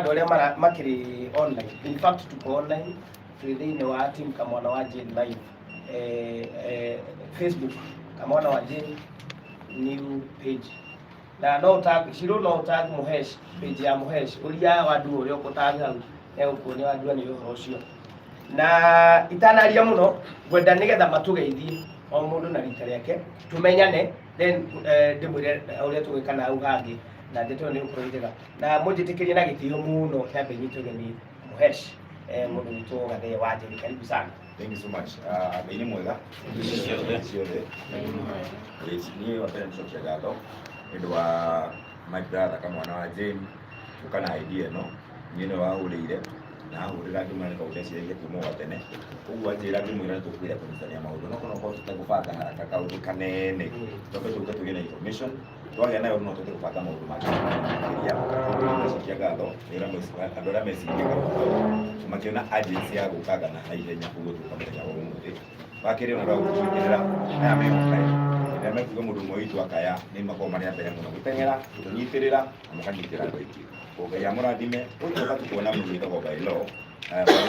Ndoria makiri online. In fact tuko online thĩinĩ wa team Kamwana wa Jane live Facebook Kamwana wa Jane new page na no tag shiro no tag Muhesh page ya Muhesh uria wandu uria ukutag hau ukuone wandu ni uhoro ucio na itanaria muno gwenda nigetha matugeithie o mundu na rita riake tumenyane then ndimwire uria tugikana hau hangi na ndeto ni ukurithira na mujitikirie na gitio muno kambe nyitoge ni Muhesh mundu witu gathe wa Jane. Karibu sana. Thank you so much. Ni mwega. Siode. Ni wapenda mshokia gato. Ndio wa my brother Kamwana wa Jane ukana idea no. Nyine wa ulire na urira ndumane ka utesiye kumo watene. Uwa jira ndimwira tukwira kunisania maudo. No kono ko tutagufata haraka ka ukanene. Toke tugena information. Twagea nayo no toke gufata maudo make. Ya mshokia gato. Nira mwisi andora mesi makiona agency ya gukaga na ihenya kugutuka muthenya wa umuthi bakire ona rawo kugira aya me online ina me kuga mundu mwitu akaya ni mako mari mbere muno gutengera tunyitirira amukanyitira ngoiki oga ya murathime utoka tukuona mundu witagwo Bailo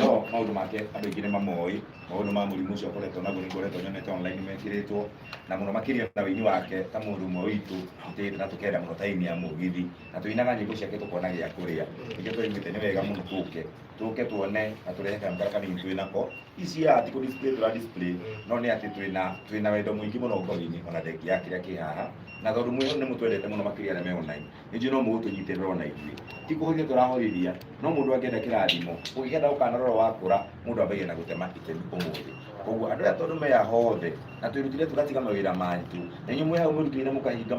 no maundu make abegire mamoi maundu ma murimu cio koretwo naguo ni koretwo nyonete online mekiritwo na muno makiria na wini wake ta mundu mwitu itete na tukera muno time ya mugithi na tuinaga nyimbo ciake tukona gya kuria ikyo twimite ni wega muno tuke tuone aturehe kamera kana intu inako isi ya ati ku display no ni ati twina wendo mwingi muno ngori-ini ona deki ya kiria kihaha na tondu mwe ni mutwendete muno makiria na me online inji no mugutu nyitira ona ithui tikuhoria turahoriria no mundu angenda kirathimo ugigenda ukanarora wakura mundu abaye na gutema itemi umuthi koguo andu ya tondu me ya hothe na twirutire tugatiga mawira mantu na nyumwe hau murutire mukahinga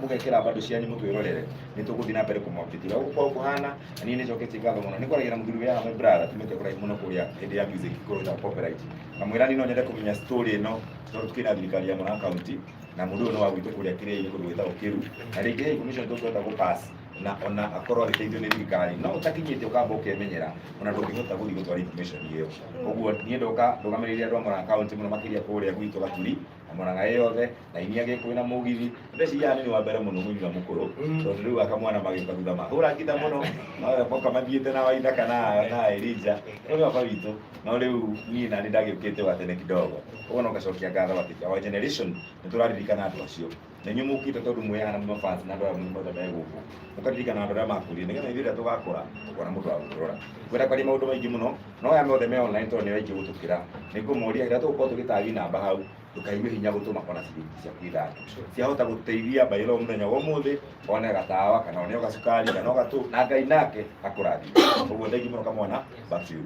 mugekira bandu cianyu mutwirorere ni tuguthina na mbere kumwapitira uko kuhana ni ni joketi ngatho muno ni kwaragira muthuru ya my brother tumete kurai muno kuria hindi ya music kuruta copyright na mwirani no nyende kumenya story no tukina thirikari ya Murang'a County na mundu no wagwite kuria kiria kundu gwita ukiru na ringi commission tukwenda gupass na ona akorwo giteithio ni thirikari no utakinyite ukamba ukemenyera ona ndungihota guthi gutwara information iyo koguo nie ndugamiriria andu a Murang'a County muno makiria kuria gwitu Gaturi na Murang'a yothe na inia gikwina mugithi ndeci ya ni wa mbere muno munywa mukuru tondu riu akamwana magika thutha mahura ngita muno na boka mathiete na waitha kana na Elija ni wa bawitu no riu ni na ndagikite watene kidogo koguo no gacokia ngatho watika wa generation ni turaririkana andu acio na nyumukite tondu mwehana muno fans na andu a muno mothe meguku mukaririkana andu aria makurie nigetha ithuĩ tugakura tukona mundu wa gũtũrora kwenda kwaria maundu maingi muno no ya mothe me online tondu ni waingi gutukira ningumuria ira tugukorwo tugitagi namba hau tukaiwe hinya gutuma kona ciringi cia kuithana ciahota guteithia Bailo muthenya wa umuthi one gatawa kana one gacukari kana ogatu na Ngai nake akurathi koguo thengi muno Kamwana back to you.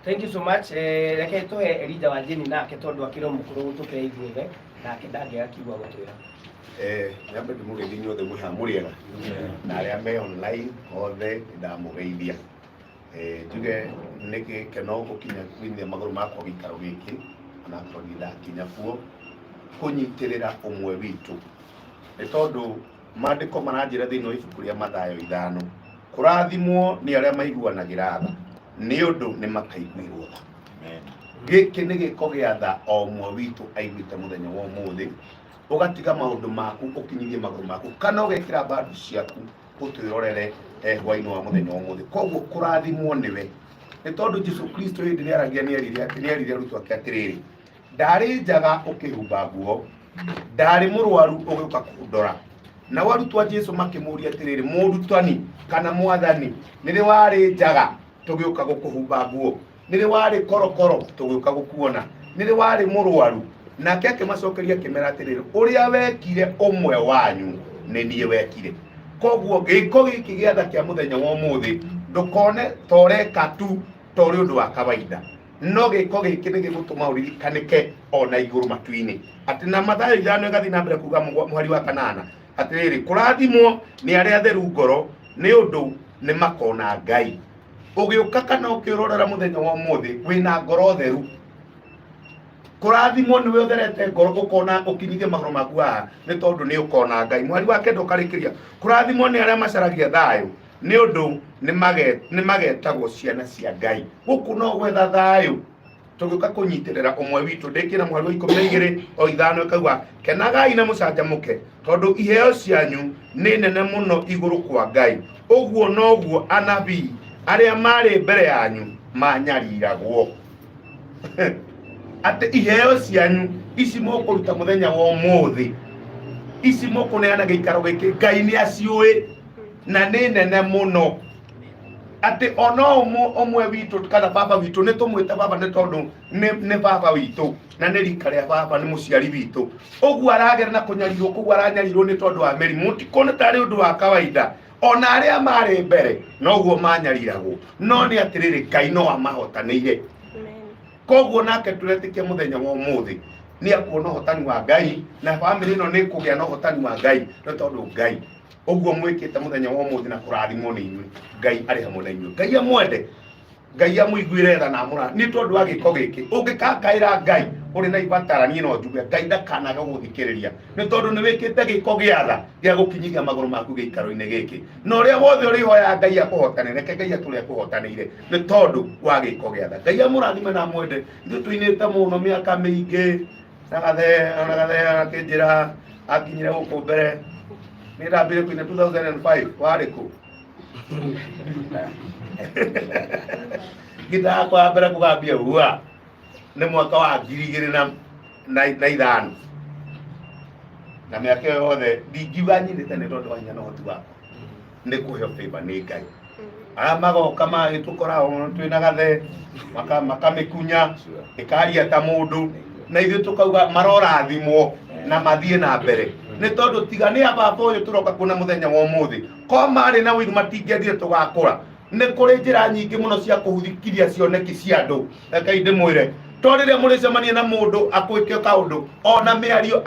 Thank you so much. Reke tuhe Elija wa Jane nake tondu akiro mukuru gutukira ithuothe nake ndangĩaga kiuga gutwira nyambe ndumugeithia inyuothe mwiha muriega na aria me online othe ndamugeithia njuge nĩ gĩkeno gũkinya kwĩnĩa magũrũ makwa gĩikaro gĩkĩ ona korwo ndakinya kuo kũnyitĩrĩra ũmwe witũ nĩ tondũ maandĩko maranjĩra thĩinĩ wa ibuku rĩa Mathayo 5 kũrathimwo nĩ arĩa maiguanagĩra tha nĩ ũndũ nĩ makaiguĩrwo tha. Gĩkĩ nĩ gĩko gĩa tha o ũmwe witũ aiguĩte mũthenya wa ũmũthĩ ugatiga maundu maku ukinyithie maguru maku kana ugekira bandu ciaku utwirorere hwaini wa muthenya wa muthi koguo kurathimwo niwe ni tondu Jesu Kristo hindi ni aragia ni erire rutu ake atiriri ndari njaga ukihumba nguo ndari murwaru ugiuka kundora na warutwa Jesu makimuria atiriri murutani kana mwathani niri wari njaga tugiuka gukuhumba nguo niri wari korokoro tugiuka gukuona niri wari murwaru nake akimacokeria kimera atiriri uria wekire umwe wanyu ni nie wekire koguo giko giki giatha kia muthenya wa umuthi ndukone toreka tu tori undu wa kawaida no giko giki ni gigutuma uririkanike ona iguru matu-ini ati na Mathayo 5 gathi na mbere kuga muhari wa 8 atiriri kurathimwo ni aria atheru ngoro ni undu ni makona Ngai ugiuka kana ukirorera muthenya wa umuthi wina ngoro theru kurathimwo niwe utherete ngoro ukona ukinyithie maguru maku haha ni tondu ni ukona Ngai mwari wake ndukarikiria kurathimwo ni aria macaragia thayo ni undu ni magetagwo ciana cia Ngai guku no gwetha thayo tugiuka kunyitirira umwe witu ndikira mwari wa 12 o 5 ikauga kenagai na mucanjamuke tondu iheo cianyu ni nene muno iguru kwa Ngai uguo noguo anabii aria mari mbere yanyu manyariragwo ate iheo cianyu ici mukuruta muthenya wa umuthi ici mukuneana giikaro giki Ngai ni aciui na ni nene muno ate ono omwe witu kana baba witu ni tumwite baba ni tondu ni baba witu na ni rika ria baba ni muciari witu uguo aragera na kunyarirwo kuguo aranyarirwo ni tondu wa merimu tikone tari undu wa kawaida ona aria mari mbere no guo manyariragwo no ni atiriri Ngai no amahotanire koguo nake turetikia muthenya wa umuthi ni akuona hotani wa Ngai na family no ni kugia no hotani wa Ngai no tondu Ngai uguo mwikite muthenya wa umuthi na kurathimwo ni inyui Ngai ari hamwe na inyui Ngai amwende Ngai amuiguire tha na amura ni tondu wa giko giki ungikakaira Ngai uri na ibatarani no njuge Ngai ndakanaga guthikiriria ni tondu ni wikite giko giatha gia gukinyiria maguru maku giikaro-ini giki no ria wothe uri hoya Ngai akuhotane reke Ngai aturi akuhotanire ni tondu wa giko giatha Ngai amurathime na amwende ithu tuinite muno miaka miingi na gathe akinjira akinyire guku mbere ni ndambire kuina 2005 wari ku gita kwa mbere kugambia huwa ni mwaka wa 2005 na miaka yothe ndingiuga nyinite ni tondu wa hinya na uhoti wakwa ni kuheo favor ni Ngai aria magoka magitukoragwo twina gathe makamikunya ikaria ta mundu na ithuĩ tukauga marorathimwo na mathie na mbere ni tondu tiga ni ababa uyu turoka kuna muthenya wa umuthi ko mari na wiru matingethire tugakura ni kuri njira nyingi muno cia kuhuthikiria cioneki cia andu reke ndimwire to riria muricemania na mundu akwike kaundu ona miario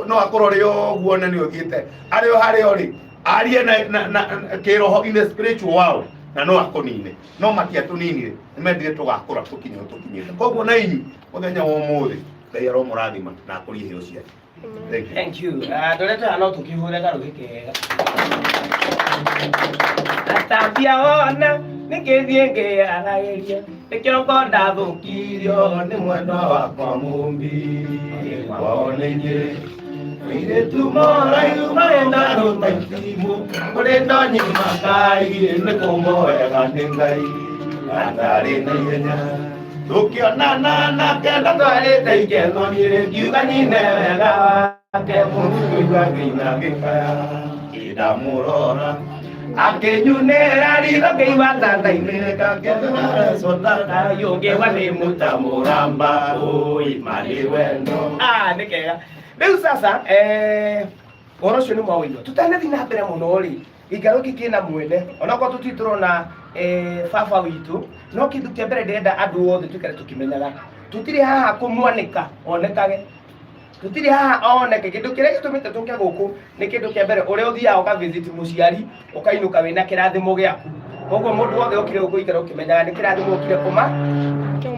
no akurore uguo na ni uthiite ario hario ri arie na kiroho in the spiritual world na no akonine no matiatuninire nimendire tugakura tukinyite koguo na inyu muthenya wa umuthi Ngai aromurathima na akurie heo ciake. Thank you. Ndoreta no tukihure garu gikega. Atambia ona nikithie ngiarageria ikiroko ndathukirio ni mwendo wakwa mumbi waoneire ire tumoraiu marenda rutaitimu urenda nyima Ngai ni kumboega ni Ngai atari na ihenya tukionana na kenda twarite ikenonire ngiuga nyine wega wake munguigua nginya gikaya idamurora akinyunira ritho ngiigua tata-inĩ kakethera cotaka yũngĩgua nĩ mũtamũramba ũi marĩ wendo nĩ kega rĩu sasa ũhoro ũcio nĩ mwaũigua tũtanathiĩ na mbere mũno rĩ gĩikaro gĩkĩ kĩna mwene onakorwo tũtirĩ tũrona baba witũ no kĩndũ kĩa mbere ndĩrenda andũ othe tũikare tũkĩmenyaga tũtirĩ haha kũmwanĩka onekage tũtirĩ haha oneke kĩndũ kĩrĩa gĩtũmĩte tũke gũkũ nĩ kĩndũ kĩa mbere ũrĩa ũthiaga ũkavisit mũciari ũkainũka wĩna kĩrathimo gĩaku koguo mũndũ wothe ũkire gũkũ ikare ũkĩmenyaga nĩ kĩrathimo ũkire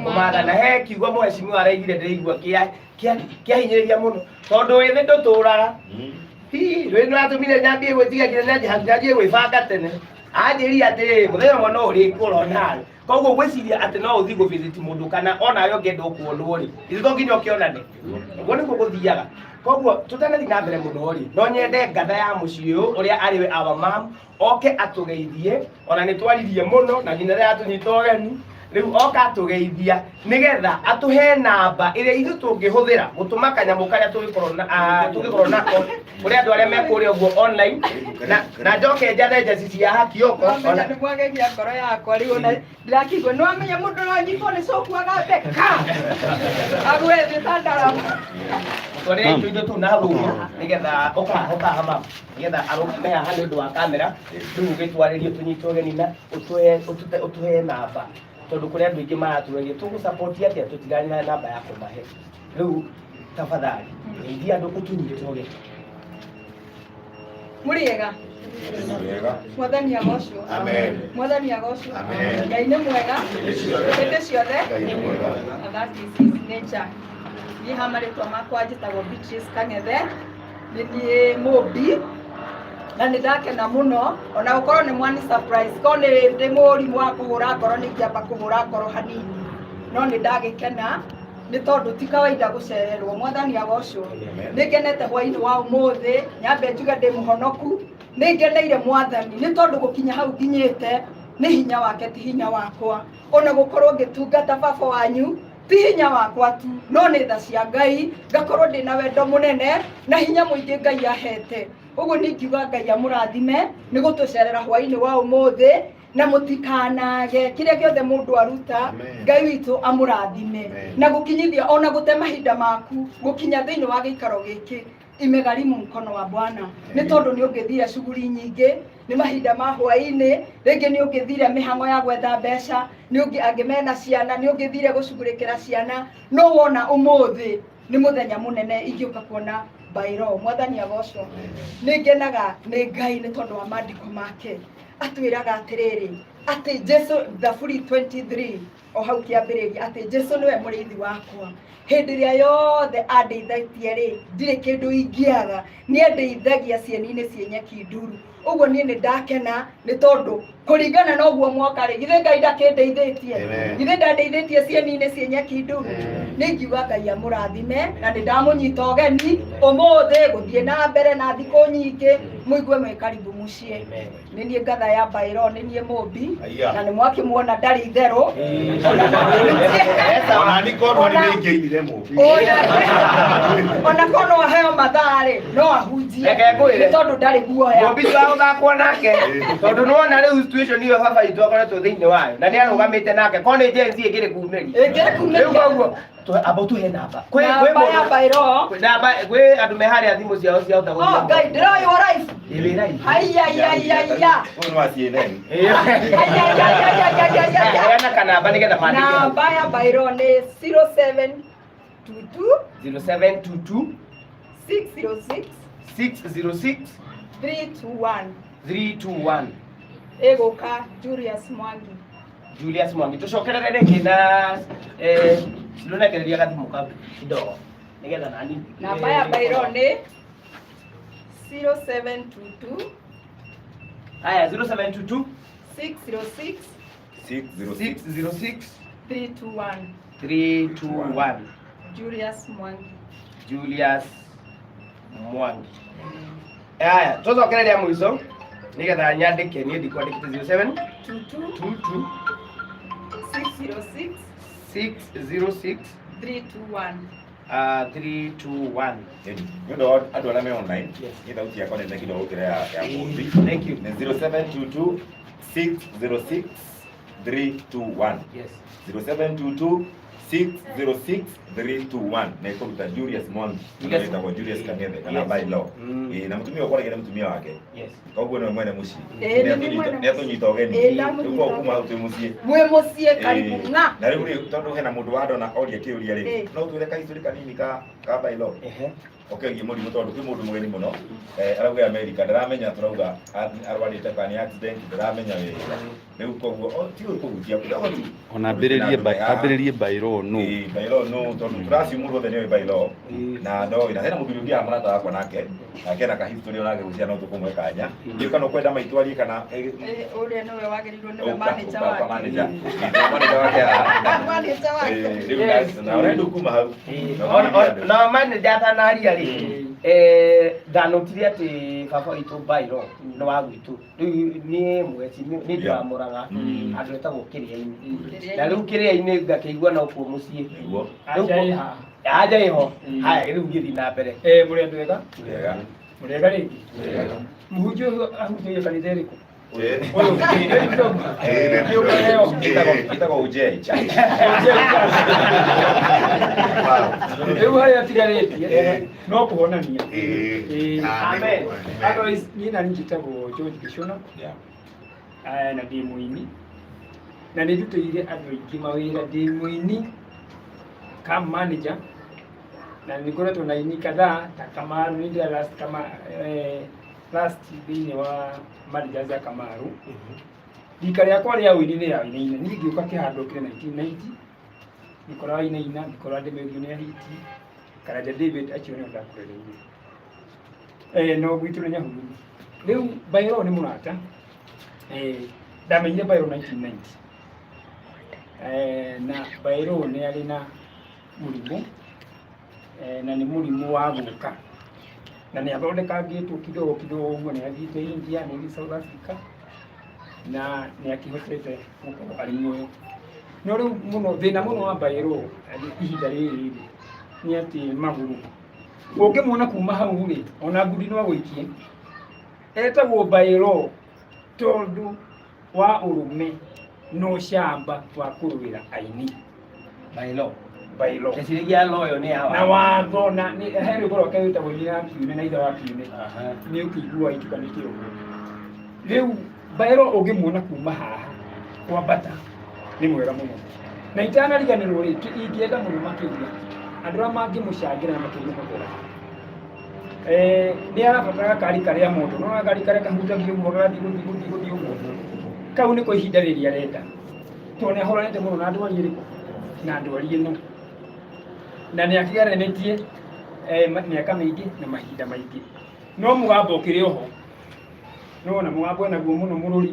kũmathana he kiugo mheshimiwa araigire ndĩraigua kĩahinyĩrĩria mũno tondũ wĩthĩ ndũtũraga hihi rwĩ nĩratũmire nyambie gwĩtiga nginya nyanjie gwĩbanga tene anjĩria atĩ mũthenya ũmwe no ũrĩkũrona koguo gwĩciria atĩ no ũthiĩ gũvisit mũndũ kana onawe ũngĩenda kuonwo rĩ ithuĩ to nginya ũkĩonane ũguo nĩguo gũthiaga koguo tũtanathiĩ na mbere mũno rĩ no nyende ngatha ya mũciĩ ũyũ ũrĩa arĩwe our mom oke atũgeithie ona nĩ twaririe mũno na nginya rĩrĩa atũnyita ũgeni rĩu oka atũgeithia nĩgetha atũhe namba ĩrĩa ithuĩ tũngĩhũthĩra gũtũma kanyamũ karĩa tũngĩkorwo nako kũrĩ andũ arĩa mekũrĩa ũguo online na njoke njathe njeci cia Kioko ona nĩ mwagegia ngoro yakwa rĩu ona ndirakigua nĩ wamenya mũndũ no nyitwo nĩ cokuaga mbeka agwe thĩ ta ndarama tũrĩa indo tũu na hau nĩgetha ũka hama nĩgetha arũgame haha nĩ ũndũ wa kamera rĩu gĩtwarĩrie tũnyite ũgeni na ũtũhe namba tondu kuri andu ingi maratugeria tugusupport atia tutigani na namba ya kumahe riu tafadhali ndeithia andu kutunyite ũgeni muriega mwathani agocwo mwathani agocwo Ngai nĩ mwega hĩndĩ ciothe and that is his nature niĩ ha marĩtwa makwa njĩtagwo Beatrice Kang'ethe nĩ niĩ mũmbi na nĩ ndakena mũno ona gũkorwo nĩ mwani surprise ko nĩ ndĩ mũrimũ wa kũhũra ngoro nĩ ingĩamba kũhũra ngoro hanini no nĩ ndagĩkena nĩ tondũ ti kawaida gũcererwo mwathani agocwo nĩ ngenete hwainĩ wa ũmũthĩ nyambe njuge ndĩ mũhonoku nĩ ngeneire mwathani nĩ tondũ gũkinya hau nginyĩte nĩ hinya wake ti hinya wakwa ona gũkorwo ngĩtungata baba wanyu ti hinya wakwa tu no nĩ tha cia Ngai ngakorwo ndĩna wendo mũnene na hinya mũingĩ Ngai ahete ũguo nĩ ngiuga Ngai amũrathime nĩ gũtũcerera hwaĩ-inĩ wa ũmũthĩ na mũtikanage kĩrĩa gĩothe mũndũ aruta Ngai witũ amũrathime na gũkinyithia ona gũte mahinda maku gũkinya thĩinĩ wa gĩikaro gĩkĩ imegharimu mkono wa Bwana nĩ tondũ nĩ ũngĩthire shughuli nyingĩ nĩ mahinda ma hwaĩ-inĩ rĩngĩ nĩ ũngĩthire mĩhang'o ya gwetha mbeca nĩ ũngĩ angĩ mena ciana nĩ ũngĩthire gũcugurĩkĩra ciana no wona ũmũthĩ nĩ mũthenya mũnene ingĩũka kuona Bairo Mwathani agocwo nĩ ngenaga nĩ Ngai nĩ tondũ wa maandĩko make atwĩraga atĩrĩrĩ atĩ Jesu Thaburi 23 o hau kĩambĩrĩria atĩ Jesu nĩwe mũrĩithi wakwa hĩndĩ ĩrĩa yothe andeithagia rĩ ndirĩ kĩndũ ingĩaga nĩ andeithagia cieni-inĩ cia nyeki nduru ũguo niĩ nĩ ndakena nĩ tondũ kũringana na ũguo mwoka rĩ githĩ Ngai ndakĩndeithĩtie githĩ ndandeithĩtie cieni-inĩ cia nyeki nduru nĩ ngiuga Ngai amũrathime na nĩ ndamũnyita ũgeni ũmũthĩ gũthiĩ na mbere na thikũ nyingĩ mũigue mwĩ karibu mũciĩ nĩ niĩ ngatha ya Bairo nĩ niĩ mũmbi na nĩ mwakĩmuona ndarĩ itherũ ona nĩ korwo nĩ ingĩinire mũmbi ona korwo no aheo mathaa rĩ no ahunjie nĩ tondũ ndarĩ guoya mũmbi twathakwo nake tondũ nĩwona rĩu situation iyo baba itũ akoretwo thĩinĩ wayo na nĩ arũgamĩte nake korwo nĩ jenzi ĩngĩrĩ kumĩria rĩu koguo amba tuhe namba kwĩ andũ me harĩa thimũ ciao ciahota gũthiĩ Ngai ndĩroywo live ũyũ no aciene heana kanamba nĩgetha mandĩke namba ya Bairo nĩ 0722 606 321 ĩgũka Julius Mwangi tucokerere rĩngĩ na cironekereria gathimũ kau kidogo nĩgetha nani namba ya Bairo nĩ 0722 haya 0722 606 321 Julius Mwangi haya tucokereria mũico nĩgetha nyandĩke niĩ ndikwandĩkĩte 0722 606 321 nĩ ũndũ wa andũ arĩa me online nĩ thauti yakwa nene kidogo gũkĩra ya mũmbi thank you nĩ 0722 606 321 0722 606 321 na ikuruta Julius Mwangi nĩgetagwo Julius Kang'ethe kana Bailo na mũtumia wakwa nĩ mũtumia wake koguo nĩ mwene mũciĩ nĩ atũnyita ũgeni rĩu kuma hau twĩ mũciĩ mwĩ mũciĩ karibu na rĩu tondũ hena mũndũ wandona oria kĩũria rĩ no twĩre kahistori kanini ka Bailo okegie mũrimũ tondũ kwĩ mũndũ mũgeni mũno arauga America ndaramenya tũrauga arwarĩte kana nĩ accident ndaramenya wĩra rĩu koguo ti ũkũhutia kidogo tu ona ambĩrĩrie Bairo no Bailo no tondũ tũraciumũ rwothe nĩwe Bailo na ndoĩ na hena mũthuri ũngĩ amũrata wakwa nake na kahistori onake gũcia no tũkũmwe kanya nĩ kana kwenda maitwarie kana ũrĩa nĩwe wagĩrĩirwo nĩwe manager wake rĩu na ũrenda kuma hau na manager atanaria rĩ ndanotire atĩ baba witũ Bairo nĩ wa gwitũ rĩu niĩ mweci nĩ ndĩramũraga andũ etagwo kĩrĩa-inĩ na rĩu kĩrĩa-inĩ ngakĩigua no kuo mũciĩ aja iho haya rĩu ngĩthiĩ na mbere mũrĩ andũ ega mũrĩega rĩngĩ mũhunjia ũyũ ahunjĩirie kanitha ĩrĩkũ itagwo ujei rĩu harĩa tigarĩtie no kũhonania amen otherwise niĩ nani njĩtagwo George Gĩcũna na ndĩ mũini na nĩ ndutĩire andũ aingĩ mawĩra ndĩ mũini kama manager na nĩngoretwo na ini kadhaa ta Kamaru nĩ ndĩ last thĩinĩ wa managers ya Kamaru rika rĩakwa rĩa ũini nĩ ya Wainaina niĩ ngĩũka kĩhando kĩrĩ 1990 ngĩkora Wainaina ngĩkora ndĩmethio nĩ ahiti Karanja David acio nĩo ndakũrĩrĩire no gwitũ nĩ Nyahururu rĩu Bairo nĩ mũrata ndamenyire Bairo 1990 na Bairo nĩ arĩ na mũrimũ na nĩ mũrimũ wa gũka na nĩ athondekangĩtwo kidogo ũguo nĩ athiĩte India nĩ South Africa na nä akihotete gukorwo arä muoyo no rä u muno thä muno wa Bairå ihinda rä rä nä atä magå å ngä muona kuma hau rä ona ngundi no agåikie etagwo Bairå tondå wa å rå me no camba wa kå rå wä ra aini Bairå Kesiria loyo ni hawa. na watho na he rwimbo rwake wĩtagwo Nyina ya Kiume na Ithe wa Kiume nĩ ũkĩigua itukanĩtie ũguo. Rĩu Bairå ũngĩmuona kuma haha kwambata nĩ mwega mũno na itanariganĩrwo rĩngĩ ingĩenda mũno makĩria andũ arĩa mangĩmũcangĩra na makĩmũhotera nĩ arabatara gakari karĩa mũndũ no gakari karĩa kahutagia ũguo gagathiĩ gũthiĩ ũguo kau nĩko ihinda rĩrĩa arenda tondũ nĩ ahoranĩte mũno na ndwari ĩrĩkũ na ndwari ĩno na nä akigaranätie mĩaka mĩingĩ na mahinda maingĩ no mũgambo ũkĩrĩ oho nona mũgambo enaguo mũno mũrũri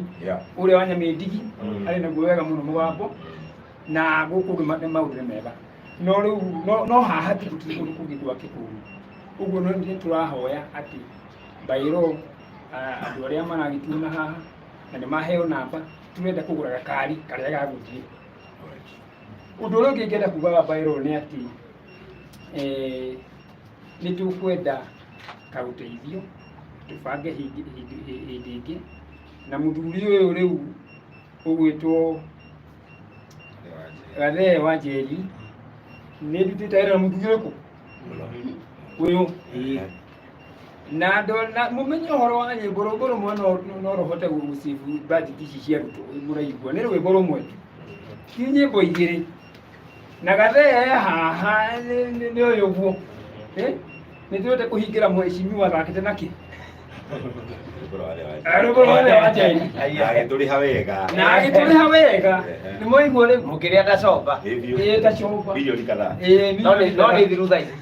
ũrĩa wa Nyamĩ Ndigi arĩ naguo wega mũno mũgambo na gũkũ kũngĩ maũndũ nĩ mega no rĩu no haha gũtirĩ kũndũ kũngĩ gwake kũru ũguo nĩ tũrahoya atĩ Bairå andũ arĩa maragĩtuona haha na nĩ maheo namba tũrenda kũgũra gakari karĩa gagũthiĩ ũndũ ũrĩa ũngĩ ingĩenda kuuga wa Bairå nĩ atĩ nĩ tũkwenda kaũteithio tũbange hĩndĩ ĩngĩ na mũthuri ũyũ rĩu ũgwĩtwo Gathee wa Njeri nĩ ndutĩte wĩra na mũthuri ũrĩkũ ũyũ na mũmenye ũhoro wa nyĩmbo rwĩmbo rũmwe no rũhote gũcibu budget ici cia arutwo mũraigua nĩ rwĩmbo rũmwe ti nyĩmbo igĩrĩ na Gathee haha nĩ ũyũ guo nĩ tũrete kũhingĩra mheshimiwa thakĩte nakĩ agĩtũrĩha wega na agĩtũrĩha wega nĩ mwaigua rĩu Mũkĩrĩa ndacoba. Ndacoba bilioni kadhaa No nĩ thiru thaa ici.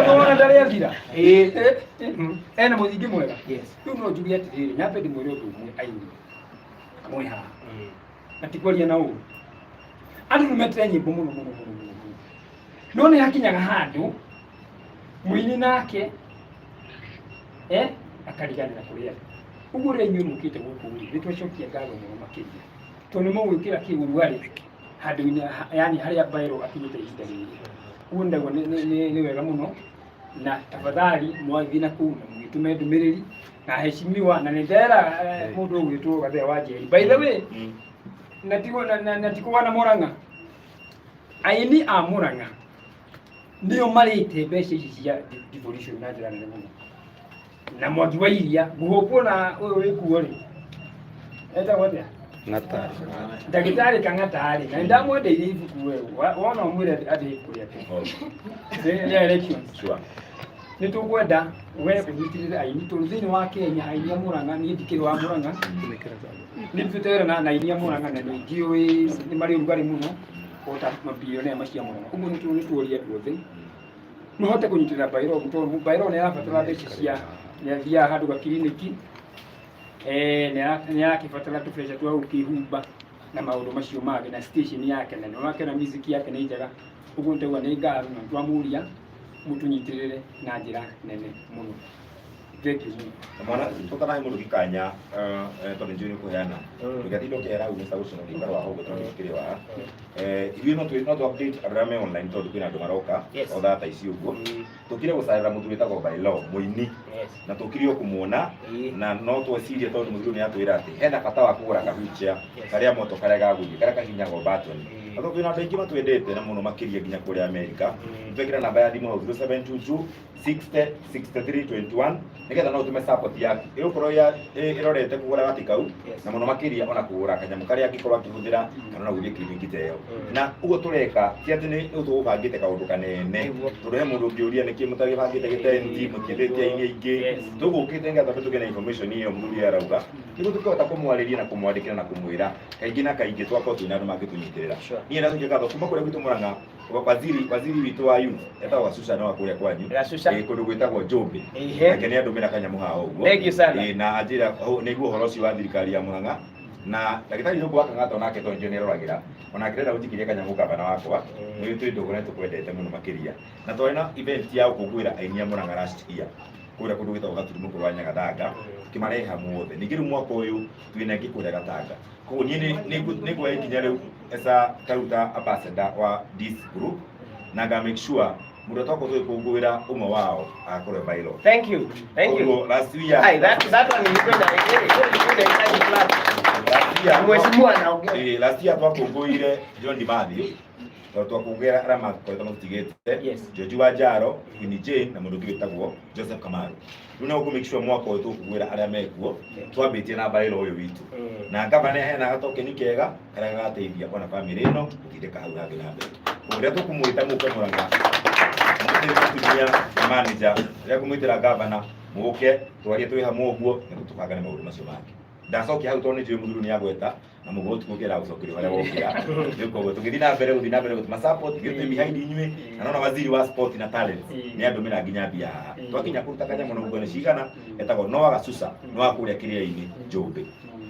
nona ndarĩ athira ena mũthingi mwega rĩu no njuge atĩrĩrĩ nyambe ndĩmwĩre ũndũ ũmwe aini mwĩ haha na tikwaria na ũru andũ nĩ metire nyĩmbo mũno no nĩ hakinyaga handũ mũini nake akariganĩra kũrĩa ũguo rĩrĩa inyuĩ mũkĩte gũkũ rĩ nĩ twacokia ngatho mũno makĩria tondũ nĩ mũgwĩkĩra kĩũrugarĩ handũ-inĩ yani harĩa Bairå akinyĩte ihinda rĩrĩ ũguo ndauga nĩ wega mũno na tafadhali mwathiĩ na kũu na mũgĩtũme ndũmĩrĩri na heshimiwa na nĩ ndera mũndũ ũgwĩtwo Gathee wa Njeri by the way na tikũga na Mũrang'a aini a Mũrang'a nĩo marĩte mbeca ici cia devolution na njĩra nene mũno na Mwangi wa Iria ngũhũkwo na ũyũ wĩkuo rĩ etagwo atĩa ndagĩtarĩ Kang'ata na nĩndamwendeirie ibuku wewe wona ũmwĩre atĩ ibuku rĩake nĩ elections nĩ tũkwenda we ũnyitĩrĩre aini tondũ thĩinĩ wa Kenya aini a Mũrang'a niĩ ndikĩrĩ wa Mũrang'a nĩ ndutĩte wĩra na aini a Mũrang'a na nĩ njũĩ nĩ marĩ ũrugarĩ mũno ota mabilionea macio ma Mũrang'a ũguo nĩ tũũria andũ othe mũhote kũnyitĩrĩra Bairå tondũ Bairå nĩ arabatara mbeca cia nĩ athiaga handũ gakiriniki nĩ arakĩbatara tũbeca twa gũkĩhumba na maũndũ macio mangĩ na station yake nene wakena music yake nĩ njega ũguo ndauga nĩ ngatho na twamũria mũtũnyitĩrĩre na njĩra nene mũno. mwana tũtanahe mũndũ gĩkanya tondũ njũĩ nĩ kũheana tũgĩathiĩ ndũkĩhera u Mr. Wilson ũgĩikara wa hau tondũ tũkĩrĩ wa ithuĩ no tũ update andũ arĩa me online tondũ kwĩna andũ maroka o thata ici ũguo tũkire gũcarĩra mũthuri wĩtagwo Bairå mũini na tũkire kũmuona na no twecirie tondũ mũthuri nĩ atwĩra atĩ hena bata wa kũgũra kahuicha karĩa moto karĩa gagũthiĩ karĩa kahinyagwo batoni na kwĩna andũ aingĩ matwendete na mũno makĩria nginya kũrĩa Amerika twekĩra namba ya thimũ hau 0722 60 63 21 nigetha no tume support yaku ĩgũkorwo ĩrorete kũgũra gati kau na mũno makĩria ona kũgũra kanyamũ karĩa angĩkorwo akĩhũthĩra kana no gũthiĩ kiriniki ta ĩyo na ũguo tũreka ti atĩ nĩ tũgũbangĩte kaũndũ kanene tondũ he mũndũ ũngĩũria nĩkĩ mũtagĩbangĩte gĩtendi mũtiendete aini aingĩ tũgũkĩte nĩgetha tũgĩe na information ĩyo mũthuri arauga nĩguo tũkĩhota kũmwarĩria na kũmwandĩkĩra na kũmwĩra kaingĩ na kaingĩ twakorwo twĩna andũ mangĩtũnyitĩrĩra niĩ na tũngĩ ngatho kuma kũrĩa gwitũ Mũrang'a waziri witũ wa youth etagwo Gacuca no akũrĩa kwanyu kũndũ gwĩtagwo Njũmbĩ nake nĩ andũmĩra kanyamũ haha ũguo na anjĩra nĩguo ũhoro ũcio wa thirikari ya Mũrang'a na ndagĩtarĩ nĩguo wa Kang'ata onake tondũ nĩ aroragĩra ona ngĩrenda gũtikirie kanyamũ gavana wakwa nĩ twĩ ndũgũ na tũkwendete mũno makĩria na twarĩ na event ya gũkũngũĩra aini a Mũrang'a last year kũrĩa kũndũ gwĩtagwo Gaturumo kũrĩa wa Nyagathanga tukimareha muothe ningĩ rĩu mwaka ũyũ twĩna ngĩkũrĩa Gatanga koguo niĩ nĩ kuoya ikinya rĩu esa karuta ambassador wa this group na nga make sure mũndũ atoko twĩkũngũĩra ũmwe wao akorwo bailo. Thank you. Last year that one nilikwenda mheshimiwa anaongea. Last year twakũngũĩire John Dimathi twakũngũĩra arĩa makoretwo matigĩte George Wanjaro, Queen Jane na mũndũ wĩtagwo Joseph Kamaru. Rĩu no make sure mwaka ũyũ tũkũngũĩra arĩa mekuo twambĩtie na bailo ũyũ witũ na ngavana hena gatokeni kega karĩa gagateithia ona family ĩno gũtindĩka hau hangĩ na mbere. Ũrĩa tũkũmwĩta mũke Mũrang'a mũtumia manager rĩa kũmwĩtĩra gavana mũke twarie twĩ hamwe ũguo na tũbangane maũndũ macio mangĩ. Ndacokia hau tondũ nĩ mũthuri nĩ agweta na mũgũrũ tũkũgera gũcokerio harĩa wokĩra nĩ koguo tũgĩthiĩ na mbere gũtũma support gĩtĩ behind inyuĩ na naona waziri wa sport na talent nĩ andũmĩra nginya mbia haha twakinya kũruta kanyamũ na ũguo nĩ cigana etagwo Noah Gasusa no akũrĩa kĩrĩa-inĩ Njũmbĩ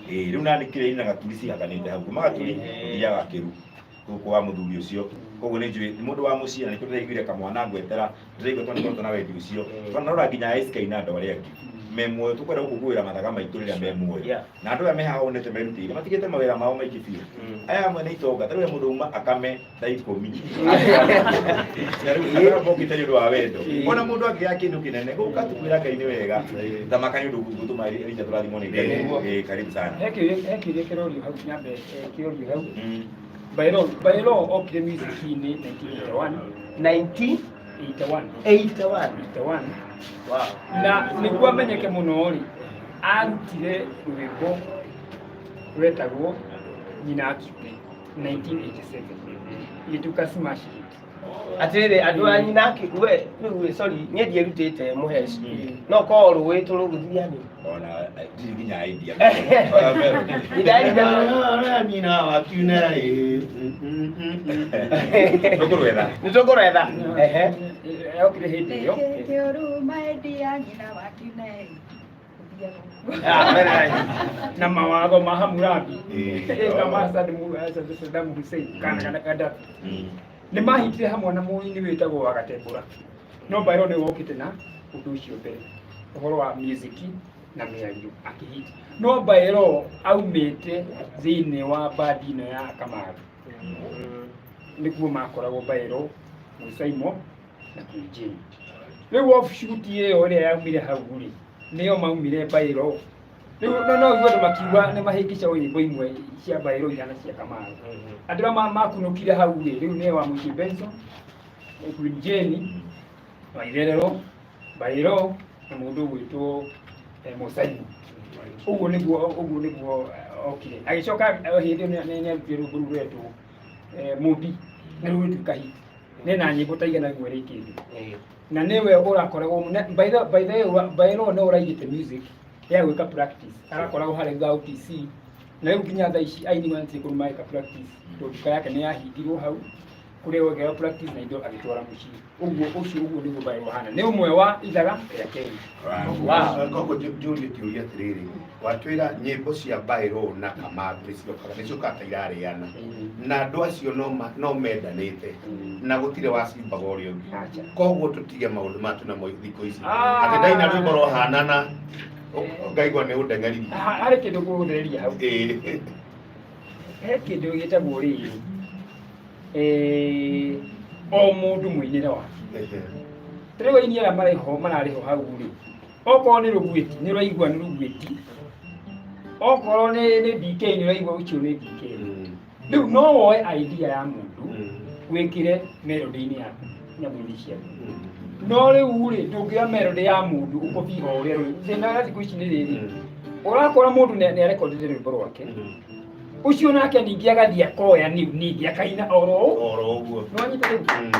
rĩu na nĩ kĩrĩa-inĩ na gaturi cihakanĩte hau kuma gaturi thiaga Kĩru gũkũ wa mũthuri ũcio koguo nĩ njũĩ nĩ mũndũ wa mũciĩ na nĩ tũraiguire kamwana ngwetera tũraigua tondũ na wendi ũcio twanarora nginya SK na andũ arĩa angĩ memwe tukwenda gũkũngũĩra mathaga maitũ rĩrĩa memwe na andũ arĩa mehaga onete merutĩire matigĩte mawĩra mao maingĩ biũ aya amwe nĩ itonga tarĩu mũndũ uma akame thaa 10 na rĩu mokĩte nĩ ũndũ wa wendo ona mũndũ angĩga kĩndũ kĩnene gũka tukwĩra Ngai nĩ wega thamaka nĩ ũndũ gũtũma rĩnja tũrathimwo nĩ Ngai karibu sana hekĩrĩa kĩrorio hau nyambe kĩrorio hau Bailo okire music-inĩ 1981. Wow. Na nĩguo amenyeke mũno rĩ arutire rwĩmbo rwetagwo Nyina Akiuge 1987 gĩtuĩka smash hit. Atĩrĩrĩ andũ a Nyina Akiuge rĩu sorry niĩ ndierutĩte mũheci no ko rũĩ tũrũgũthiani ona nginya idea Nyina Akiuge nĩtũkũrwetha okire hĩndĩ ĩyo na mawatho ma Hammurabi kama Saddam Hussein kana Gaddafi nĩ mahitire hamwe na mũini wĩtagwo wa Gatembũra no Bailo nĩ wokĩte na ũndũ ũcio mbere ũhoro wa music na mĩario akĩhit no Bailo aumĩte thĩinĩ wa bandi ĩno ya Kamaru nĩguo makoragwo Bailo Mũsaimo na Queen Jane. Rĩu offshoot ĩyo ĩrĩa yaumire hau rĩ nĩyo maumire Bailo rĩu no andũ makiuga nĩ mahĩngĩca nyĩmbo imwe cia Bailo ihana cia Kamaru andũ arĩa makunũkire hau rĩ rĩu nĩ wa Mũici Benson, Queen Jane, Waitherero, Bailo na mũndũ ũgwĩtwo Mũsaimo. Ũguo nĩguo okire agĩcoka hĩndĩ nĩ arutire rũmbo rũu rwetwo Mũmbi na rĩu rũtuĩka hit nena nyĩmbo ta igana rĩmwe rĩkĩndĩ na nĩwe ũrakoragwo by the way Bailo nĩ ũraigĩte music ya gwĩka practice arakoragwo harĩ GAUTC na rĩu nginya thaa ici aini manathiĩ kũrũma practice nduka yake nĩ yahingirwo hau kũrĩa wegera practice na indo agĩtwara mũciĩ ũguo nĩguo Bailo hana nĩ ũmwe wa ithaga rĩa Kenya. Koguo Julie kĩũria atĩrĩrĩ watwĩra nyĩmbo cia Bailo na Kamaru nĩciokaga ta irarĩana na andũ acio no mendanĩte na gũtirĩ wacimbaga ũrĩa ũngĩ koguo tũtige maũndũ matũ na thikũ ici atĩ ndaina rwĩmbo rohanana ngaigua nĩ ũndeng'eri harĩ kĩndũ gũthereria hau he kĩndũ gĩtagwo rĩrĩ o mũndũ mũinĩre wake rĩu aini arĩa mararĩho hau rĩ okorwo nĩ rũgwĩti nĩ ũraigua nĩ rũgwĩti okorwo nĩ DK nĩ ũraigua ũcio nĩ DK rĩu no woe idea ya mũndũ wĩkĩre melody-inĩ yaku nyamũ-inĩ ciaku no rĩu rĩ ndũngĩoya melody ya mũndũ ũkũbiga ũrĩa rũĩ thĩna thikũ ici nĩ rĩrĩ ũrakora mũndũ nĩ arekondete rwĩmbo rwake ucio nake ningĩ agathiĩ akoya ningĩ akaina oro ũguo no anyita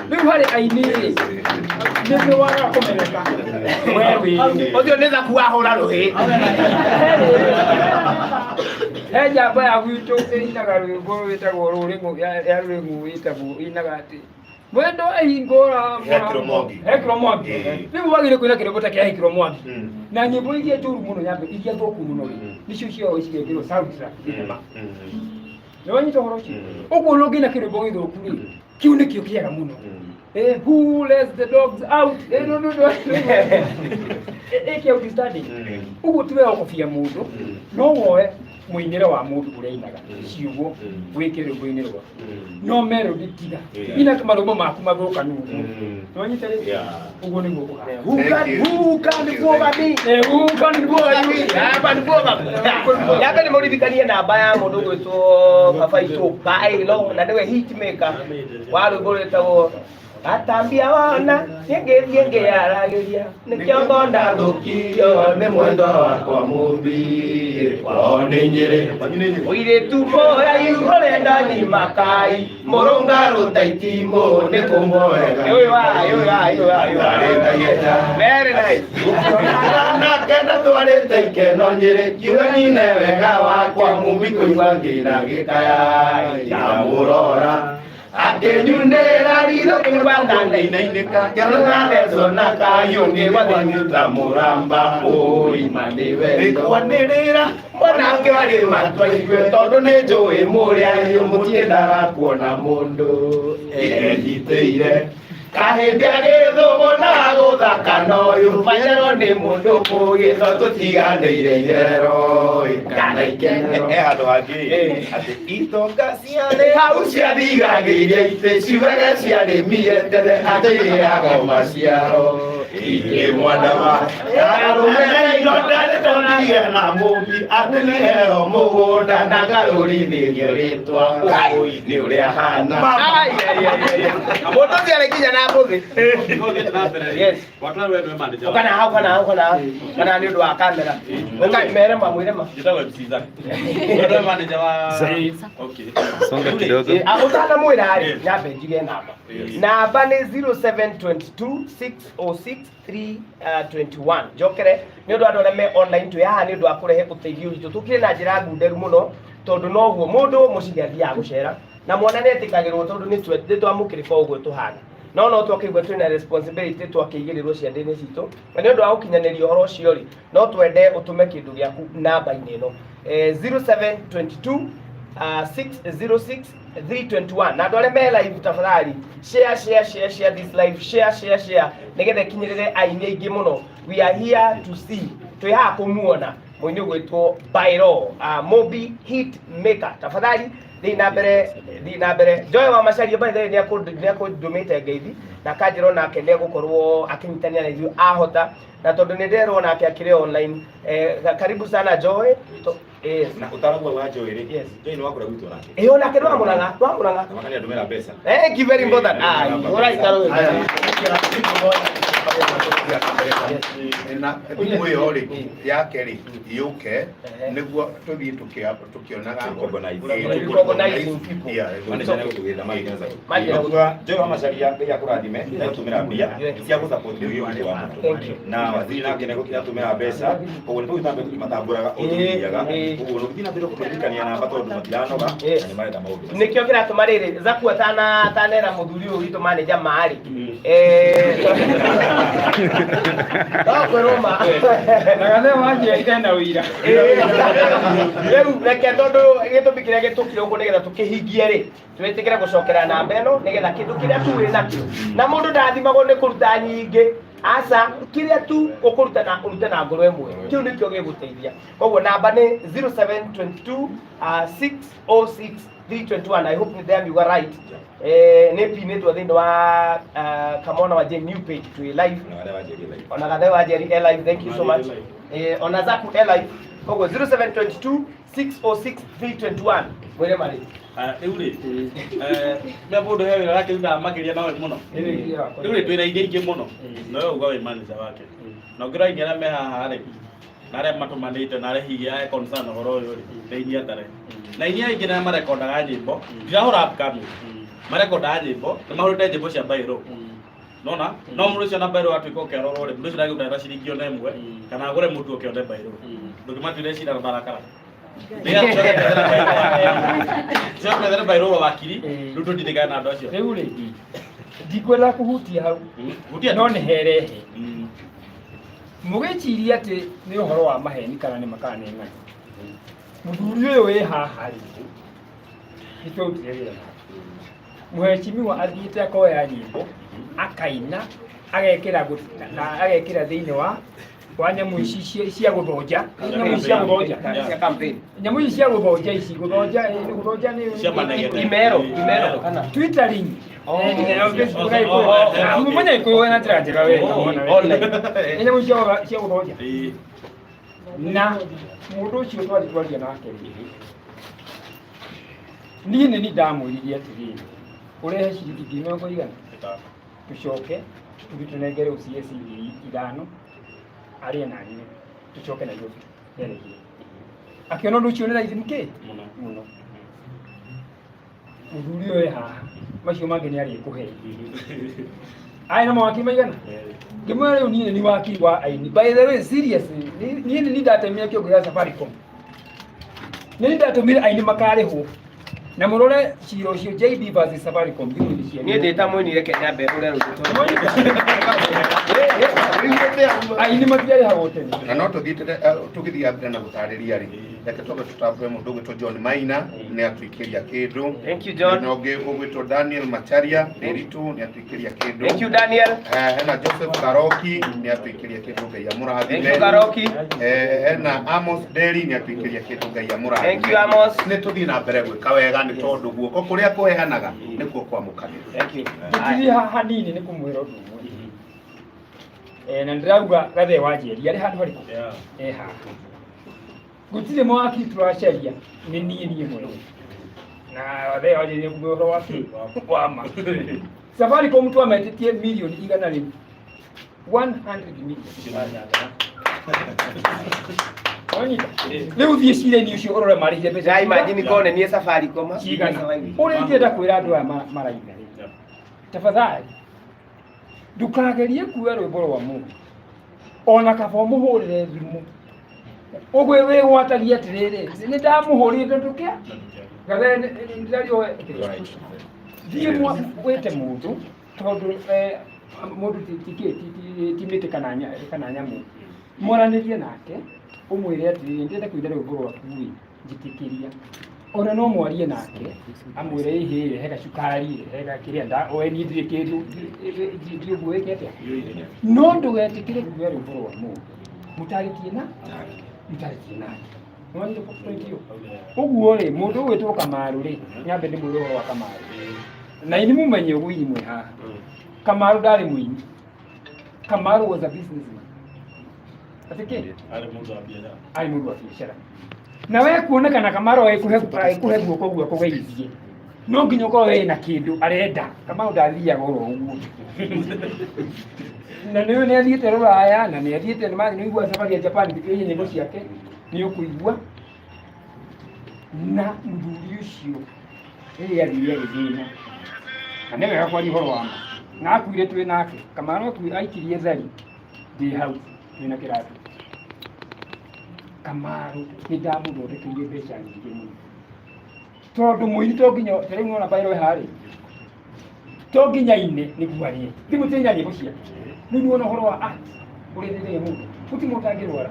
rĩu harĩ aini nĩ waga kũmenyeka ũcio nĩ thaku wahũra rũĩ he njamba ya gwitũ ĩinaga rwĩmbo rwĩtagwo rũrĩng'ũ wĩtagwo ĩinaga atĩ mwendo ahingũra Hekiro Mwangi rĩu wagĩrĩire kwĩna kĩrĩmbo ta kĩa Hekiro Mwangi na nyĩmbo iria njũru mũno nyambe iria thũku mũno nĩcio ciao cigekĩrwo soundtrack thenema nĩ wanyita ũhoro ũcio ũguo no ngina kĩrĩmbo gĩthũku rĩ kĩu nĩkĩo kĩega mũno who lets the dogs out ĩkĩ outstanding ũguo ti wega gũkobia mũndũ no woe mũinĩre wa mũndũ ũrĩa ainaga ciugo wĩkĩre rwĩmbo-inĩ rwa no melody tiga ina marũmbo maku mathũkanu ũguo nĩ wanyita rĩ ũguo nĩguo ũkũhana who can bother me yabe nĩ mũririkanie namba ya mũndũ gwĩtwo baba itũ Bailo na nĩwe hitmaker wa rwĩmbo rwĩtagwo atambia wana ngĩthiĩ ngĩaragĩria nĩkĩo ngonda thũkio nĩ mwendo wakwa mũmbi kwao nĩ Nyĩrĩ ũirĩtu mũraihu ũrenda nyimakai mũrũnga rũtaitimũ nĩ kũmwega very nice nakenda twarĩte ikeno Nyĩrĩ kiuga nyine wega wakwa mũmbi kũigua ngĩna gĩkaya ndamũrora akĩnyunĩra ritho kĩrwandandainĩka kĩrũngathecwo na kayũngĩ wathĩnyuta mũramba ũima nĩ wendo kwanĩrĩra mwanake warĩ matwa igue tondũ nĩ njũĩ mũrĩa mũtiendaga kuona mũndũ enyitĩire kahĩndĩ agĩthũgũ na gũthaka noyũ macerwo nĩ mũndũ mũgĩtho tũtiganĩire itherero kana ikene handũ hangĩ atĩ itonga ciarĩ hau ciathigagĩire itĩ ciugaga ciarĩmire tene atĩ irĩaga maciaro ingĩmwandama arũme ironda nĩtonagĩa na mũmbi atĩ nĩ heo mũgũnda na ngarũrithĩrio rĩtwa ũĩ-inĩ ũrĩa hana mũndũ ũcio arĩkinya na mbũthĩ ũkana hau kana nĩ ũndũ wa kamera mere mamwĩre ma ũtanamwĩra-rĩ nyambe njige namba nĩ 0722606321 njokere nĩ ũndũ andũ arĩa me online twĩ haha nĩ ũndũ wa kũrehe ũteithio witũ tũkire na njĩra ngunderu mũno tondũ noguo mũndũ mũciĩ athiaga gũcera na mwana nĩ etĩkagĩrwo tondũ nĩ twamũkĩrĩka ũguo tũhana no twakĩigua twĩna responsibility twakĩigĩrĩrwo ciande-inĩ citũ na nĩ ũndũ wa gũkinyanĩria ũhoro ũcio-rĩ no twende ũtũme kĩndũ gĩaku namba-inĩ ĩno 0722606321 na andũ arĩa me live tafadhali share this live share nĩgetha ikinyĩrĩre aini aingĩ mũno we are here to see twĩ haha kũmuona mũini ũgwĩtwo Bailo Mobi hit maker tafadhali thiĩ na mbere Joy wa Macharia by the way nĩakũndũmĩte ngeithi na kanjĩra onake nĩegũkorwo akĩnyitania na ithuĩ ahota na tondũ nĩ nderwo nake akĩrĩ online karibu sana Joy na ũtaragwo wa Joy-rĩ Joy nĩ wakũra gwitũ nake onake twamũraga na makania ndũmĩra mbeca thank you very important na thimũ ĩyo rĩ yake rĩ yũke nĩguo tũthiĩ tũkĩonaga Joy wa Macharia Ngai akũrathime na gũtũmĩra mbia cia gũsapoti ũgĩ witũ wa na wathiri nake nĩgũtũmĩra mbeca koguo nĩ tũgĩtambia matambũraga ũtũthiaga koguo nũgĩthiĩ na mbere kũririkania namba tondũ matiranoga na nĩ marenda maũndũ nĩkĩo kĩratũma rĩrĩ Zaku atanera mũthuri ũyũ witũ manager marĩ kwĩrũma na gathe wanjĩrire na ũira rĩu reke tondũ gĩtũmi kĩrĩa gĩtũkire ũguo nĩgetha tũkĩhingie-rĩ twĩtĩkĩre gũcokera namba ĩno nĩgetha kĩndũ kĩrĩa tuĩ nakĩo na mũndũ ndathimagwo nĩ kũruta nyingĩ aca kĩrĩa tu ũkũruta na ũrute na ngoro ĩmwe kĩu nĩkĩo gĩgũteithia koguo namba nĩ 0722606321 I hope nĩ miuga right nĩ pinĩtwo thĩinĩ wa Kamwana wa Jane new page twĩ live ona gathe wa Jerry live thank you so much ona Zaku live koguo 0722606321 mwĩre marĩ rĩu-rĩ me mũndũ he wĩra wake ruta makĩria nawe mũno rĩu-rĩ twĩna iria ingĩ mũno nowe uga wĩ manager wake na ũngĩrora inya arĩa me haha-rĩ na arĩa matũmanĩte na arĩa hihi ya concern ũhoro ũyũ-rĩ nĩ inya tare na inya aingĩ nĩ marekondaga nyĩmbo ndirahũra upcoming marekondaga nyĩmbo nĩ mahũrĩte nyĩmbo cia Bailo nona no mũndũ ũcio na Bailo atuĩka ũkĩarorwo-rĩ mũndũ ũcio ndagĩũka ciringi ona ĩmwe kana agũre mũtu ũkĩone Bailo ndũkĩmatuĩre cira na barakara Sio Bailo wakiri rĩu tũtindĩkane na andũ acio rĩu-rĩ ndikwenda kũhutia hau no nĩ herehe mũgĩciria atĩ nĩ ũhoro wa maheni kana nĩ makaneng'ani mũthuri ũyũ wĩ haha-rĩ itotire wĩra mũheshimiwa athiĩte akoya nyĩmbo akaina agekĩra thĩinĩ wa nyamũ ici cia gũthonja cia campaign nyamũ ici cia gũthonja ici gũthonja nĩ imero kana twittering mumenya ikuwe na njĩra njega online nyamũ cia gũthonja na mũndũ ũcio twaria nake niĩ nĩ ndamwĩrire atĩrĩrĩ ũrehe ciringi 100 tũcoke tũnengere OCS 5,000 arĩa na niĩ tũcoke Nairobi yerehire akĩona ũndũ ũcio nĩ raithi mũno mũthuri ũyũ haha macio mangĩ nĩ arĩkũhe na mawakiri maigana ngĩmwĩra rĩu niĩ nĩ wakiri wa aini by the way seriously niĩ nĩ ndatemire kĩongo gĩa Safaricom nĩ ndatũmire aini makarĩhwo na mũrore ciro ũcio JB versus Safaricom niĩ ndĩta mũinire Kenya mbere ũrĩa rũtũtũ aini matiarĩhagwo tene na no tũgĩthiĩ mbere na gũtarĩria rĩ reke tũge tũtambũre mũndũ ũgwĩtwo John Maina nĩ atwĩkĩria kĩndũ thank you John na ũngĩ ũgwĩtwo Daniel Macharia Nderitu nĩ atwĩkĩria kĩndũ thank you Daniel hena Joseph Karoki nĩ atwĩkĩria kĩndũ Ngai amũrathime thank you Karoki hena Amos Deri nĩ atwĩkĩria kĩndũ Ngai amũrathime thank you Amos nĩ tũthiĩ na mbere gwĩka wega nĩ tondũ guoko kũrĩa kũheanaga nĩkuo kwamũkanĩra thank you gũtirĩ hanini nĩ kũmwĩra ũndũ ũmwe na ndĩrauga gathe wanjĩria arĩ handũ harĩkũ haha gũtirĩ mawakiri tũracaria nĩ niĩ mwene na gathe wanjĩria kumbe ũhoro wama Safaricom twametĩtie milioni igana rĩu 100 million rĩu thiĩ cira-inĩ ũcio ũrore marĩhire mbeca imagine kone niĩ Safaricom cigana ũrĩa ingĩenda kwĩra andũ aya maraina rĩ tafadhali ndukagerie kuoya rwĩmbo rwa mũndũ ona kaba ũmũhũrĩre thimũ ũgwĩ wĩgwatagia atĩrĩrĩ nĩ ndamũhũrĩte ndũkĩa gathe ndĩrario thiĩ gwĩte mũndũ tondũ mũndũ timĩte kana nyamũ mwaranĩrie nake ũmwĩre atĩrĩrĩ ndĩrenda kũina rwĩmbo rwaku rĩ njĩtĩkĩria ona no mwarie nake amwĩre ihĩ he gacukari he gakĩrĩa oe niĩ ndirĩ kĩndũ ndiũguĩke atĩa no ndũgetĩkĩre kuoya rwĩmbo rwa mũndũ mũtarĩkie nake ũguo rĩ mũndũ ũgwĩtwo Kamarũ rĩ nyambe ndĩmwĩre ũhoro wa Kamarũ na ini mũmenye ũguo inyi mwĩ haha Kamarũ ndarĩ mũini Kamarũ was a businessman atikĩ arĩ mũndũ wa biacara na we kuonekana Kamarũ ekũhe guoko ũguo kũgeithie no nginya ũkorwo wĩna kĩndũ arenda Kamarũ ndathiaga oro ũguo na nĩ athiĩte Rũraya na nĩ athiĩte nĩ igua safari ya Japan thikĩrĩirie nyĩmbo ciake nĩ ũkũigua na mũthuri ũcio rĩrĩa athire gĩthĩna na nĩ wega kwaria ũhoro wama na akuire twĩ nake Kamarũ aikirie thari ndĩ hau twĩna kĩratũ Kamarũ nĩ ndamũthondekeire mbeca nyingĩ mũno tondũ mũini to nginya tarĩu nona bairo harĩ to nginya ine nĩguo arie ndimũtĩnya nyĩmbo ciake nĩguo ona ũhoro wa art ũrĩthĩrĩria mũndũ gũtimũtangĩrwara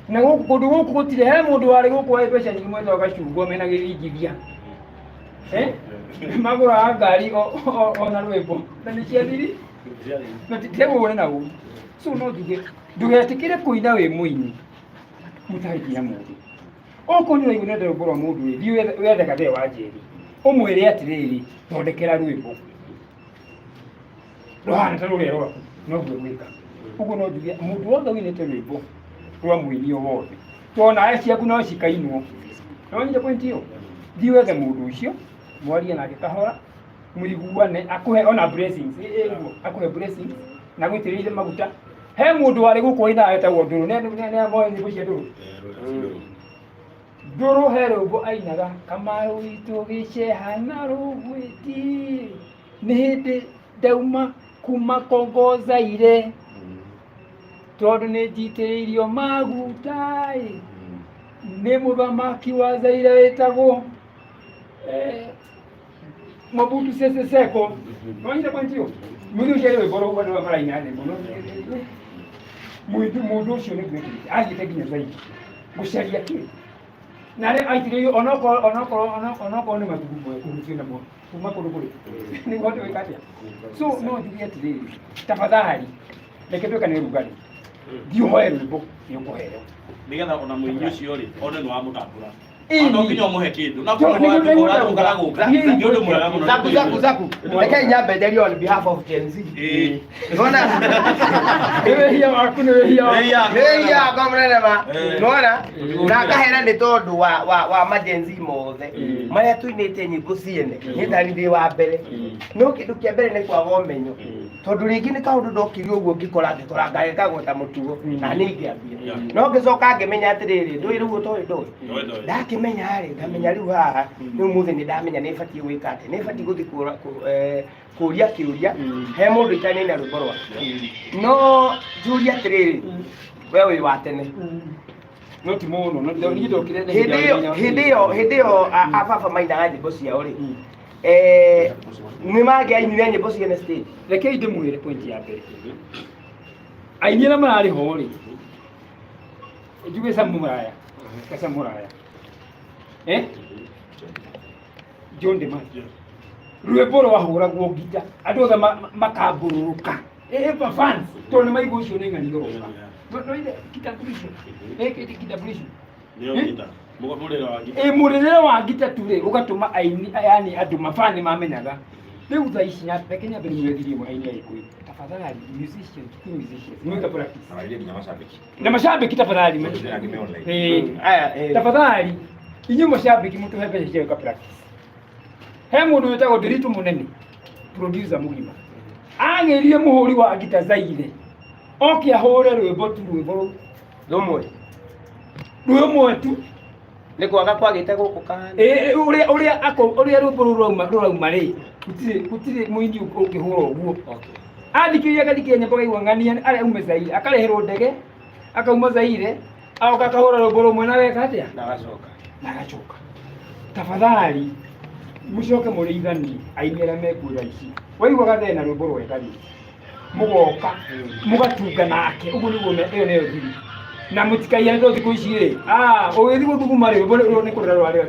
na kũndũ gũkũ gũtirĩ he mũndũ warĩ gũkũ wa mbeca nyingĩ mwenda ũgacungwo mena gĩthingithia magũraga ngari ona rwĩmbo na nĩ ciathiri na tiagũgũre na ũru so no njuge ndũgetĩkĩre kũina wĩ mũini mũtarĩkia mũndũ okorwo nĩ ũraigua nenda rwĩmbo rwa mũndũ rĩ thiĩ wethe gathe wanjĩri ũmwĩre atĩrĩrĩ thondekera rwĩmbo rũhana ta rũrĩa rwaku noguo gwĩka ũguo no njuge mũndũ wothe wĩinĩte rwĩmbo rwa mũini o wothe tondũ nawe ciaku no cikainwo no nyita point ĩyo thiĩ wethe mũndũ ũcio mwarie nake kahora mũiguane akũhe ona blessings akũhe blessings na gũitĩrĩire maguta he mũndũ warĩ gũkũ waina etagwo Ndũrũ nĩ amoe nyĩmbo cia Ndũrũ Ndũrũ he rwĩmbo ainaga Kamarũ witũ gĩceha na rũgwĩti nĩ hĩndĩ ndauma kuma Kongo Zaire tondũ nĩ njitĩrĩirio maguta nĩ mũthamaki wa Zaire wĩtagwo Mobutu Sese Seko no point ĩyo mũndũ ũcio arĩ rwĩmbo rũu andũ arĩa maraina thĩ mũno mũndũ ũcio nĩ gwĩkĩrĩte athiĩte nginya Zaire gũcaria kĩ nare aitire onoko ni matugumo kurutina mo kuma kurukuri ni ngoto wekatia so no ndiye tire tafadhali leketo kana rugari dio hoye rubo yokohero nigetha ona muinyi ucio ri one no amutambura Ĩĩ. no nginya umuhe kindu na kwa watu ngaraguka ni undu mwega muno Zaku. Reke nyambe on behalf of Gen Z. Unaona? ewe hiya waku ni hiya Heya kamrene ma. Unaona? Na kahera ni tondu wa majenzi mothe. Maria tuinite nyimbo ciene. Ni tari ndi wa mbere. No kindu kia mbere ni kwaga umenyo. Tondu ringi ni kaundu ndokiri uguo ngikora ngikora ngagota mutugo na ni ngiambia. No ngicoka ngimenya atiriri ndui riu to ndui. Ndakimenya ri ngamenya riu haha ni umuthi ni ndamenya ni batie gwika ati ni batie guthi kuria kiuria he mundu itani na rwimbo rwa no juria atiriri wewe wa tene no timono no ndio ndokire hindi yo ababa maina nyimbo ciao ri ni mangiainire nyimbo cia na stage reke inde mwire point ya mbere ainira marari hori juge samuraya kasamuraya John de Mayo rwimbo rwahuragwo ngita andu othe makambururuka pa fans to ni maigu ucio ni ng'ani goroka no ide kitambulisho kitambulisho ndio ngita murire wa ngita murire wa ngita ture ugatuma aini yani andu mafani mamenyaga riu tha ici reke nyambe niwethirie mwa aini aikui tafadhali musicians mweka practice na mashabiki tafadhali tafadhali inyu mashabiki mtu hepe cheka practice he mundu wetagwo Ndiritu munene producer mugima angerie muhuri wa ngita zaire oke ahore rwimbo tu rwimbo rumwe tu ni kwaga kwagite guku kana uria rwimbo rurauma ri gutire muini ukihura uguo athikiria gathikiria nyambo gaigua ng'ania aria ume zaire akareherwo ndege akauma zaire aoka akahura rwimbo rumwe na weka atia na agacoka tafadhali mucoke murithani aini aria mekuira ici waiguaga thena rwimbo rwega ri mugoka mugatunga nake uguo niguo iyo niyo thiri na mutikaiane to thiku ici ri ugithi guthuguma rwimbo ru ni kurira rwari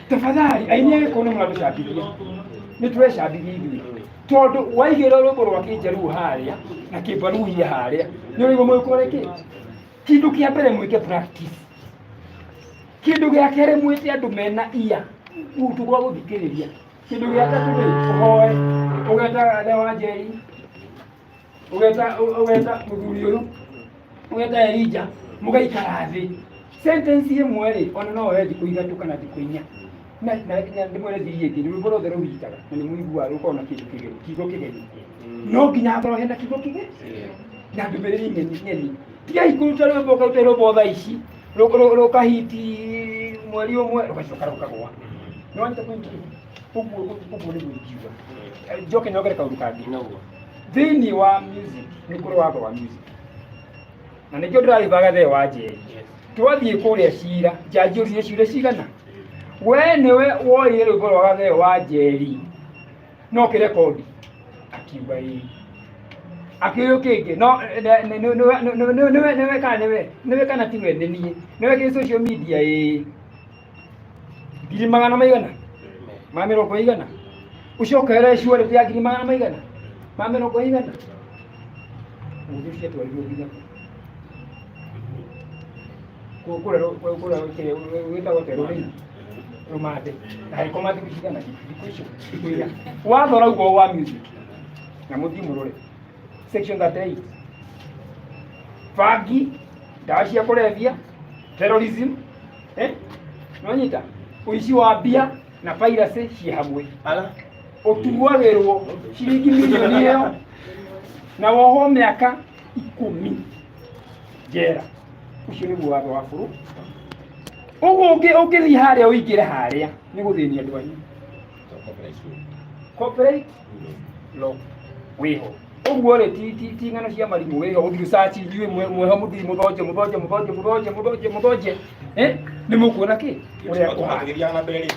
tafadhali aini agikono muraducabirie ni turecabithia ithui tondu waigira rwimbo rwa kinjaruo haria na kimbaruhia haria ni urigwo mwikore kindu kia mbere mwike practice kindu gia kere mwite andu mena ia utu gwa guthikiriria kindu gia tatu ri uhoe ugeta Dewa Njeri ugeta muthuri uyu ugeta Elija mugaikara thi sentence imwe ri ona no wethi kuithatu kana thikuinya na ndimwere thirie kindu rwimbo rothe ruhitaga na ni muigua rukona kindu kigeri kigo kigeri no nginya ngoro henda kigo kigeri na ndumĩrĩri nyeni tigai kũruta rwĩmbo ũkarute rwĩmbo thaa ici rũkahiti mweri ũmwe rũgacoka rũkagũa nĩwanyita pointi ũguo nĩguo ingiuga njoke nyongere kaũndũ kangĩ thĩinĩ wa music nĩ kũrĩ watho wa music na nĩkĩo ndĩrarĩbaga Dewa Njeri twathiĩ kũrĩa cira njanji ũrire ciũria cigana we nĩwe woire rwĩmbo rwa Dewa Njeri no kĩrekondi akiuga ĩĩ akĩrĩ kĩngĩ no nĩwe kana tiwe nĩ niĩ nĩwe kĩ social media ngiri magana maigana ma mĩrongo igana ucokere ciorĩte ya ngiri magana maigana ma mĩrongo igana mũndũ ũcio atwarirwo nginya kũrĩa wĩtagwo terũrĩ rumande na haikoma thikũ cigana thikũ icio thikũ iria watho raugo wa music na mũthiĩ mũrore section 38 bangi ndawa cia kũrebia terrorism nonyita ũici wa mbia na piracy ciĩ hamwe ũtuagĩrwo ciringi milioni ĩyo na wohwo mĩaka 10 njera ũcio nĩguo watho wa bũrũri ũguo ũngĩthiĩ harĩa ũingĩre harĩa nĩ gũthĩnia andũ anyu corporate law wĩho ũguo rĩ ti ng'ano cia marimũ wĩho ũthiĩ research inyuĩ mweho mũthiĩ mũthonje nĩ mũkuona kĩ Tukiria na mbere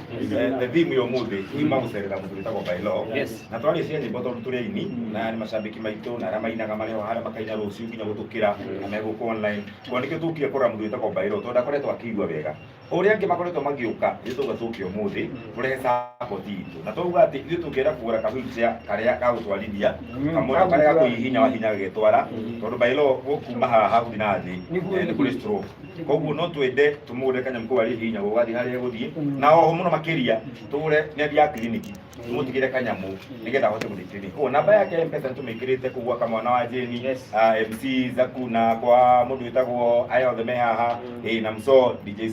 the theme yo muthi ima gucerera mundu witagwo Bailo na twari cia nyimbo tondu turi aini na ni macambiki maitu na aria mainaga mari o haria makaina ruciu nginya gutukira na meguko online kwa nikio tukie kora mundu witagwo Bailo tondu akoretwo akigua wega uria angi makoretwo magiuka ithuga tukie umuthi turehe support itu na tuuga ati ithu tungienda kugura kabicha karia gagutwarithia kamwe karia gakuhihinya wahinya getwara tondu Bailo gukuma haha na thi ni kuri stroke koguo no twende tumugure kanyamũ kau arĩ hinya gũgathiĩ harĩa gũthiĩ na oho mũno makĩria tũgũre neti ya kiriniki tũmũtigĩre kanyamũ nĩgetha ahote gũthiĩ kiriniki. Koguo namba yake ya M-Pesa tũmĩkĩrĩte kũu gwa kamwana wa Jane, MC Zaku na kwa mũndũ wĩtagwo aya othe me haha na Mso DJ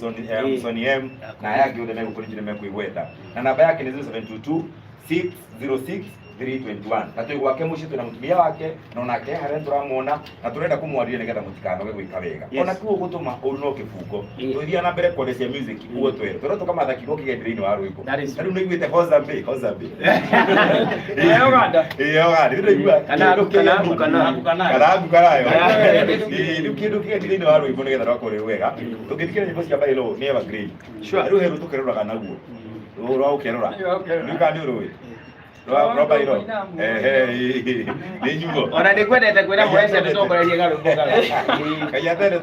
Sony M na aya angĩ othe megũkũrĩnjire mekwĩgweta na namba yake nĩ 0722 606 321 na tũi gwake mũciĩ twĩna mũtumia wake na onake harĩa tũramuona na tũrenda kũmwarĩria nĩgetha mũtikanoge gwĩka wega ona kiugo gũtũma ũru no kĩbungo tũthiĩ na mbere kwendecia music uguo twere tũrĩa tũkamatha kiugo kĩgendereini wa rwĩmbo na rĩu nĩiguĩte Hozambe Oganda nĩiguĩte kanagu kanayo rĩu kĩndũ kĩgendereini wa rwĩmbo nĩgetha rwakorwo wega tũngĩthikĩra nyĩmbo cia Bailo nĩ evergreen rĩu heru tũkerũraga naguo rwa ũkerũra rĩu kana nĩ ũrũĩ Bailo ni nyugo ona ndikwendete kwira mweca tutongorerie garumbo gara kayathere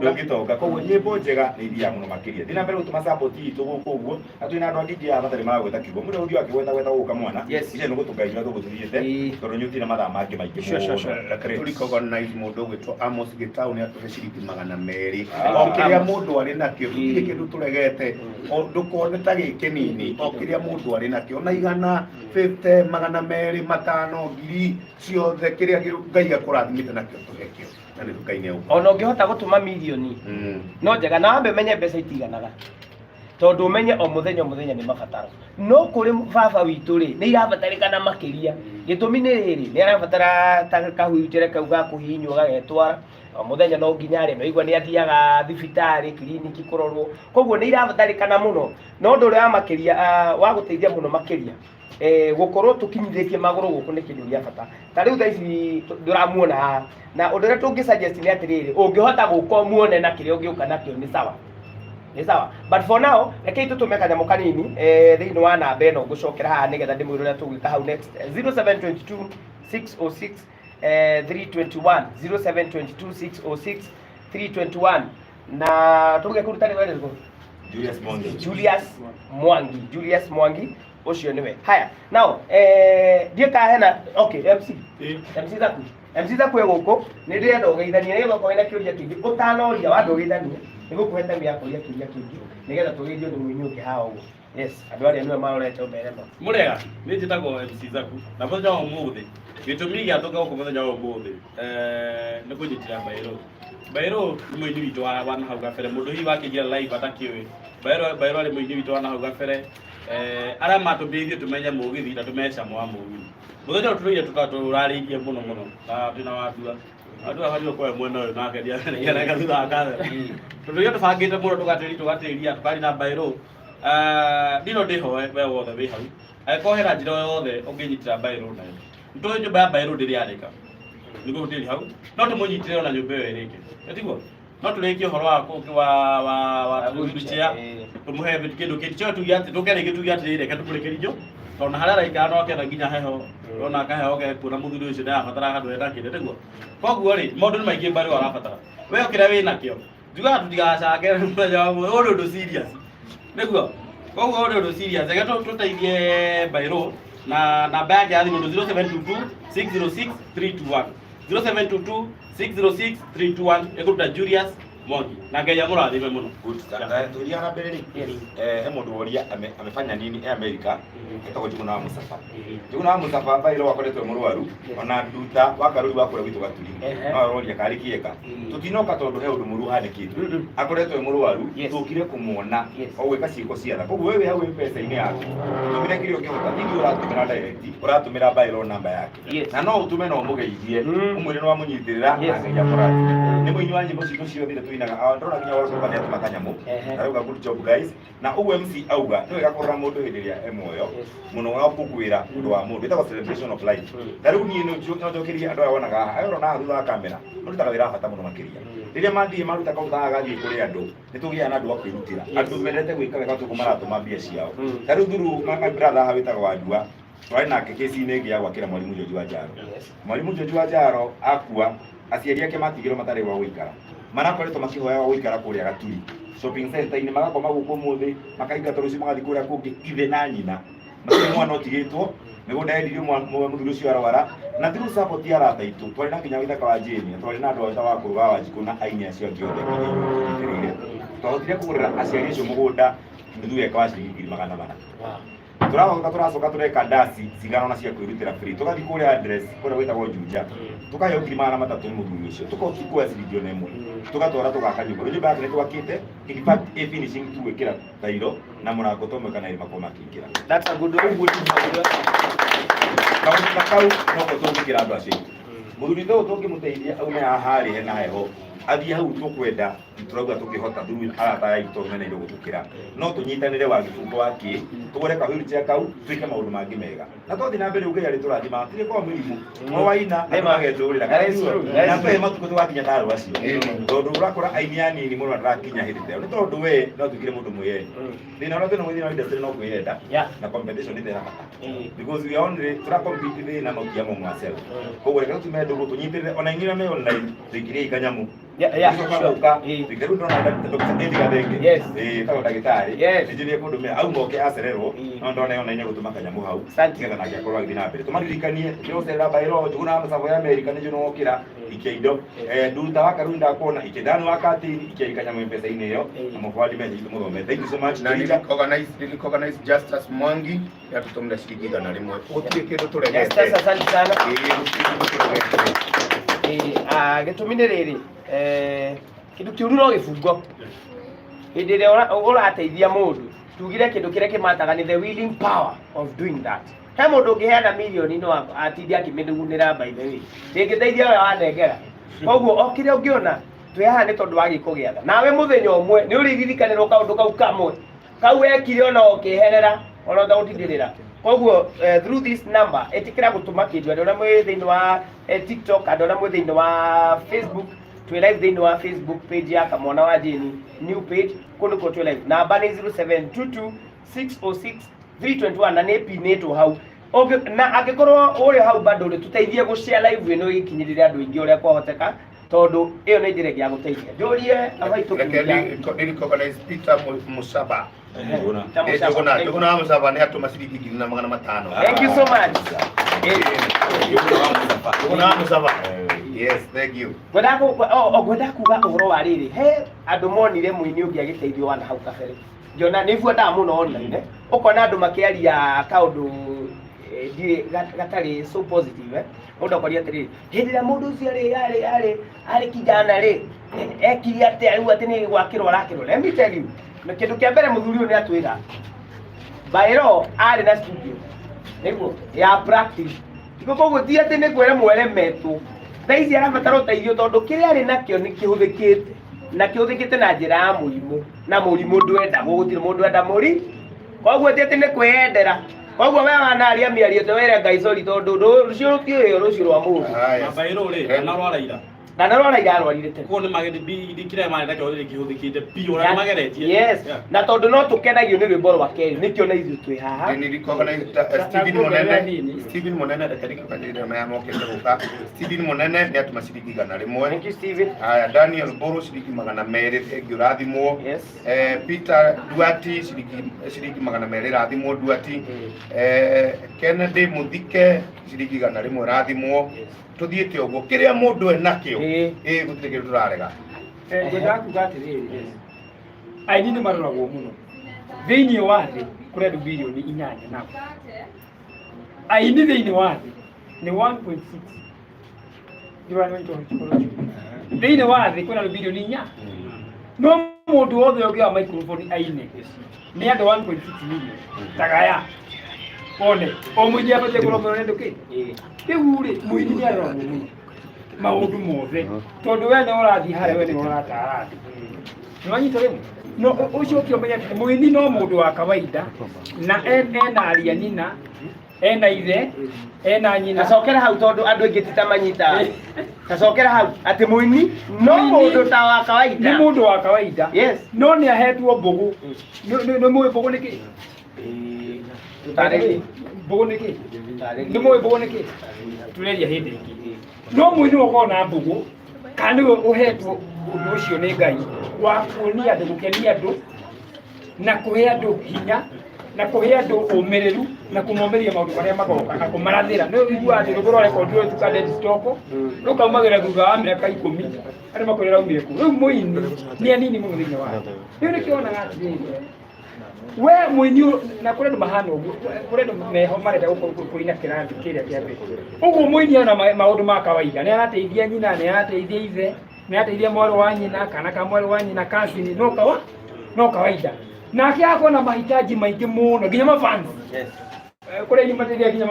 ndungitoka koguo nyimbo njega ni iria muno makiria thina mbere gutuma support itu guku uguo na twina andu angĩ ya mathare ma gweta kiugo mũndũ ũthiĩ akĩgweta guka mwana icio nĩ gũtũngaira tũgũthiĩte tondũ nyuti mathaa mangĩ maingĩ recognize mũndũ ũgwĩtwo Amos Gitau nĩ atũhe ciringi 200 o kĩrĩa mũndũ arĩ nakĩo gũtirĩ kĩndũ tũregete ndũkone ta gĩkĩ nini o kĩrĩa mũndũ arĩ nakĩo na igana 50 200 5 ngiri ciothe kĩrĩa Ngai akũrathimĩte nakĩo tũhekĩo na nĩ nduka-inĩ ũguo ona ũngĩhota gũtũma milioni no njega na wambe menye mbeca itiganaga tondu umenye o muthenya nĩ mabataro no kuri baba witũ rĩ nĩ irabatarĩkana makĩria gĩtũmi nĩ rĩrĩ nĩ arabatara ta kahuitere kau ga kũhihinywo gagetwara o muthenya no nginya rĩ no igua nĩ athiaga thibitarĩ kiriniki kũrorwo koguo nĩ irabatarĩkana mũno no ũndũ ũrĩa wa makĩria wa gũteithia mũno makĩria gukorwo tukinyithĩtie magũrũ gũkũ nĩ kĩndũ gĩa bata ta rĩu thaa ici ndũramuona na ũndũ ũrĩa tũngĩsuggest nĩ atĩrĩrĩ ũngĩhota gũka muone na kĩrĩa ũngĩũka nakĩo nĩ sawa but for now rekei tũtũme kanyamũ kanini thĩinĩ wa namba ĩno ngũcokera haha nĩgetha ndĩmwĩre ũrĩa tũgwĩka hau next 0722 606 321 0722 606 321 na tũruge kũruta nĩ wendete Julius Mwangi ucio niwe haya now ndiye ka hena okay MC Zaku egũkũ nĩ ndĩrenda ũgeithanie nĩgetha okorwo wĩna kĩũria kĩngĩ ũtanoria wa ndũgeithanie nĩgũkũhe time ya kũria kĩũria kĩngĩ nĩgetha tũgeithio nĩ mũini ũngĩ haha ũguo yes andũ arĩa nĩwe marorete mbere no mũrega nĩ njĩtagwo MC Zaku na mũthenya wa ũmũthĩ gĩtũmi gĩatũka gũkũ mũthenya wa ũmũthĩ nĩ kũnyitĩra Bailo nĩ mũini witũ wa nahau gabere mũndũ hihi wakĩingĩra live atakĩũĩ Bailo arĩ mũini witũ wa nahau gabere arĩa matũmbĩithie tũmenye mũgithi na tũmecama wa mũgithi mũthenya ũtũrĩire tũrarĩirie mũno na twĩna wadua hadi kwa mwena ũyũ nake ndiareka thutha wa kamera tondũ rĩrĩa tũbangĩte mũno tũgatĩria tũkari na Bailo ndino ndĩhoe we wothe wĩ hau angĩkorwo hena njĩra yothe ũngĩnyitĩra Bailo nayo nĩtũĩ nyũmba ya Bailo ndĩrĩ yandĩka nĩguo gũtirĩ hau no tũmũnyitĩre ona nyũmba ĩyo ĩrĩke tiguo no tũrĩkie ũhoro wa wheelchair tũmũhe kĩndũ kĩngĩ tuge atĩ tũkerĩgĩ tuge atĩ reke tũkũrekerio tondũ harĩa araikara no akenda nginya heho ona akaheo kuona mũthuri ũcio ndarabatara handũ hena kĩndũ tiguo koguo rĩ maũndũ nĩ maingĩ Bailo arabatara we ũkĩrĩa wĩ nakĩo njugaga tũtigacange mũthenya wa mũthenya ũndũ ũndũ serious nĩguo koguo ũndũ serious reke tũteithie Bailo na namba yake ya thimũ 0722 606 321 0722 606 321 ekuruta Julius Mwangi na Ngai amũrathime mũno turia na mbere he mũndũ woria amefanya nini America etagwo Njuguna wa Musafa Njuguna wa Musafa Bailo wakoretwo mũrwaru ona nduta wakarũri wakũrĩa gwitũ Gaturi no aroria karĩ kĩeka tutinoka tondũ he ũndũ mũru hanĩkĩte akoretwo mũrwaru tũkire kũmuona o gwĩka ciĩko cia tha koguo wewe hau mbeca-inĩ yaku tũmĩre kĩrĩa ũngĩhota ningĩ ũratũmĩra direct ũratũmĩra Bailo namba yake na no ũtũme no mũgeithie ũmwĩre no wamũnyitĩrĩra na Ngai amũrathime nĩ mũini wa nyĩmbo citũ ciothe vinaga ndona kinya wala kwa nyatu makanyamu arauga good job guys na uwe MC auga no igakorra mundu hindiria emoyo muno wa kukwira undu wa mundu ita celebration of life daru ni no jokiria andu ayonaga ayoro na thutha kamera mundu tagawira bata muno makiria riria mathie maruta kautha gathie kuri andu nitugia na andu akwirutira andu mendete gwika wega tukumaratu mambia ciao daru thuru my brother hawitaga wajua twari nake kesi-inĩ ĩngĩ ya gwakĩra mwalimu George Wanjaro. Mwalimu George Wanjaro akua aciari ake matigĩrwo matarĩ wa gũikara. Marakoretwo makĩhoya wa gũikara kũrĩa Gaturi. Shopping center-inĩ magakoma gũkũ ũmũthĩ, makaingata rũciũ magathiĩ kũrĩa kũngĩ ithe na nyina. Matirĩ mwana ũtigĩtwo, mĩgũnda yendirio mũthuri ũcio arwara. Na through support ya arata aitũ, twarĩ na nginya Gĩthaka wa Jane, twarĩ na andũ a wakũrũ wa Wanjikũ na aini acio angĩ othe kĩrĩire. Twahotire kũgũrĩra aciari acio mũgũnda nuthu eka wa ciringi 400. Turacoka tureka ndasi cigana na cia kwirutira free tugathi kuria address kuria gwitagwo Juja tukaheo 300 muthuri ucio tukokikwa ciringi 1 tugatwara tugaka nyumba nyumba yake twakite in fact a finishing tuwekera tairo na murango tomeka na irima koma kikira. That's a good one. Kau no ko tungikira andu acio muthuri tho tungimuteithia aume ahari he na heho athie hau tukwenda turauga tukihota through arata ya ito mena iro gutukira no tunyitanire wa gifungo waki tugore ka wheelchair kau twike maundu mangi mega na tothi na mbere ugeya riturathima tire kwa mirimu mo waina mageturira na pe matuko twakinya taro acio tondu urakora ainia nini muno ndarakinya hirite ni tondu we no tukire mundu mweye thina no thina mwithina industry no kwiyenda na competition ite mata because we only tura compete na no kiamo mwasel ko reka tumedo tunyitirire ona ingire me online tikire ikanyamu Because ndo na Dr. Edgar Denge. Yes. Tawo ndagitari. Yes. Nijire kundu me au moke acererwo. No ndo na ine gutuma kanyamu hau. Getha na giakorwa githina mbere. Tumaririkanie ndio cerera bairo tuguna musavo ya America nijo no okira ikeindo. Nduta waka runda kuona ikendani wakati ikeikanyamu mpesa ine yo. Amufwali meje muthome. Thank you so much. Na recognize Justice Mwangi ya tutomda shiriki na rimwe. Otie kindu turegete. Justice asante sana. Gĩtũmi rĩrĩ kĩndũ kĩũru no gĩbungo hĩndĩ ĩrĩa ũrateithia mũndũ tugire kĩndũ kĩrĩa kĩmataga nĩ the willing power of doing that. He mũndũ ũngĩheana mirioni no atinde akĩmĩnugunĩra by the way ndĩngĩteithia we wanengera koguo o kĩrĩa ũngĩona twĩ haha nĩ tondũ wa gĩko gĩa tha nawe mũthenya ũmwe nĩ ũrĩririkanĩrwo kaũndũ kau kamwe kau wekire ona ũkĩherera ona ũtagũtindĩrĩra. Koguo through this number etikira gutuma kindu andå arĩa mwĩ thĩinĩ wa TikTok andå arĩa mwĩ thĩinĩ wa Facebook twĩ live thĩinĩ wa Facebook page ya Kamwana wa Jane new page kũndũ kũ twĩ live namba nĩ 0722606321 na nĩ pinĩtwo hau na angĩkorwo ũrĩ hau bado rĩ tũteithie gũshare live ĩno ĩkinyĩrĩre andũ aingĩ ũrĩa kwahoteka tondu ĩyo nĩ njĩra ya gũteithia njũrie abaitũ recognize Peter Musaba. Jogona Musaba ni atuma ciringi 500. Thank you so much. Jogona Musaba. Yes, thank you. Gwenda kuga ũhoro wa rĩrĩ he andũ monire mũini ũngĩ agĩteithio wana hau kabere ngiona nĩ buondaga mũno online ũkona andũ makĩaria kaũndũ gatarĩ so positive mũndũ akoria atĩrĩrĩ hĩndĩ ĩrĩa mũndũ ũcio arĩ kijana rĩ ekire atĩa rĩu atĩ nĩ gwakĩrwo arakĩrwo. Let me tell you na kĩndũ kĩa mbere mũthuri ũyũ nĩ atwĩra Bairo arĩ na studio nĩguo ya practice koguo ti atĩ nĩ kwĩra mweremetwo thaa ici arabatara ũteithio tondũ kĩrĩa arĩ nakĩo nĩ kĩhũthĩkĩte na kĩhũthĩkĩte na njĩra ya mũrimũ na mũrimũ ndwendagwo gũtirĩ mũndũ enda mũri koguo ti atĩ nĩ kwĩyendera koguo we wanaria mĩario te were Ngai sorry tondũ rũciũ rũtiũĩ rũciũ rwa mũndũ Bairo rĩ narwara ira ndanarora irarwarire te ko nĩ magedi kire mane ndake ũrĩ kĩhũthĩkĩte piũ na mageretie. Yes na tondũ no tũkenagio nĩ rwĩmbo rwa Keri nĩkĩo na ithuĩ twĩ haha. Ni recognize Stephen Monene ndakariki kanjira maya mokete guka Stephen Monene nĩ atuma ciringi 100. Thank you Stephen. Aya Daniel Boro ciringi 200 thank you rathimo. Yes. Peter Duati ciringi 200 rathimo Duati. Kennedy Muthike ciringi 100 rathimo. Tuthiĩte ũguo kĩrĩa mũndũ enakĩo gũtirĩ kĩndũ tũrarega. Ngwenda kuga atĩrĩrĩ aini nĩ maroragwo mũno thĩinĩ wa thĩ kũrĩ andũ bilioni 8 na aini thĩinĩ wa thĩ nĩ 1.6 thĩinĩ wa thĩ kũrĩ andũ bilioni 4 no mũndũ wothe ũngĩoya microphone aine nĩ andũ 1.6 million tagaya one o mũini abatie kũrũmĩrĩrwo nĩ andũ kĩ rĩu rĩ mũini nĩ aroragwo mũno maũndũ mothe tondũ we nĩ ũrathiĩ harĩa we nĩ ũratara andũ Nwanyita remo. No ucio kiomenya muini no mundu wa kawaida na ena aria nyina ena ithe ena nyina Gacokera hau tondu andu aingi titamanyita. Gacokera hau ati muini no mundu ta wa kawaida. Ni mundu wa kawaida. Yes. No ni ahetwo mbugu. No mwe mbugu niki? Tutaregi. Mbugu niki? Ni mwe mbugu niki? Tureria hindi iki. No muini ukona mbugu kana uhetwo undu ucio ni Ngai wa kuonia andu gukenia andu na kuhe andu hinya na kuhe andu umiriru na kumomeria maundu maria magoka na kumarathira no igua ati rugoro record ru tukande stoko rukaumagera thutha wa miaka 10 ari makorera umire ku riu muini ni anini muno thini wa riu ni kiona ngati we muini na kure ndu mahana ugu kure ndu meho marenda kuina kirathi kiria kia mbere ugu muini ona maundu ma kawaida ni arateithia nyina ni arateithia ithe ni arateithia mwaru wa nyina kana ka mwaru wa nyina kasini no kawaida na akiako na mahitaji maingi muno nginya mafans. Yes. Kule ni materia nginya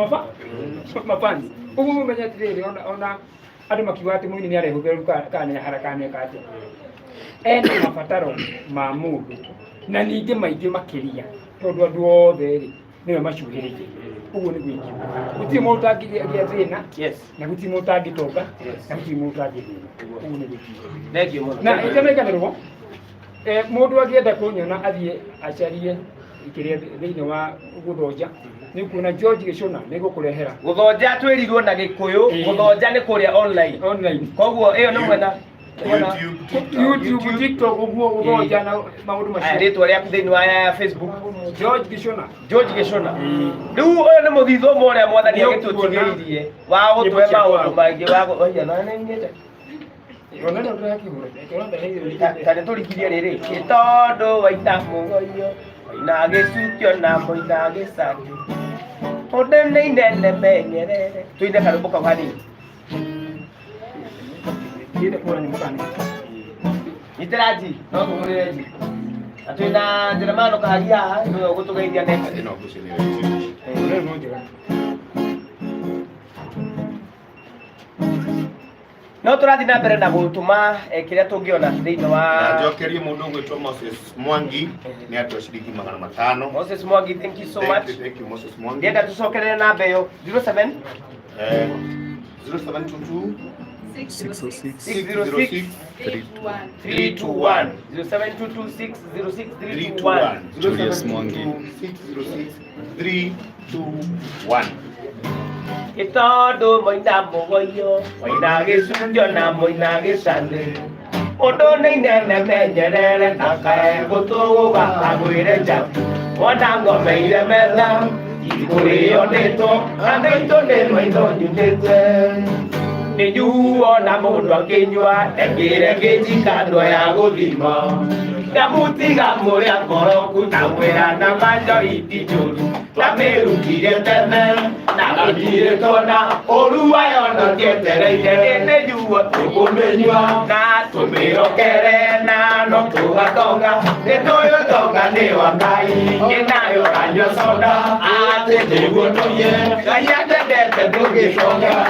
mafans. Ugu mumenya tiriri ona andu makiuga ati muini ni arehuthiru kana harakane kati. Ena mabataro ma mundu na ningi maingi makiria tondu andu othe ri niwe macuhiririe. Ugu ni gwiki. Guti mundu angiria thina. Yes. Na guti mundu angitonga. Na guti mundu angiria. Ugu ni gwiki. Thank you muno. Na itemekanirwo mundu agienda kunyona athie acarie ikiria thiini wa guthonja ni kuona George Gicuna ni gukurehera Guthonja twirirwo na Gikuyu, guthonja ni kuria online. Koguo iyo ni mwena YouTube, TikTok, uguo guthonja na maundu macio. Ritwa riaku thiini wa Facebook George Gicuna. George Gicuna. Riu uyu ni muthitho uria mwathani agitutugiririe wa gutwe maundu maingi wa oya na ningite Tane turikirie riri gitondu waita mugoyo na gicukio na moina gicandi onde ni nene menyerere tuinde karumbu kau hani Ine kura ni mukani itiraji no tumurire ji atwina ndiramano kaharia no gutugeithia nene ino gucini no njira no turathi na mbere na gutuma kiria tungiona thiini wa njokerie mundu gwitwo Moses Mwangi ni atwa ciringi 500. Moses Mwangi, thank you so much. Thank you Moses Mwangi. Ngenda tucokerere namba iyo 07 0722 606 321 0722606321 Julius Mwangi 606 321 Gitondu moina mugoyo moina gicundio na moina gicandi undu ni nene menyerere ndakae gutuguga agwire nja wona ngomeire metha ikurio nito kana ito ni maitho njunite nijuo na mundu akinyua engire ngijikando ya guthima ndamutiga muria ngoroku na mwira na manjo itijuru ndamirutire tene na gutire tona oruwayo no kietereire nijuo tukumenyua na tumirokere na no tugatonga nituyo tonga ni wa Ngai ninayo kanyo soda ate niguo tuye Ngai atendete tugitonga.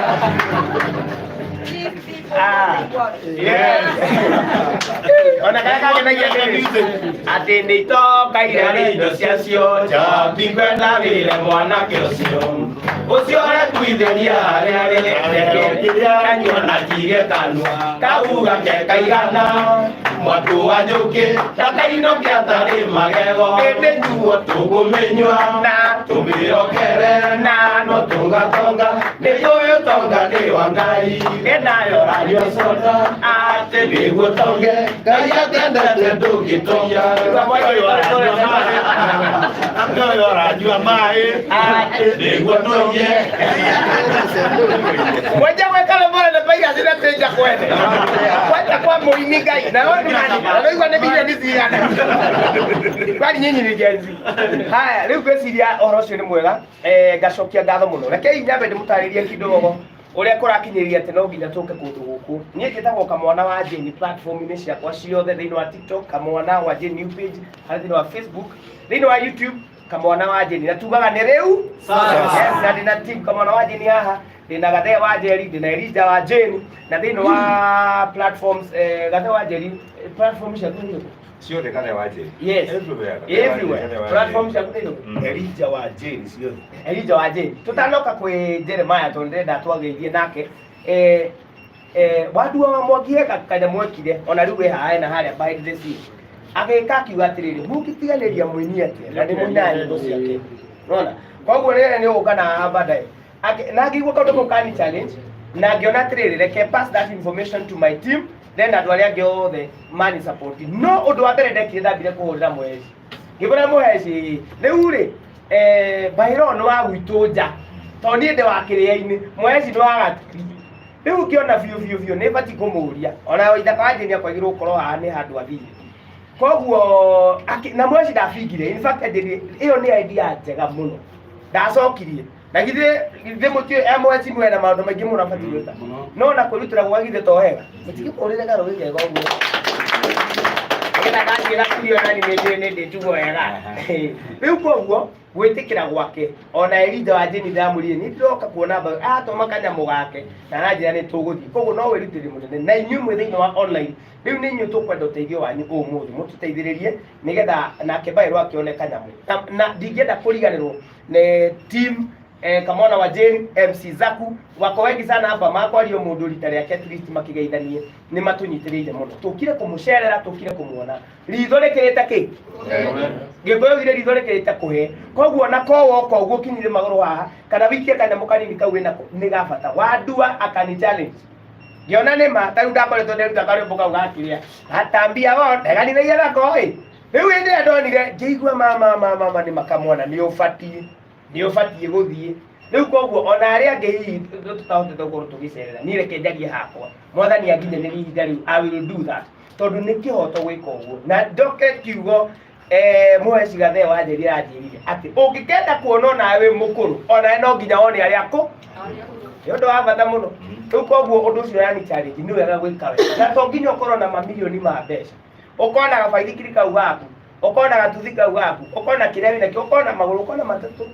Yes. Ona kaka kenagia ati ni toka ira indo ciacio jambi kwenda wire mwanake ucio ucio aretwitheria haria riri kiria nyona kige kanua kauga kekaigana mwatu wa njuki takainokia tari magego indi njuo tukumenyua na tumirokere na no tugatonga nituyo tonga ni wa Ngai enayo radio soda ate niguo tonge Ngai atendete tugitonga Ambayo rajua mai ate niguo tonge waja wekala mbona na paiga zina teja kwene waja kwa muini Ngai na wewe nani wewe ni bia nisiana kwani nyinyi ni genzi haya riu kwesiria orocio ni mwega ngacokia ngatho muno reke nyambe ndimutaririe kidogo uria kurakinyiriria ati no nginya tuke kundu guku nie njitagwo Kamwana wa Jane platform-ini ciakwa ciothe thiini wa TikTok Kamwana wa Jane new page thiini wa Facebook thiini wa YouTube Kamwana wa Jane na tugaga ni riu yes na ndina team Kamwana wa Jane haha ndina Gathe wa Njeri ndina Elijah wa Jane na thiini wa platforms Gathe wa Njeri platform ciakwa ni ciothe Kathe wa Jane. Yes. Everywhere. Platform cia kuno. Elijah wa Jane ciothe. Elijah wa Jane. Tutanoka kwi Jeremiah tondenda twageithie nake. Wadu wa mwagie kanya mwekire ona riu we hae na haria behind the scene. Agika kiuga atiriri mukitiganeria muini atia na ni munyani ndo ciake. Unaona? Koguo rere ni uga na baadaye. Na ngigwa kaundu mukani challenge na ngiona atiriri reke pass that information to my team. Then andu aria angi othe mani support. No undu wa mbere ndekire ndambire kuhurira Muheci. Ngibona Muheci riu ri Bairo no wa gwitu nja. Tondi ndi wa kiria-ini Muheci no wa gatiri. Riu ngiona biu ni bati kumuria. Ona ithaka wa Jane akwagirwo ukorwo haha ni handu athire. Koguo na Muheci ndabingire. In fact iyo ni idea njega muno. Ndacokirie. Na githe mutio Muheci mwena maundu maingi muno bati gwita. No na kurutira gwa githe to hega. Mutikikurire garo wige goguo. Ina kanjira kurio nani ni nditugo wega. Riu koguo gwitikira gwake ona Elijah wa Jane ndamurie ni ndiroka kuona ba atoma kanyamu gake na ranjira ni tuguthi. Koguo no wirutire munene na inyu mwe thiini wa online. Riu ni inyu tukwenda uteithio wanyu umuthi mututeithiririe nigetha nake Bairo akione kanyamu. Na ndingienda kuriganirwo ne team Kamwana wa Jane, MC Zaku wako wengi sana hapa makwario mundu rita riake at least makigeithanie ni matunyitiriire muno tukire kumucerera tukire kumuona ritho rikirite ki gikoyo gire ritho rikirite kuhe koguo na kowo uguo kinyire maguru haha kana wikie kanyamu kanini kau wina ni gabata wadua akani challenge ngiona ni ma tariu ndakoretwo nderuta karimbo kau gakiria atambia wo ndeganire gako riu indi andonire ngĩigua mama ni makamwana ni ubatie guthie riu koguo ona aria angi hihi tutahotete gukorwo tugicerera ni reke njarie hakwa mwathani anginyanĩria ihinda riu I will do that tondu ni kihoto gwika uguo na ndoke kiugo Muheci Gathe wa Njeri anjirire ati ungikenda kuona nawe mukuru ona no nginya wone aria ko yondo wa bata muno riu koguo undu ucio yani challenge ni wega gwika wega na to nginya ukorwo na mamilioni ma mbeca ukona gabaithikiri kau gaku ukona gatuthi kau gaku ukona kiria wina kio ukona maguru ukona matatu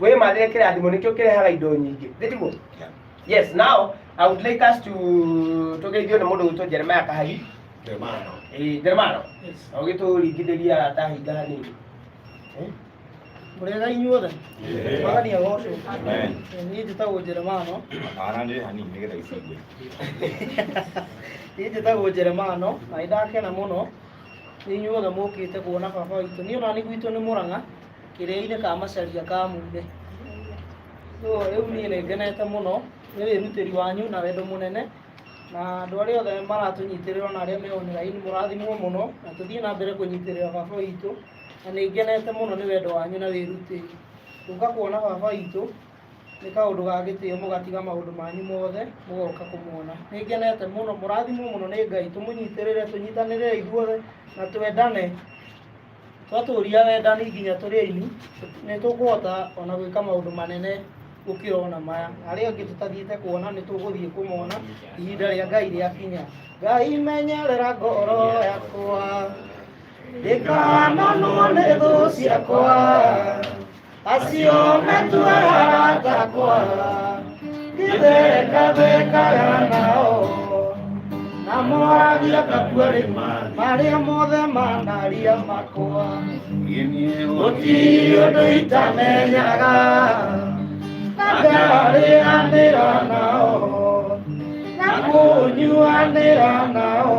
we mathire kirathimo nikio kirehaga indo nyingi nditiguo yes now I would like us to tugeithio ni mundu gwitwo Jeremiah Kahagi Jeremiah yes ogituringithiria tahinga hanini murega inyuothe mwathani agocwo niĩ njĩtagwo Jeremiah Arande hanini nigetha icigwe niĩ njĩtagwo Jeremiah na nĩndakena mũno nĩ inyuothe mũkĩte kuona baba witũ niĩ ona nĩ gwitũ nĩ Mũrang'a kĩrĩa-inĩ ka Macharia ka Mumbe rĩu niĩ nĩ ngenete mũno nĩ wĩrutĩri wanyu na wendo mũnene na andũ arĩa othe maratũnyitĩrĩra ona arĩa me online mũrathimwo mũno na tũthiĩ na mbere kũnyitĩrĩra baba witũ na nĩ ngenete mũno nĩ wendo wanyu na wĩrutĩri gũka kuona baba witũ nĩ kaũndũ ga gĩtĩo mũgatiga maũndũ manyu mothe mũgoka kũmuona nĩ ngenete mũno mũrathimwo mũno nĩ Ngai tũmũnyitĩrĩre tũnyitanĩrĩre ithuothe na twendane twatũria wendani nginya tũrĩ aini nĩ tũkũhota ona gwĩka maũndũ manene gũkĩra ona maya arĩa angĩ tũtathiĩte kuona nĩ tũgũthiĩ kũmona ihinda rĩa Ngai rĩakinya Ngai menyerera ngoro yakwa ndĩkananwo nĩ thũ ciakwa acio metuaga atakwa ngĩthekathekaga nao na moragia kakua rĩma marĩa mothe manaria makwa gũtirĩ ũndũ itamenyaga na ngarĩanĩra nao na kũnyuanĩra nao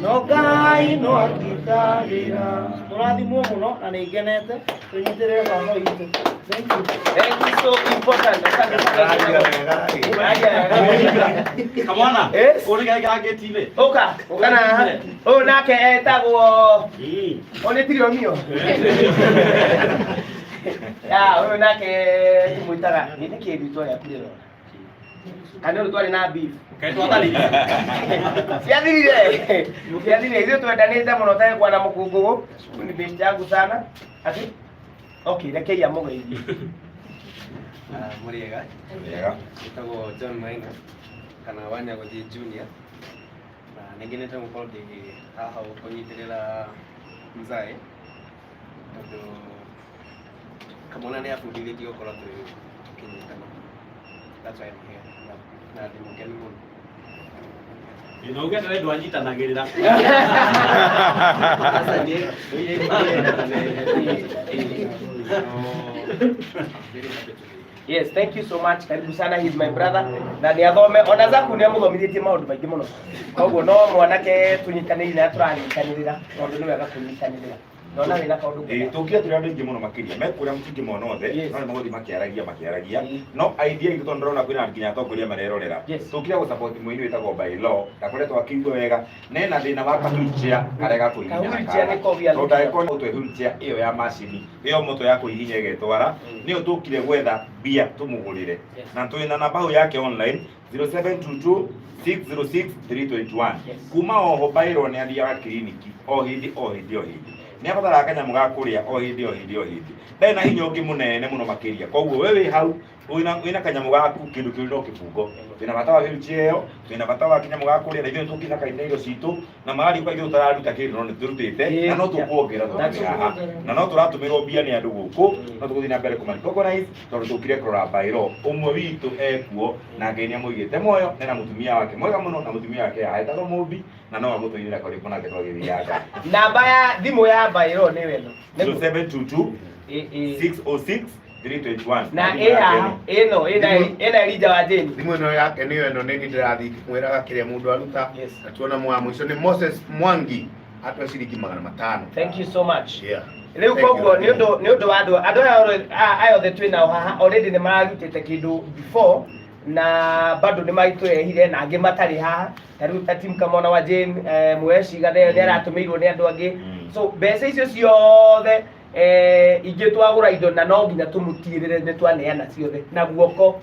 no Ngai no angĩtagĩra mũrathimwo mũno na nĩ ngenete tũnyitĩrĩre baba witũ thank you so important Kamwana uri gagĩtire uka na o nake etagwo oni Tiriomio ya uyu nake tumwitaga ni kĩndũ ya kũrĩra kana ndo twari na beef kaitwa thali siathirire ithuĩ twendanĩte mũno tagĩ kwana mũkũngũgũ ni best yangu sana ati okay rekei amũgeithie Muriega itagwo John Maina kana Wanyagothi Junior na nĩngenete gũkorwo ndĩ haha kũnyitĩrĩra Mzai tondũ Kamwana nĩ abundithĩtie gũkorwo tũkĩnyitana that's why I'm here na ndĩ mũkenu mũno Inauga na ndo anjita na gerera. Yes, thank you so much. Karibu sana, he's my brother. Na ni athome ona za kunia muthomithĩtie maũndũ maingĩ mũno. Koguo no mwanake tunyitanĩire na tũranyitanĩrĩra. Tondũ nĩ wega kũnyitanĩrĩra. Ndona wĩna kaũndũ kega. Tũkia tũrĩ andũ aingĩ mũno makĩria. Mekuria mũtingĩ mona othe. No nĩ magũthiĩ makĩaragia. No idea itũ tondũ ndĩrona kwĩna nginya atongoria marerorera. Tũkira gũ support mũini wĩtagwo Bailo. Ndakoretwo akĩigua wega. Nena thĩna wa wheelchair arega kũhihinya. Tondũ ndagĩkorwo na ũtwe wheelchair ĩyo ya macini. Ĩyo moto ya kũhihinya ĩgetwara. Nĩyo tũkire gwetha mbia tũmũgũrĩre. Na twĩna namba hau yake online 0722 606 321. Kuma oho Bailo nĩ athiaga kiriniki o hindi. Nĩ abataraga kanyamũ ga kũrĩa o hindi. Ndarĩ na hinya ũngĩ mũnene mũno makĩria. Koguo we wĩ hau wĩna kanyamũ gaku kĩndũ kĩrĩ no kĩbungo. Wĩna bata wa wheelchair ĩyo, wĩna bata wa kanyamũ ga kũrĩa, na ithuĩ tũkĩthakaine indo citũ, na magari kwa ithuĩ tũraruta kĩndũ no nĩ tũrutĩte, na no tũkuongerera tondũ haha. Na no tũratũmĩrwo mbia nĩ andũ gũkũ, no tũgũthiĩ na mbere kũmaricognize tondũ tũkire kũrora Bailo. Ũmwe witũ ekuo na Ngai nĩ amũigĩte muoyo, na mũtumia wake mwega mũno, na mũtumia wake ahetagwo Mũmbi, na no agũtũirĩra kũrĩ nake twagĩthiaga. Namba ya thimũ ya Bailo nĩ wendo 0722 606 321. Na ĩno ĩna Elija wa Jane. Thimũ ĩno yake nĩyo ĩno nĩ ndĩrathi mwĩraga kĩrĩa mũndũ aruta. Na tuona mwa mũico nĩ Moses Mwangi atwa ciringi 500. Thank you so much. Yeah. Rĩu koguo nĩ ũndũ wa andũ aya othe twĩnao haha already nĩ mararutĩte kĩndũ before na bado nĩ magĩtũrehire na angĩ matarĩ haha. Tarĩu ta team kama ona wa Jane Mweciga nĩ aratũmĩirwo nĩ andũ angĩ. So mbeca icio ciothe ingĩ twagũra indo na no nginya tũmũtigĩrĩre nĩ twaneana ciothe na guoko.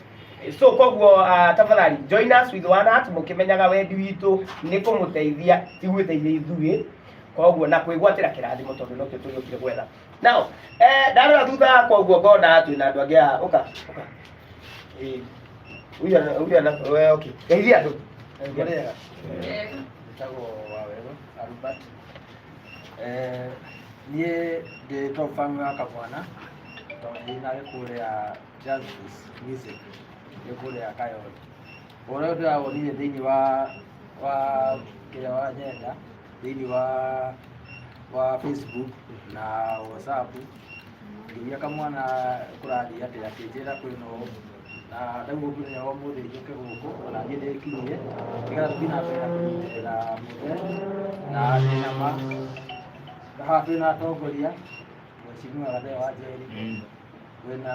So koguo tafadhali join us with one heart, mũkĩmenyaga wendi witũ nĩ kũmũteithia ti gwĩteithia ithuĩ. Koguo na kwĩgwatĩra kĩrathimo tondũ no kĩo tũgĩũkire gwetha. Now ndarora thutha koguo ngona twĩna andũ angĩ a ũka. Uyu ana we okay. Geithia andũ. Ngorega. Nĩtagwo Wawero Albert. Niĩ ndĩ top fan wa Kamwana tondũ nĩ kũrĩa Justice Music nĩ kũrĩa Kayole. Ũrĩa ndĩrawonire thĩinĩ wa kĩrĩa wa nyenda thĩinĩ wa Facebook na WhatsApp ngĩria Kamwana kũrathiĩ atĩa akĩnjĩra kwĩna ũũ na rĩu mũthenya wa ũmũthĩ njoke gũkũ na niĩ ndĩkinyire nĩgetha tũthiĩ na mbere na kũnyitĩrĩra mũtwe na ndĩnama haha twĩna atongoria Mheshimiwa Gathe wa Njeri, kwĩna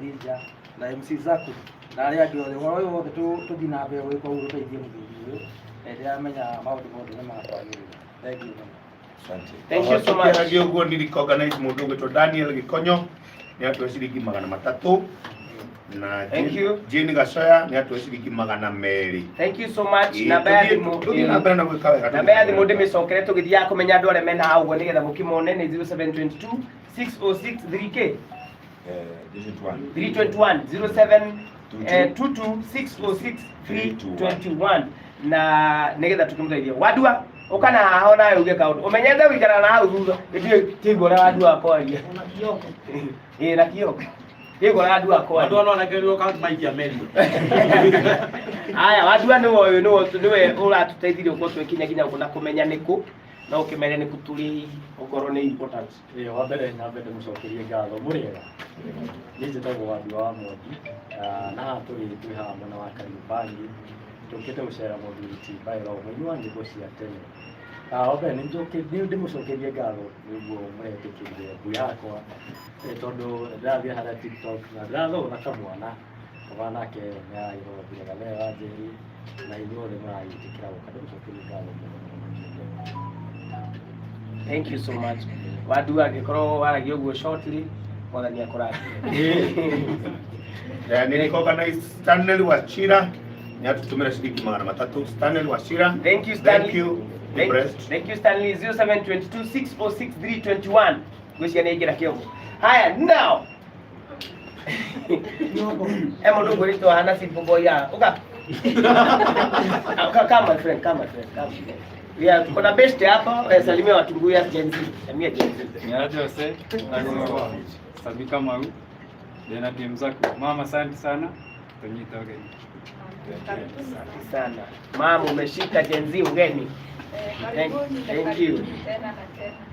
Elija na MC Zaku na arĩa angĩ othe ũhoro wothe tũthiĩ na mbere gwĩka ũguo tũteithie mũthuri ũyũ rĩrĩa amenya maũndũ mothe nĩ makwagĩrĩra. Thank you so much. Ndio ũguo nĩ recognize mũndũ ũgĩtwo Daniel Gĩkonyo nĩ atwa ciringi 300 na Jane Gacoya nĩ atwa ciringi 200. Thank you so much. Namba ya thimũ ndĩmĩcokere tũgĩthiaga kũmenya andũ arĩa mena hau ũguo nĩgetha mũkĩmone nĩ 0722 606 3K 321 0722 606 321 na nĩgetha tũkĩmũteithia wadua ukana haho nawe uge kaundu umenyete wikara na hau thutha ndio tigora wadua akwaria na kioko na kioko tigora wadua akwaria wadua no nakerio count mic ya meri aya wadua niwe uratuteithirie uko twekinya kuna kumenya niku na ukimenya niku turi ukorwo ni important wa mbere na mbere mucokerie ngatho muriega ni njitagwo wadua wa Mwangi na turi haha mwena wa Kariobangi tukite gucera mũthuri ti Bailo mũini wa nyĩmbo cia tene. Obe nĩ ndĩmũcokerie ngatho nĩguo mũretĩkĩrire ngui yakwa tondũ ndĩrathiĩ harĩa TikTok na ndĩrathũra Kamwana Kamwana nake nĩ aragĩrwo Gathe wa Njeri na ithuothe mũragĩtĩkĩra gũka ndĩmũcokerie ngatho mũno. Thank you so much. Wadua angĩkorwo waragia ũguo shortly mwathani akũrathime. Nĩ recognize Stanley Wachira tumira shilingi 300. Stanley Wachira. Thank you Stanley. Thank you Stanley. 0722 606 321. Gwĩcia nĩ ngira kĩogo. Haya now. Emo ndugu rito hana simple boy ya. Uka. Come my friend, come. Yeah, kuna best hapa salimia watu nguya Gen Z. Salimia Gen Z. Niaje wase? Lazima Sabika Maru. Dena DM zako. Mama asante sana. Tonyita wageni. Asante sana. Mama umeshika Gen Z ugeni. Thank you.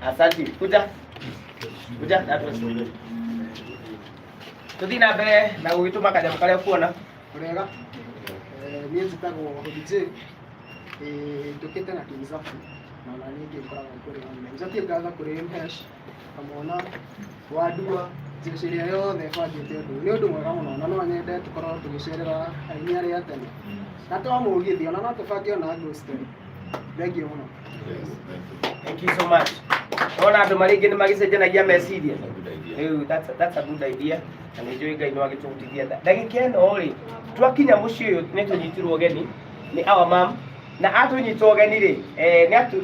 Asante. Kuja. Tuthi na mbere na gũgĩtũma kanyamũ karĩa kuona. Wega. Niĩ njĩtagwo DJ. Njũkĩte na King Zafu. Na ona ningĩ ngoragwo kũrĩ online. Njokie ngatho kũrĩ Mhesh. Kamona Wadua. Njĩciria yothe bangĩte ũndũ. Nĩ ũndũ mwega mũno na no nyende tũkorwo tũgĩcerera aini arĩa tene. Na twamũgithia ona no tũbange ona gospel. Thank you mũno. Thank you so much. Ona andũ marĩ ngĩ nĩ magĩcenjanagia meciria. That's a good idea. Na nĩ njũĩ Ngai no agĩtũhotithia. Ndagĩka ĩno rĩ, twakinya mũciĩ ũyũ nĩ tũnyitirwo ũgeni nĩ our mom. Na atũnyitwo ũgeni rĩ,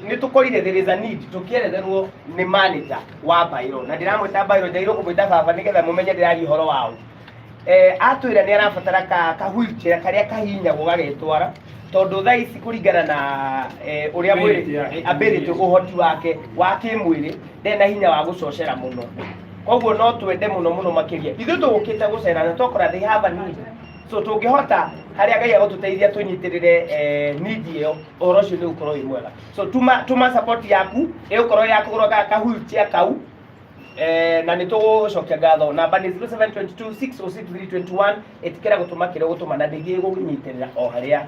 nĩ tũkorire there is a need tũkĩeretherwo nĩ manager wa Bairo. Na ndĩramwĩta Bairo, Jairo kũmwĩta baba nĩgetha mũmenye ndĩraria ũhoro wao. Atwĩra nĩ arabatara ka wheelchair karĩa kahihinyagwo gagetwara. Tondũ thaa ici kũringana na ũrĩa mwĩrĩ ability ũhoti wake wa kĩmwĩrĩ ndena hinya wa gũcocera mũno. Koguo no twende mũno makĩria. Ithuĩ tũgũkĩte gũcera na twakora they have a need. So tũngĩhota harĩa Ngai agũtũteithia tũnyitĩrĩre need ĩyo, ũhoro ũcio nĩ ũkorwo wĩ mwega. So tuma support yaku ĩgũkorwo ya kũgũra ka wheelchair kau. Na nĩ tũgũcokia ngatho. Namba nĩ 0722 606 321 ĩtikĩra gũtũma kĩrĩa gũtũma na ndĩgĩ gũnyitĩrĩra o harĩa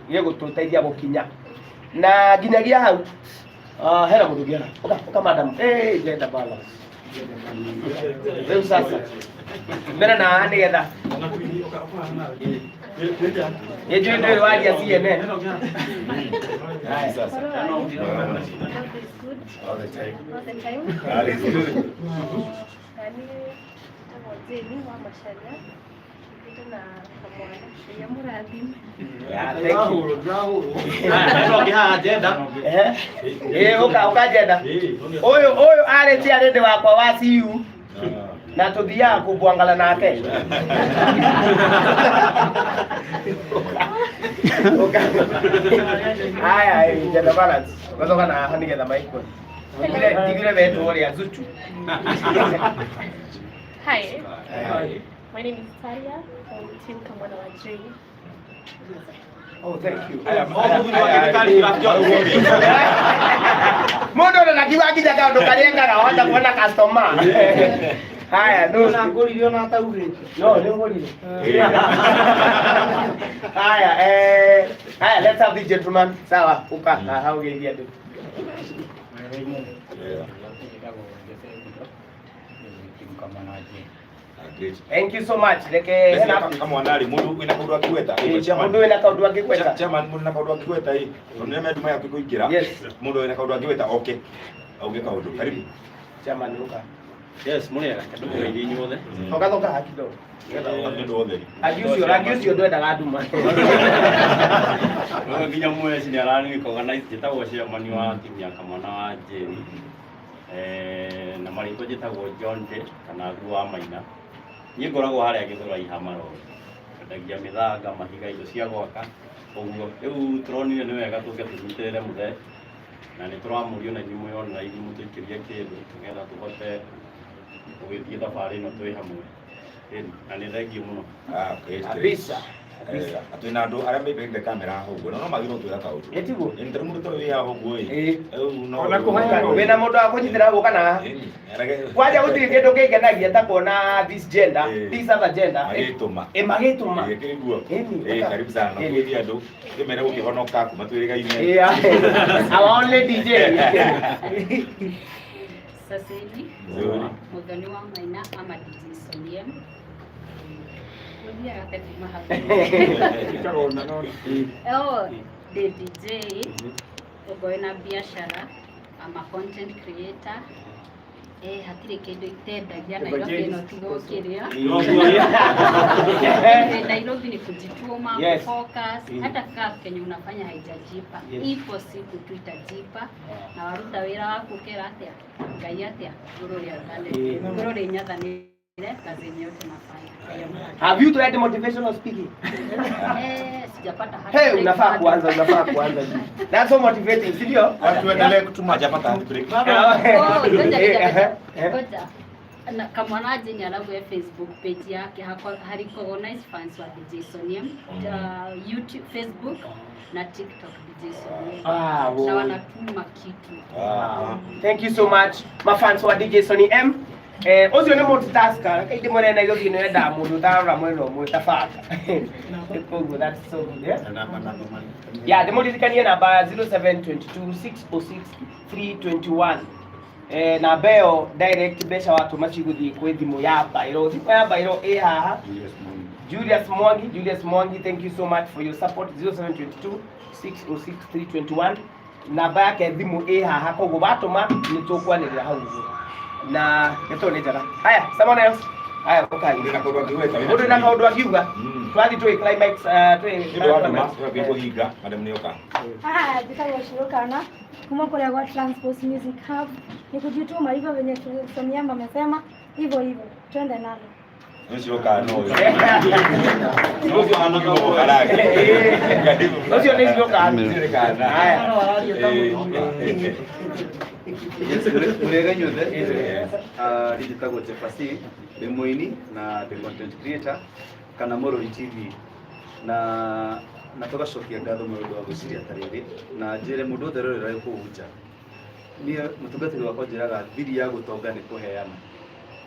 gĩgũtũteithia gũkinya. Na nginyagia hau hena mũndũ ũngĩara. Ũka madam. Gender balance. Rĩu sasa. Mbere na nĩgetha. Nĩ njũĩ ndũĩ waria CNN. Haya sasa. All the time. That is good. Ukajenda ũyũ arĩtia rĩndĩ wakwa wa CU na tũthiaga kũbwangala nake. Haya, gender balance. Ũgathoga na haha nĩgetha maikũ. Ndigire wetwo ũrĩa Zuchu. Hi. My name is Taria from Team Kamwana wa J. Oh, thank you. Mundu na kiwagi jaga ndo kalenga wanda kuona customer. Haya, no na ngorire na tauri. No, ni ngorire. Haya, let's have the gentleman. Sawa, uka hau geidia ndu. Thank you so much. Kama wanali mundu ina kaundu akiweta. Mundu ina kaundu akiweta. Chairman mundu ina kaundu akiweta hii. Ndio nduma ya kuikira. Mundu ina kaundu akiweta. Okay. Auge kaundu. Karibu. Chairman Luka. Yes, munera kaduka ili nyothe. Okatoka hakido. Ndio othe. Agiucio ndwendaga nduma. No nginya mwezi ni arani ko organize jetagwo chairman wa timu ya Kamwana wa Njeri. Na maringo jetagwo John J kana Gua Maina. Niĩ ngoragwo harĩa Gĩthũrai Hamaro. Ndagia mĩthanga mahiga indo cia gwaka. Ũguo rĩu tũronire nĩ wega tũke tũnyitĩrĩre mũthee. Na nĩ tũramũrio na inyuĩ mwĩona inyuĩ mũtũikĩrie kĩndũ tũgetha tũhote gũgĩthiĩ thabarĩ ĩno twĩ hamwe. Na nĩ thengiũ mũno. Kabisa. Atwina andu aria mebende kamera hugo no magiro twira kaundu etiguo entre mundu to wi hugo no ona kuhanga wena mundu akunyitira guka na kwaja gutiri kindu kingenagia ta kuona this gender this other gender magituma karibu sana no kwithia andu kimere gukihonoka kuma twirigaine our only DJ Sasedi Muthoni wa Maina ama DJ Soliem the DJ ugoena biashara ama content creator hatire kindu itendagia na ino tigokiria Nairobi ni kujituma focus hata kazi kenye unafanya haijajipa ipo siku tu itajipa na waruta wira waku kera atia Ngai atia ngorore nyathani kazi yote nafanya. Have you tried motivational speaking? Sijapata hata. Hey, unafaa kuanza. That's so motivating, sio? Watu endelee kutuma hajapata break. Ngoja. na kamwana Jeni alafu Facebook page yake recognize fans wa DJ Soniem, YouTube, Facebook na TikTok DJ Soniem. Na wanatuma kitu. Thank you so much my fans wa DJ Soniem. Ozio ne multitasker kaide mwana na yogi no eda mudu tara mweno mutafaka. That's so good. Yeah, the multiplication number 0722606321. Na beo direct besha watu machiguthi kwe thimu ya Bairo. Thimu ya Bairo haha. Julius Mwangi, thank you so much for your support. 0722606321. Namba yake thimu haha koguo batuma nitũkwanĩrĩra hau na nĩtũnĩ njara. Haya, someone else. Haya, okay. Mũndũ na kaũndũ akiuga. Twathi twĩ climax twĩ madam Nioka. Jitagwo Shirokana kuma kule kwa Transport Music Hub. Ni kujituma hivyo venye Soniem amesema hivyo hivyo. Twende nalo. Nishirokana no. Mulega nyothe nditagwo Jefasi ndi muini na ndi content creator kana Morori TV na tugacokia ngatho mũndũ wa gũciria tarĩrĩ na njĩre mũndũ othe rorera kũhunja niĩ mũtungatĩri wakwa njĩraga thiri ya gũtonga nĩ kũheana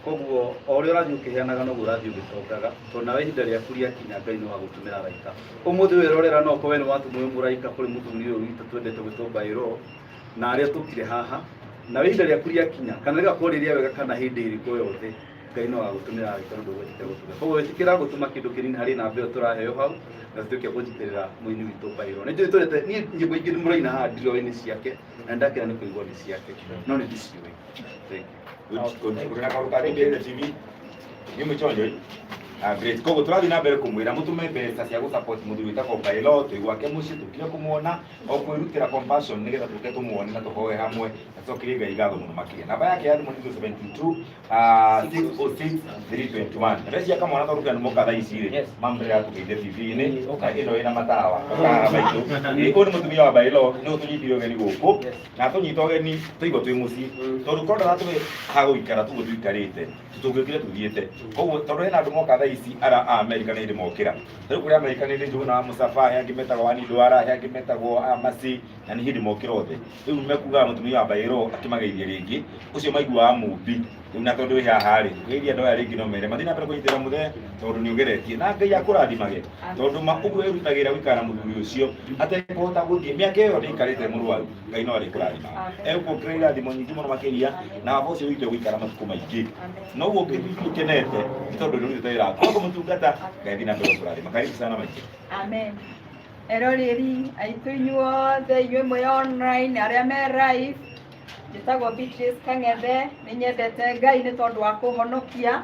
koguo o ũrĩa ũrathiĩ ũkĩheanaga noguo ũrathiĩ ũgĩtongaga tondũ nawe ihinda rĩaku rĩakinya Ngai no agũtũmĩra raika ũmũthĩ wĩrorera no korwo we nĩ watũmwo mũraika kũrĩ mũtumia ũyũ witũ twendete gwĩtwo Bairo na arĩa tũkire haha na ihinda rĩaku rĩakinya kana rĩgakorwo rĩrĩa wega kana hĩndĩ ĩrĩkũ yothe Ngai no agũtũmĩra raika ũndũ gwĩtĩte gũtũmĩra koguo wĩtĩkĩra gũtũma kĩndũ kĩnini harĩ namba ĩyo tũraheo hau na tuke kũnjitĩrĩra mũini witũ Bairo nĩ njũĩ twendete niĩ nyĩmbo ingĩ mũraina haha ndiroi-inĩ ciake na ndakĩra nĩ kũigua nĩ ciake no nĩ ndiciũĩ. Kuna kaũndũ karĩ TV nĩ mũchonjo great koguo tũrathiĩ na mbere kũmwĩra mũtũme mbeca cia gũsupport mũthuri wĩtagwo Bairo twĩ gwake mũciĩ tũkire kũmuona o kwĩrutĩra compassion nĩgetha tũke tũmuone na tũhoe hamwe na tũcokerie Ngai ngatho mũno makĩria. Namba yake ya thimũ nĩ 606-321 mbeca kamwana tũruka nĩ moka thaa ici rĩ mamrĩa tũgeithie TV-inĩ ĩno ĩna matawa maitũ ũyũ nĩ mũtumia wa Bairo nĩ ũtũnyitire ũgeni gũkũ na tũnyita ũgeni tũigua twĩ mũciĩ tondũ korwo ndaratũhe ha gũikara tũguo tũikarĩte tũtũngĩokire tũthiĩte koguo tondũ hena andũ moka ici ara America nĩ ndĩmokĩra rĩu kũrĩ America nĩ njũgũna Musafa he angĩ metagwo Wani Dwara he angĩ metagwo Amasi na nĩ hindi mokĩra othe rĩu mekuga mũtumia wa Bairo akĩmageithia rĩngĩ ũcio maiguaga mũmbi rĩu na tondũ haha rĩ geithia andũ aya rĩngĩ no mere mathiĩ na mbere kũnyitĩra mũthe tondũ nĩ ũgeretie na Ngai akũrathimage tondũ ũguo erutagĩra gũikara na mũthuri ũcio atekũhota gũthiĩ mĩaka ĩyo ndĩikarĩte mũrwaru Ngai no arĩkũrathimaga egũkĩra irathimo nyingĩ mũno makĩria na baba ũcio witũ gũikara matukũ maingĩ noguo ũkenete tondũ nĩ ũrutagĩra koguo mũtungata Ngai thiĩ na mbere kũrathima. Karibu sana maingĩ. Amen. Eroreri aitũ inyuothe inyuĩ mwĩ online arĩa me live njĩtagwo Beatrice Kang'ethe nĩ nyendete Ngai nĩ tondũ wa kũhonokia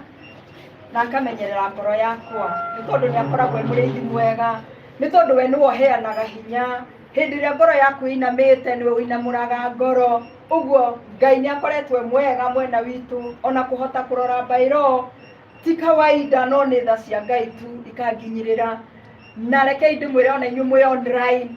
na akamenyerera ngoro yakwa nĩ tondũ nĩ akoragwo mũrĩithi mwega nĩ tondũ we nĩwe ũheanaga hinya hĩndĩ ĩrĩa ngoro yaku ĩinamĩte nĩwe ũinamũraga ngoro ũguo Ngai nĩ akoretwo mwega mwena witũ ona kũhota kũrora Bairo ti kawaida no nĩ tha cia Ngai tu ikanginyĩrĩra na reke ndĩmwĩre ona inyuĩ mwĩ online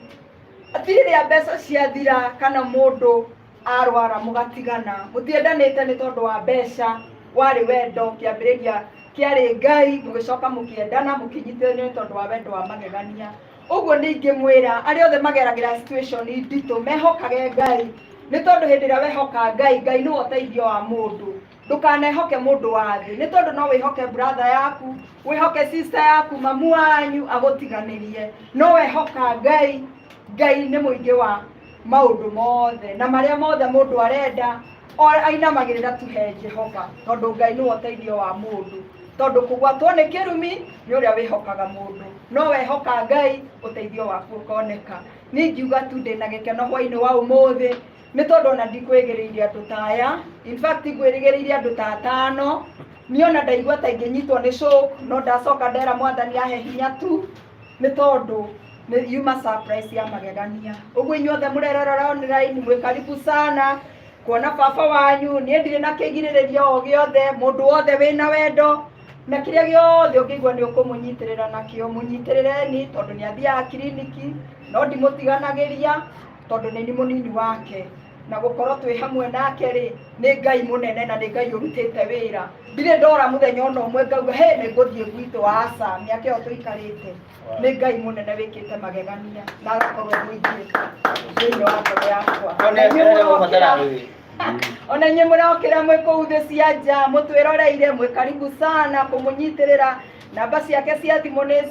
atĩ rĩrĩa mbeca ciathira kana mũndũ arwara mũgatigana mũtiendanĩte nĩ tondũ wa mbeca warĩ wendo kĩambĩrĩria kĩarĩ Ngai mũgĩcoka mũkĩendana mũkĩnyitithania nĩ tondũ wa wendo wa magegania ũguo nĩ ingĩmwĩra arĩa othe mageragĩra situation nditũ mehokage Ngai nĩ tondũ hĩndĩ ĩrĩa wehoka Ngai Ngai nĩ ũteithio wa mũndũ ndũkanehoke mũndũ wa thĩ nĩ tondũ no wĩhoke brother yaku wĩhoke sister yaku mamu wanyu agũtiganĩrie no wehoka Ngai Ngai nĩ mũingĩ wa maũndũ mothe na marĩa mothe mũndũ arenda ainamagĩrĩra tu he Jehova tondũ Ngai nĩ ũteithio wa mũndũ tondũ kũgwatwo nĩ kĩrumi nĩ ũrĩa wĩhokaga mũndũ no wehoka Ngai ũteithio waku ũkoneka. Niĩ ngiuga tu ndĩna gĩkeno hwaĩ-inĩ wa ũmũthĩ nĩ tondũ ona ndikwĩgĩrĩire andũ ta aya in fact ngwĩrĩgĩrĩire andũ ta atano niĩ ona ndaigua ta ingĩnyitwo nĩ shock no ndacoka ndera Mwathani ahe hinya tu nĩ tondũ nĩ yuma surprise ya magegania. Ũguo inyuothe mũrerorera online mwĩ karibu sana kuona baba wanyu niĩ ndirĩ na kĩgirĩrĩria o gĩothe mũndũ wothe wĩna wendo na kĩrĩa gĩothe ũngĩigua nĩ ũkũmũnyitĩrĩra nakĩo mũnyitĩrĩreni tondũ nĩ athiaga kiriniki no ndimũtiganagĩria tondũ nĩ mũnini wake na gukorwo twi hamwe nake ri ni Ngai munene na ni Ngai urutite wira ndire ndora muthenya ono umwe ngauga he ni nguthie gwitu aca miaka iyo tuikarite ni Ngai munene wikite magegania na agakorwo mwingite thĩinĩ wa ngoro yakwa ona nye mũraokĩra mwĩ kũu thĩ cia nja mũtwĩroreire mwĩ karibu sana kũmũnyitĩrĩra namba ciake cia thimũ nĩ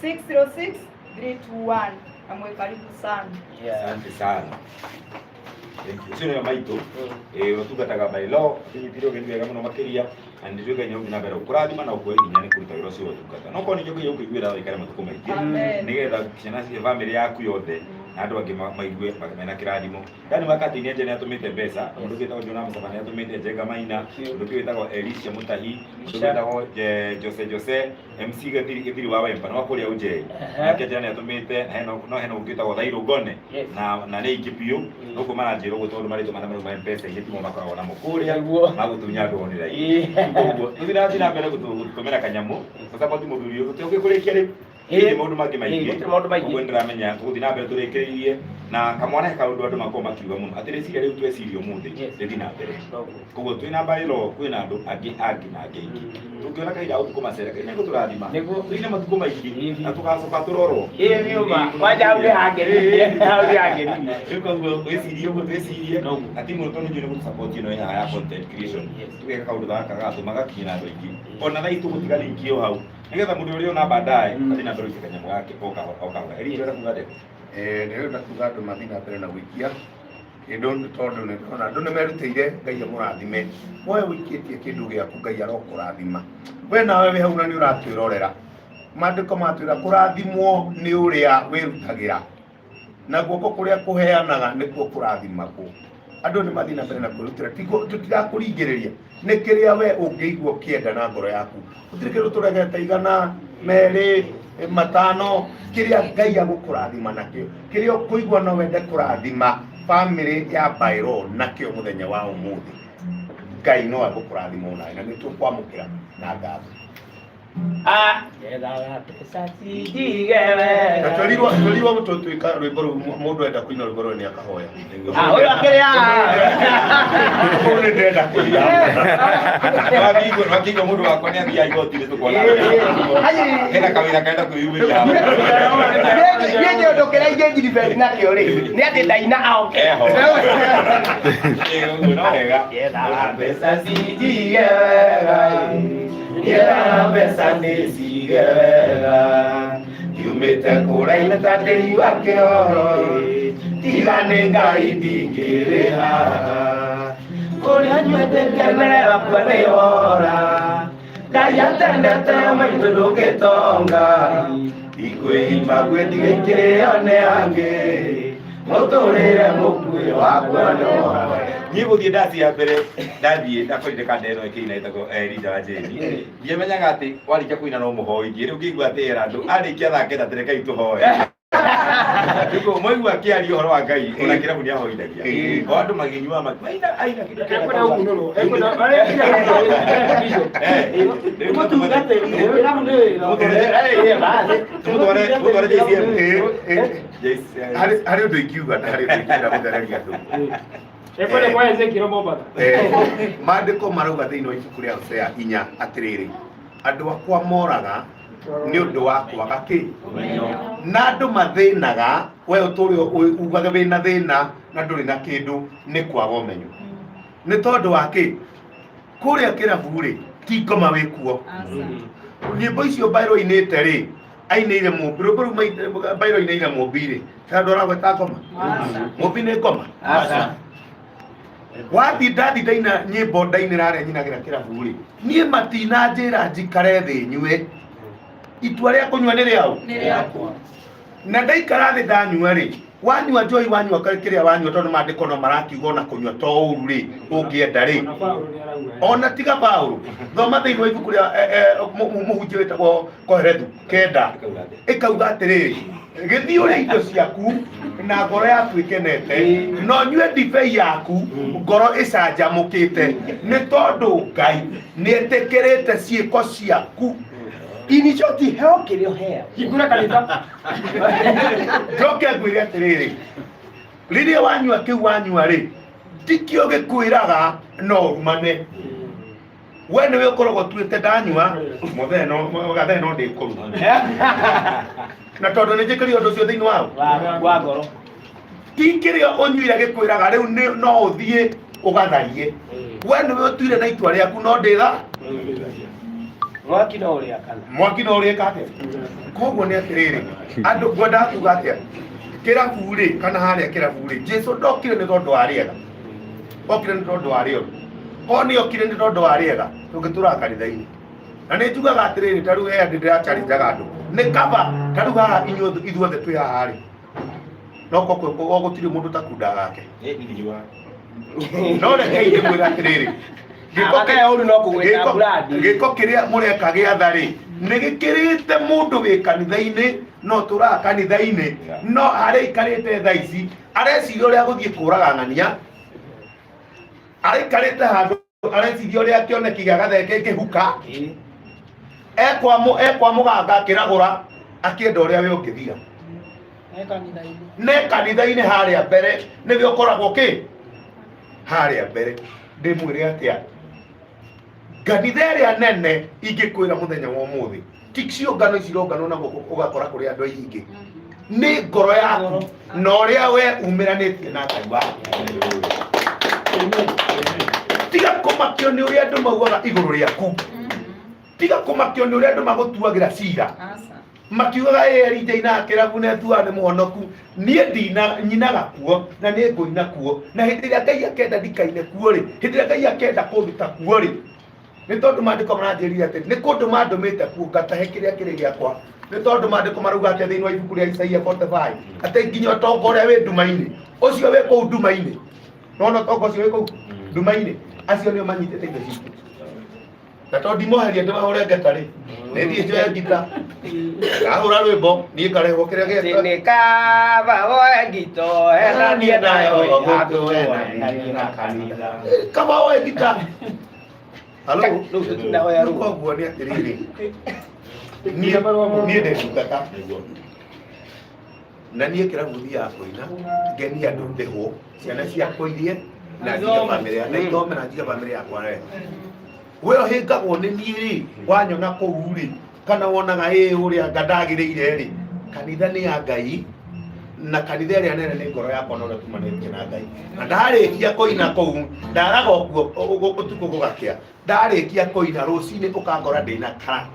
0722606321 na mwĩ karibu sana. Asante sana. Sio ya maito watungataga bailo kinyitiro gĩthiĩ wega mũno makĩria na nĩ twĩka nyau na mbere ũkũrathima na ũkũhe hinya nĩ kũruta wĩra ũcio watungata no korwo nĩ njũkĩ ũkĩiguĩra wĩkare matukũ maingĩ nĩgetha ciana cia bamĩrĩ yaku yothe na andũ angĩ maigue mena kĩrathimo yani wakati nĩ nje atũmĩte mbeca mũndũ wĩtagwo Jona Mũsaba nĩ atũmĩte Njenga Maina mũndũ wĩtagwo Elisha Mũtahi mũndũ wĩtagwo Jose MC Gĩthiri wa Wemba no kũrĩa ũnje nake Jana atũmĩte no hena ũngĩ wĩtagwo Thairũ Ngone na nĩ ingĩ biũ no kumana njĩro gũtondũ marĩtwa mana ma mpesa iria timo makoragwo namo kũrĩa magũtunya andũ online koguo tũthiĩ na mbere gũtũmĩra kanyamũ gũsupport mũthuri ũyũ tũgĩkũrĩkia rĩu maũndũ mangĩ maingĩ koguo ndĩramenya gũthiĩ na mbere tũrĩkĩrĩirie na kamwana kaũndũ andũ makorwo makiuga mũno atĩ rĩciria rĩu tweciria ũmũthĩ rĩthiĩ na mbere koguo twĩna baĩro kwĩna andũ angĩ na angĩ aingĩ tũngĩona kahinda ũtukũ macera kahinda nĩguo tũrathima twĩna matukũ maingĩ na tũgacoka tũrorwo wanja ũngĩhangĩrĩrie koguo wĩcirie ũguo twĩcirie atĩ mũndũ tondũ nĩ gũsupport ĩno ya content creation tũgeka kaũndũ gaka gatũma gakinya andũ aingĩ ona thaa itũ gũtiga linki ĩyo hau nĩgetha mũndũ ũrĩa ona baadaye athiĩ na mbere gũĩka kanyamũ gake okahora eri ĩrĩa kuga ndeko nĩrenda kuga andũ mathiĩ na mbere na gũikia kĩndũ tondũ nĩ ndĩrona andũ nĩ merutĩire Ngai amũrathime woe wĩikĩtie kĩndũ gĩaku Ngai arokũrathima we nawe wĩ hau na nĩ ũratwĩrorera maandĩko matwĩra kũrathimwo nĩ ũrĩa wĩrutagĩra na guoko kũrĩa kũheanaga nĩkuo kũrathimagwo andũ nĩ mathiĩ na mbere na kwĩrutĩra tũtirakũringĩrĩria nĩ kĩrĩa we ũngĩigua ũkĩenda na ngoro yaku gũtirĩ kĩndũ tũregete igana merĩ matano kĩrĩa Ngai agũkũrathima nakĩo kĩrĩa ũkũigua no wende kũrathima bamĩrĩ ya baĩro nakĩo mũthenya wa ũmũthĩ Ngai no agũkũrathima onawe na nĩ tũkwamũkĩra na ngatho tũrirwo tũtuĩka rwĩmbo rũu mũndũ enda kũina rwĩmbo rũu nĩ akahoya ũyũ akĩrĩa ũyũ nĩ ndĩrenda kũina wakĩigua mũndũ wakwa nĩ athiaga igoti-inĩ tũkona hena kawĩra kaenda kwĩyumĩria niĩ kĩũndũ kĩrĩa ingĩnjiribeti nakĩo rĩ nĩ atĩ ndaina aoke ũguo no wega mbeca cinjige wega Yera mbeca nĩcige wega yumĩte kũraihu ta tĩri wa kĩoro tiga nĩ Ngai ndingĩrĩha kũrĩa nyuendete mbere yakwa nĩ wora Ngai atendete maitũ ndũngĩtonga ikwĩhimba gwĩtige ikĩrĩo nĩ angĩ mũtũrĩre mũkuĩ wakwa no niĩ gũthiĩ ndaci ya mbere ndathiĩ ndakorire kanda ĩno ĩkĩina ĩtagwo Elijah wa Njeri ndiamenyaga atĩ warĩkia kũina no mũhoithie rĩu ngĩigua atĩ andũ arĩkia thaa kenda tene Ngai tũhoe Nĩguo mwaigua akĩaria ũhoro wa Ngai ona kĩrabu nĩ ahoithagia o andũ magĩnyua aina harĩ ũndũ ingiuga na harĩ ũndũ ingĩenda gũthereria andũ maandĩko marauga thĩinĩ wa ibuku rĩa Hosea 4 atĩrĩrĩ andũ akwa moraga nĩ ũndũ wa kwaga kĩ na andũ mathĩnaga we ũtũũre ugaga wĩna thĩna na ndũrĩ na kĩndũ nĩ kwaga ũmenyo nĩ tondũ wa kĩ kũrĩa kĩrabu rĩ ti ngoma wĩ kuo nyĩmbo icio Baĩro ainĩte rĩ ainĩire Mũmbi rũmbo rũu Baĩro ainĩire Mũmbi rĩ ta andũ aragweta ngoma Mũmbi nĩ ngoma wathiĩ ndathi ndaina nyĩmbo ndainĩra arĩa nyinagĩra kĩrabu rĩ niĩ matinanjĩra njikare thĩ nyue itua rĩa kũnyua nĩ rĩaũ na ndaikara thĩ ndanyua rĩ wanyua njohi wanyua kĩrĩa wanyua tondũ maandĩko no marakiuga ona kũnyua to ũru rĩ ũngĩenda rĩ ona tiga Paũlũ thoma thĩinĩ wa ibuku rĩa mũhunjia wĩtagwo Koherethu 9 ĩkauga atĩrĩrĩ gĩthiĩ ũrĩa indo ciaku na ngoro yaku ĩkenete no nyue ndibei yaku ngoro ĩcanjamũkĩte nĩ tondũ Ngai nĩ etĩkĩrĩte ciĩko ciaku inichoti heo kĩrĩa heo hingũra kanitha njoke ngwĩre atĩrĩrĩ riria wanyua kiu wanyua ri tikio gikwiraga no rumane we niwe ukoragwo tuite ndanyua muthee no ndikuru na tondu ni njikiri undu ucio thiini wa ngoro tikirio unyuire gikwiraga riu no uthie ugatharie we niwe utuire na itua riaku no nditha mwaki no uria kana mwaki no uria kate koguo ni atiriri andu gwenda kuga atia kirabu ri kana haria kirabu ri Jesu ndokire ni tondu wa riega okire ni tondu wa riega oni okire ni tondu wa riega tungitura kanitha-ini na ni njugaga atiriri taru we andi ndiracharinjaga andu ni kaba taru haha ithuothe twi haha ri no koko gutiri mundu takunda gake no rekei ndimwira atiriri giko kiria mureka giatha ri ni gikirite mundu wi kanitha-ini no tura kanitha-ini no aria ikarite thaa ici areciria uria guthie kuraga ng'ania arikarite handu areciria uria kioneki gia gatheke kihuka ekwa muganga akiragura akienda uria we ungithia ne kanitha-ini haria mbere niwe ukoragwo ki haria mbere ndimwire atia kanitha iria nene ingikwira muthenya wa umuthi ticio ngano icirongano na ugakora kuri andu aingi ni ngoro yaku na uria we umiranitie na Ngai waku tiga kumakio ni uria andu maugaga iguru riaku tiga kumakio ni uria andu magutuagira cira makiugaga eri na kirabu ne tuwa ni muhonoku nie ndina nyinaga kuo na ni nguina kuo na hindi ria Ngai akenda ndikaine kuo ri hindi ria Ngai akenda kunduta kuo ri ni tondu mandiko maranjirire ati ni kundu mandumite kuo ngatahe kiria kiri giakwa ni tondu mandiko maruga ati thiini wa ibuku ria Isaia 45 ati nginya tongo uria wi nduma-ini ucio wi kuu nduma-ini no tongo ucio wi kuu nduma-ini acio nio manyitite indo citu na tondu ndimoheria ndimahure ngeta ri ni thie njoe ngita ngahura rwimbo nie ngarehwo kiria geta ni kaba woe ngito heranie nayo andu na kanitha kaba woe ngita halo koguo ni atiriri nie ndendungata na nie kirabu thia kuina ngeni andu ndihwo ciana ciakwa irie na nginya bamiri na ithome na nginya bamiri yakwa we ohingagwo ni nie ri wanyona kuu ri kana wonaga uria ngandagiriire ri kanitha ni ya Ngai na kanitha iria nene ni ngoro yakwa no tumanĩtie na Ngai na ndarikia kuina kuu ndaraga okuo utuku gugakia ndarikia kuina rucini ukangora ndina kara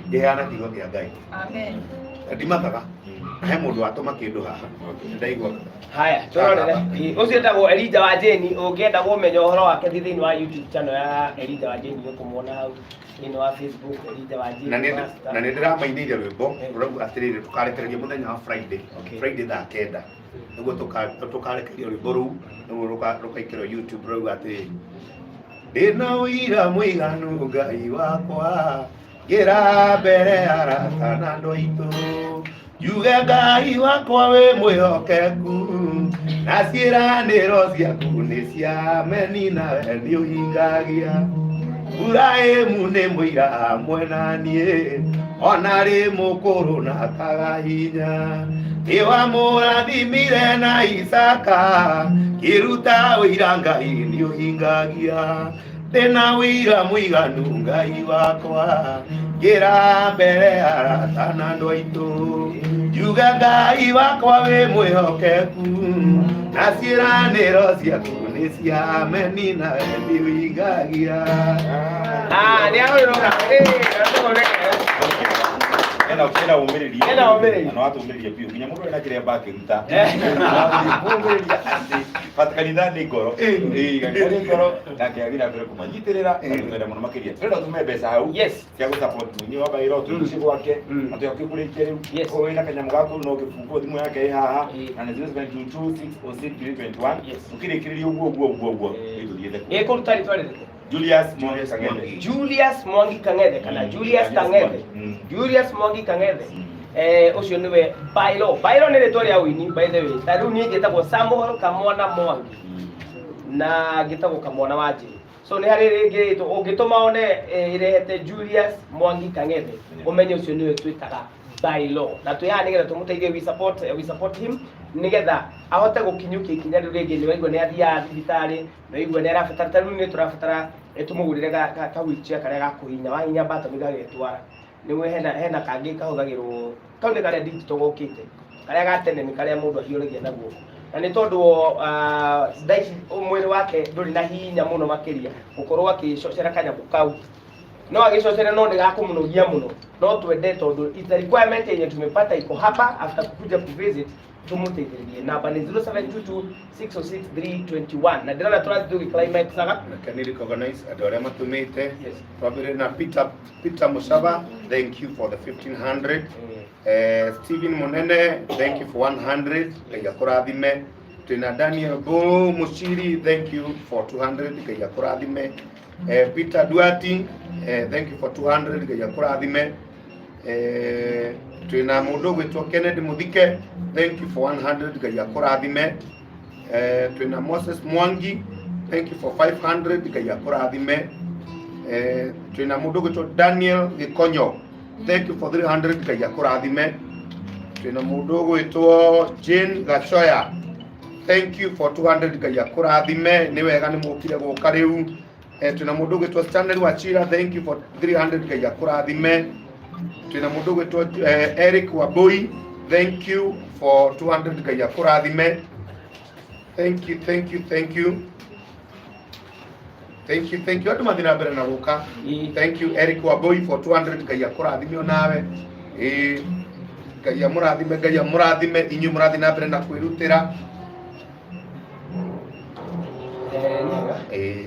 ngeana kiugo kia Ngai amen ndimakaga he mundu atuma kindu haha ndaigua haya turorere ucio ndagwo Elijah wa Jeni ungienda gumenya uhoro wake thiini wa YouTube channel ya Elijah wa Jeni ukumuona hau thiini wa Facebook Elijah wa Jeni na ni ndiramainirie rwimbo rurauga atiriri tukarekereria muthenya wa Friday thaa 9 niguo tukarekereria rwimbo ruu niguo rukaikirwo YouTube rurauga atiriri ndina uira muiganu Ngai wakwa gira mbere arata na andu aitu yuge Ngai wakwa wi mwihokeku na ciĩranĩro ciaku nĩ cia meni nawe nĩ ũhingagia Ibrahimu nĩ mũira mwena niĩ ona rĩ mũkũrũ na akaga hinya nĩ wamũrathimire na Isaka kĩruta ũira Ngai nĩ ũhingagia ndĩna ũira mũiganu Ngai wakwa gira mbere arata na andu aitu yuge Ngai wakwa wi mwihokeku na ciĩranĩro ciaku nĩ cia meni na nĩ ũhingagia ni ahũrũka ena umiriria na watu umiriria pia nginya mundu ena kiremba akiruta umiriria ati patkanitha ni ngoro ni ngoro ngakiagira mbere kumanyitirira twenda muno makiria twenda tume mbeca hau cia gu support munyi wa bairo turuci gwake ati akikurikia riu wina kanyamu gaku no gifungo thimu yake haha na ni 0722606321 ukirikiriria uguo ikuruta ritwari Julius Mwangi Kang'ethe. Julius Mwangi Kang'ethe kana Julius Kang'ethe. Julius Mwangi Kang'ethe. Ucio niwe Bailo. Bailo ni ritwa ria wini by the way. Tariu ni ngitagwo Samuel Kamwana Mwangi. Na ngitagwo Kamwana wa Njiri. So ni hari ringi ungituma one irehete Julius Mwangi Kang'ethe. Umenye ucio niwe twitaga by law na tuya nigetha tumuteithie we support him nigetha ahote gukinyukia ikinya riu ringi ni waigua ni athia thibitari ni waigua ni arabatara tariu ni turabatara tumugurire ka wheelchair karia gakuhinya wahinya button gagetwara ni hena kangi kahuthagirwo kau ni karia digital gokite karia gatene ni karia mundu ahiuragia naguo na ni tondu ndaici mwiri wake nduri na hinya muno makiria gukorwo akicocera kanyamu kau no agicocera no ni gakumunogia muno no twende tondu it's a requirement yenye tumepata iko hapa after kuja kuvisit tumuteithĩrĩrie namba nĩ 0722606321 na ndĩrona tũrathiĩ climate saga na can you recognize andũ arĩa matũmĩte twambĩrĩrie na Peter Musaba, thank you for the 1500. Stephen Munene, thank you for 100. Ngai akũrathime. Twĩna Daniel Bo Muchiri, thank you for 200. Ngai akũrathime. Peter Duati, thank you for 200. Ngai akũrathime. Twĩna mũndũ gwĩtwo Kennedy Muthike, thank you for 100. Ngai akũrathime. Twĩna Moses Mwangi, thank you for 500. Ngai akũrathime. Twĩna mũndũ gwĩtwo Daniel Gikonyo, thank you for 300. Ngai akũrathime. Twĩna mũndũ gwĩtwo Jane Gachoya, thank you for 200. Ngai akũrathime. Nĩ wega nĩ mũkire gũka rĩu. Twĩna mũndũ gwĩtwo Stanley Wachira, thank you for 300. Ngai akũrathime. Twĩna mũndũ gwĩtwo Eric Waboi, thank you for 200. Ngai akũrathime. Thank you. Andũ mathi na mbere na gũka. Thank you Eric Waboi for 200. Ngai akũrathime onawe. Ngai amũrathime, inyuĩ mũrathi na mbere na kwĩrutĩra.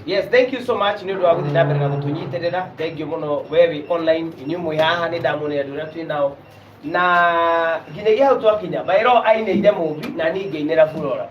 Yes, thank you so much. Nĩ ũndũ wa gũthiĩ na mbere na gũtũnyitĩrĩra. Thank you mũno wewe online inyuĩ mwĩ haha nĩ ndamũnĩ andũ ũrĩa twĩ nao na nginyagia hau twakinya Bairo ainĩire mũmbi na niĩ ngĩinĩra Flora.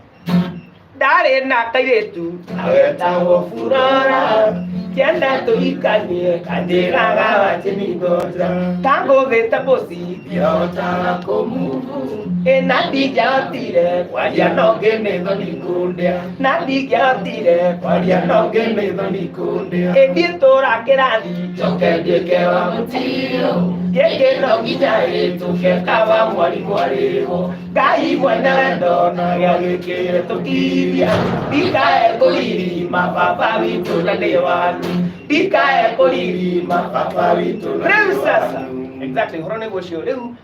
Ndarĩ na kairĩtu awetagwo Flora kĩenda tũhikanie kanjĩraga wachimigota tangũthĩte mũci ndiahotaga kũmuvu na ndingĩahotire kwaria no ngĩmĩthoni kũndĩa na ndingĩahotire kwaria no ngĩmĩthoni kũndĩa ĩthiĩ tũra kĩrathi njoke nduĩke wa mũtio gĩkĩ no nginya hĩtũke kaba mwarimũ arĩho Ngai mwene wendo na gĩagĩkĩre tũkiria ndikae kũririma baba witũ na nĩ wanyu ndikae kũririma baba witũ rĩu sasa exactly horo nĩguo ũcio rĩu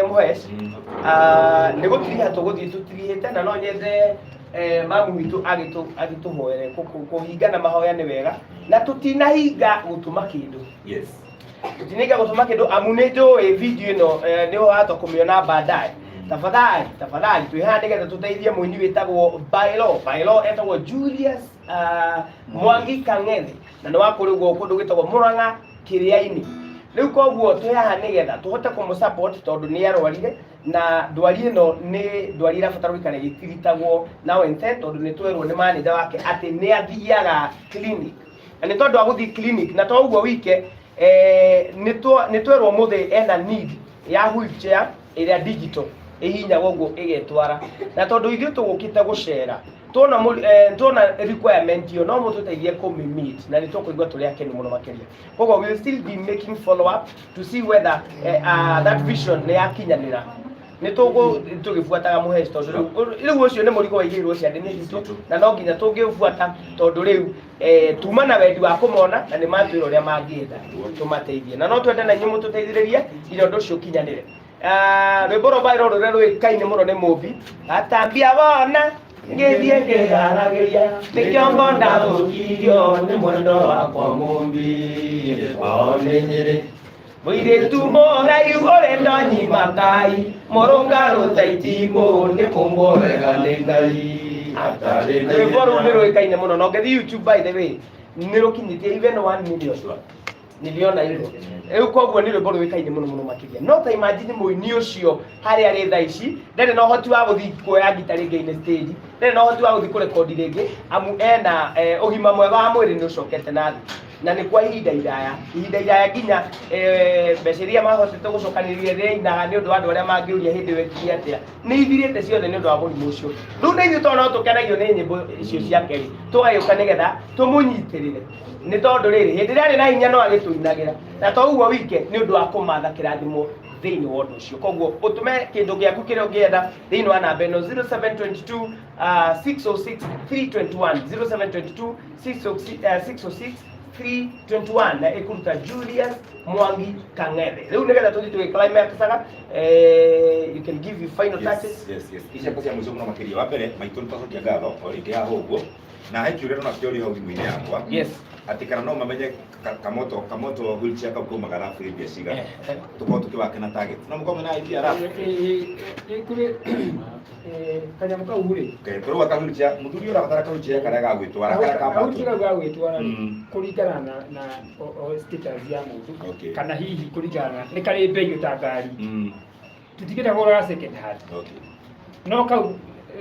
Muhesh nĩ gũtiriha tũgũthiĩ tũtirihĩte na no nyende mamu witũ agĩtũhoere kũhingana mahoya nĩ wega na tũtinahinga gũtũma kĩndũ. Yes. Tũtinahinga gũtũma kĩndũ amu nĩ njũĩ video ĩno nĩ ũhata kũmĩona baadaye. Tafadhali twĩhaha nĩgetha tũteithie mũini wĩtagwo Bailo etagwo Julius Mwangi Kang'ethe na nĩ wakũrĩgwo kũndũ gwĩtagwo Mũrang'a Kĩrĩa-inĩ. Rĩu koguo twĩhaha nĩgetha tũhote kũmũ-support tondũ nĩ arwarire na ndwari ĩno nĩ ndwari ĩrabatara gũikara ĩgĩtirigitagwo na wente tondũ nĩ twerwo nĩ manager wake atĩ nĩ athiaga clinic na nĩ tondũ wa gũthiĩ clinic na to ũguo wike nĩ twerwo mũthĩ ena need ya wheelchair ĩrĩa digital ihinyagwo ũguo ĩgetwara na tondũ ithuĩ tũgũkĩte gũcera tuona requirement yo no mũtũteithie kũmĩ-meet na nĩ tũkũigua tũrĩ akenu mũno makĩria. Koguo we will still be making follow up to see whether that vision nĩ yakinyanĩra. Nĩ tũgĩbuataga Muhesh tondũ rĩu ũcio nĩ mũrigo waigĩirwo ciande nĩ citũ na no nginya tũngĩbuata tondũ rĩu tuma na wendi wa kũmona na nĩ matwĩra ũrĩa mangĩenda tũmateithie na no twende na inyuĩ mũtũteithĩrĩrie ire ũndũ ũcio ũkinyanĩre. Rwĩmbo rwa Bairo rũrĩa rũĩkaine mũno nĩ mũmbi atambia bona ngĩthiĩ ngĩharagĩria nĩkĩo ndathũkirio nĩ mwendo wakwa mũmbi wao nĩ Nyĩrĩ mũirĩtu mũraihu ũrĩ ndonyi makai mũrũngarũ ta itimũ nĩ kũmbwo wega nĩ Ngai atarĩ na rwĩmbo rũu nĩ rũĩkaine mũno na ũngĩthiĩ YouTube by the way nĩ rũkinyĩtie even 1 million niliona hilo. Koguo nĩ rwĩmbo rũĩkaine mũno makĩria. No ta imagine mũini ũcio harĩa arĩ thaa ici ndarĩ na ũhoti wa gũthiĩ kuoya ngita rĩngĩ-inĩ stage, ndarĩ na ũhoti wa gũthiĩ kũrekondi rĩngĩ amu ena ũgima mwega wa mwĩrĩ nĩ ũcokete na thĩ na nĩ kwa ihinda iraya nginya mbeca iria mahotete gũcokanĩrĩria rĩrĩa inaga nĩ ũndũ wa andũ arĩa mangĩũria hĩndĩ ĩyo ĩkirie atĩa nĩ ithirĩte ciothe nĩ ũndũ wa mũrimũ ũcio. Rĩu nĩ ithuĩ tondũ no tũkenagio nĩ nyĩmbo icio ciake rĩ tũgagĩũka nĩgetha tũmũnyitĩrĩre nĩ tondũ rĩrĩ hĩndĩ ĩrĩa arĩ na hinya no agĩtũinagĩra na to ũguo wike nĩ ũndũ wa kũmatha kĩrathimo thĩinĩ wa ũndũ ũcio. Koguo ũtũme kĩndũ gĩaku kĩrĩa ũngĩenda thĩinĩ wa namba ĩno 0722 606 321 0722 606 321 na ĩkũruta Julius Mwangi Kang'ethe. Rĩu nĩgetha tũthiĩ tũgĩclimaxaga, you can give you final touches. Yes. Icia kwa cia mũico mũno makĩria. Wa mbere maitũ nĩtũcokia ngatho o rĩngĩ haha ũguo na haikĩũrĩa no nakĩo hau thimũ-inĩ yakwa. Yes. Atĩ kana no mamenye kamoto wheelchair kau kaumaga arabu mbia cigana tũkorwo tũkĩwake na target. No mũkorwo na idea arabu kũrĩ kanyamũ kau rĩ tũrauga ka wheelchair mũthuri ũrabatara ka wheelchair karĩa gagwĩtwara karĩa gagwĩtwara kũringana na status ya mũndũ kana hihi kũringana nĩ karĩ mbei ta ngari tũtigĩte gũra second hand no kau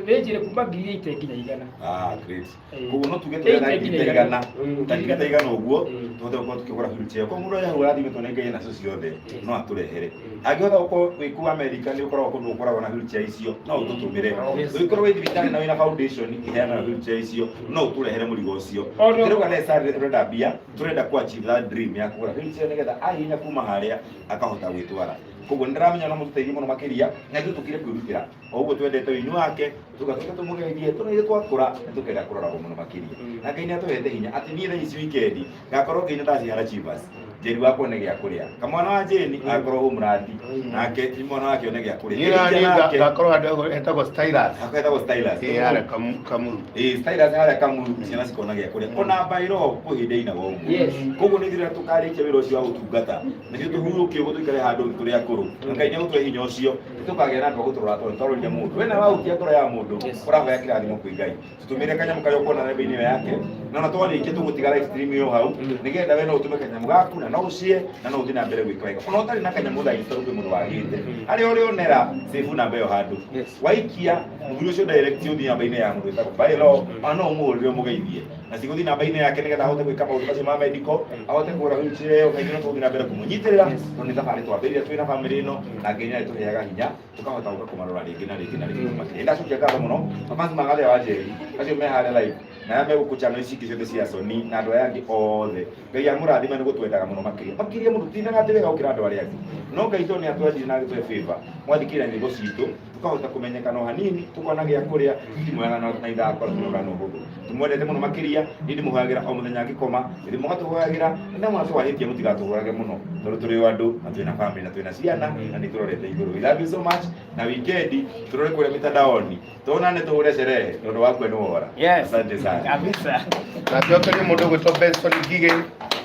rĩnjire kuma 8 nginya 100. Great. Koguo no tuge tũrenda igana ũtangĩgata igana ũguo tũhote gũkorwo tũkĩgũra wheelchair. Koguo mũndũ ũrĩa hũra thimũ tondũ ngai nacio ciothe no atũrehere. Angĩhota gũkorwo wĩkuu America nĩ ũkoragwo kũndũ ũkoragwo na wheelchair icio no ũtũtũmĩre. Ũngĩkorwo wĩ thibitarĩ na wĩna foundation iheanaga wheelchair icio no ũtũrehere mũrigo ũcio. Tũrauga necessarily tũrenda mbia, tũrenda ku achieve that dream ya kũgũra wheelchair nĩgetha ahinya kuma harĩa akahota gwĩtwara. Koguo ndĩramenya no mũtũteithie mũno makĩria na ithuĩ tũkire kwĩrutĩra o ũguo twendete wĩinĩ wake tũgatuĩka tũmũgeithie tũrĩ twakũra tũkenda kũroragwo mũno makĩria na Ngai nĩatũhete hinya atĩ niĩ thaa ici wikendi ngakorwo nginya ndacihara Chivas Njeri wako nĩ gĩa kũrĩa kamwana wa Jeni akorwo home radi nake ni mwana wake one gĩa kũrĩa ngakorwo andũ etagwo Stylus yare Kamuru Stylus yare Kamuru ciana cikona gĩa kũrĩa ona Bairo kũhĩnda-inĩ wa ũguo koguo nĩ thira tũkarĩkia wĩra ũcio wa ũtungata nĩguo tũhurũkie ũguo tũikare handũ tũrĩ akũrũ Ngai nĩagũtũhe hinya ũcio tũkagĩa na andũ a gũtũrora tũrorithia mũndũ wena wahutia ngoro ya mũndũ ũrahoya kĩrathimo kwĩ Ngai tũtũmĩre kanyamũ karĩa ũkuona namba-inĩ ĩyo yake na ona twarĩkia tũgũtiga live stream ĩyo hau nĩgetha we no ũtũme kanyamũ gaku na no ũcie na no ũthiĩ na mbere gwĩka wega ona ũtarĩ na kanyamũ thaa ici tondũ mũndũ wagĩte harĩa ũrĩ onera save namba ĩyo handũ waikia mũthuri ũcio direct ũthiĩ namba-inĩ ya mũndũ wĩtagwo Bailo no ũmũhũrĩre ũmũgeithie na cigũthiĩ namba-inĩ yake nĩgetha ahote gwĩka maũndũ macio ma medical ahote kũgũra wheelchair ĩyo kaingĩ no tũgũthiĩ na mbere kũmũnyitĩrĩra tondũ nĩ thabarĩ twambĩrĩria twĩna bamĩrĩ ĩno na Ngai nĩatũheaga hinya tũkahota gũka kũmarora rĩngĩ na rĩngĩ na rĩngĩ makĩria ndacokia ngatho mũno mafansi magathĩa wa Njeri acio me harĩa live na aya megũkũ channel ici ingĩ ciothe cia Sony na andũ aya angĩ othe Ngai amũrathime nĩ gũtwendaga mũno makĩria mũndũ tinaga atĩ wega gũkĩra andũ arĩa angĩ no Ngai to nĩ atwendire na agĩtũhe favor mwathikĩrĩria nyĩmbo citũ tukahota kumenyekana o hanini tukona gĩa kũrĩa timwega na ithako tũrora no hũthũ tumwendete mũno makĩria nĩ ndĩmũhoyagĩra o mũthenya ngĩkoma nĩ mũgatũhoyagĩra na mwatũhahĩtia mũtigatũhũrage mũno tondũ tũrĩ andũ na twĩna family na twĩna ciana na nĩ tũrorete igũrũ. We love you so much na weekend tũrore kũrĩa mitandaoni tuonane tũhũre sherehe tondũ wakwe nĩ wora. Asante sana kabisa na tũkĩrĩ mũndũ gwĩtwo Benson Ngige.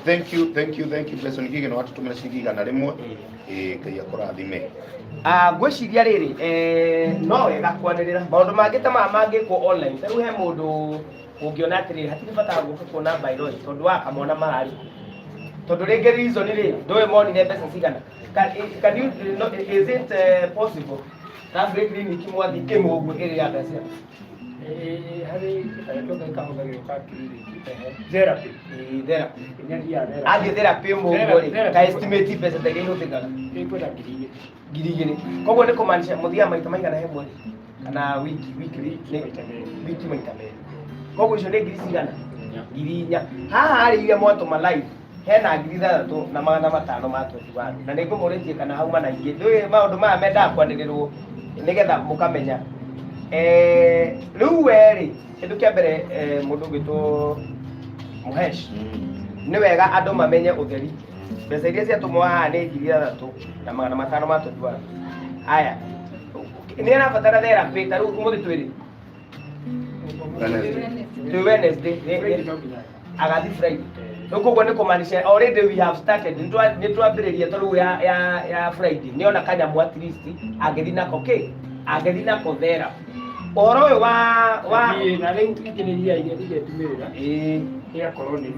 Thank you Benson Ngige na watu tumena ciringi igana rĩmwe Ngai akũrathime. Ngwĩciria rĩrĩ no wega kwanĩrĩra maũndũ mangĩ ta maya mangĩkwo online rĩu he mũndũ ũngĩona atĩrĩrĩ hatirĩ bata wa gũka kuona Bairo tondũ wa kamwana mararĩ tondũ rĩngĩ reason rĩ ndũĩ monire mbeca cigana can you is it possible na clinic mwathi kĩmwe ũguo ĩrĩ ya mbeca harĩ kĩndũ kahũthagĩrwo ka therapy athiĩ therapy mũguo ka estimate mbeca ta iria ihũthĩkaga ĩkwenda 2,000 koguo nĩ kũmaanisha mũthiaga maita maigana he mweri kana wiki maita merĩ koguo icio nĩ ngiri cigana 4,000 haha harĩ iria mwatũma live hena 6,000 na 500 ma 21 na nĩ ngũmũrĩtie kana hauma na ingĩ ndũĩ maũndũ maya mendaga kwanĩrĩrwo nĩgetha mũkamenya rĩu werĩ kĩndũ kĩa mbere mũndũ ũgĩtwo Muhesh nĩ wega andũ mamenye ũtheri mbeca iria ciatũmwo haha nĩ 3,000 na 500 ma 21 haya nĩ arabatara therapy ta rĩu ũmũthĩ twĩrĩ Wednesday agathi Friday rĩu koguo nĩ kũmaanisha already we have started nĩ twambĩrĩria tondũ ya Friday nĩ ona kanyamũ at least agĩthi nako agĩthi nako therapy ũhoro ũyũ wa na rĩu ingĩnĩria iria igetumĩrĩra ĩgakorwo nĩ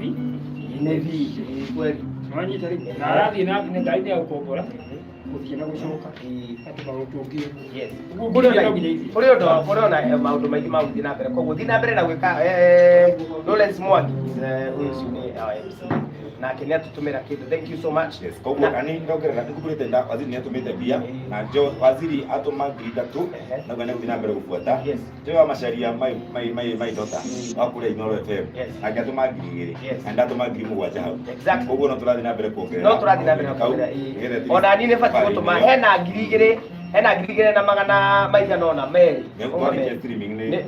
kweli mwanyita rĩu na arathiĩ na Ngai nĩ agũkombora gũthiĩ na gũcoka atĩ maũndũ ũngĩ kũrĩ ona maũndũ maingĩ ma gũthiĩ na mbere koguo thiĩ na mbere na gwĩka Lawrence Mwangi ũyũ ũcio nĩ our MC nake nä atåtåmä kindu. Thank you so much. Yes, koguo ani ndongerera ndikuburite nda waziri nä atåmä mbia na jo waziri atåma 3,000 na gwana guthina mbere gubuata jo wa macaria mai dota wa kuria Inoro FM ake atåma 2,000 na ndatåma 7,000 hau. Exactly. Koguo no tũrathiĩ na mbere kuongerera. No tũrathiĩ na mbere kuongerera. Ona ni nĩ batiĩ gũtũma hena 2,000 hena 2,000 na magana maigana ona merĩ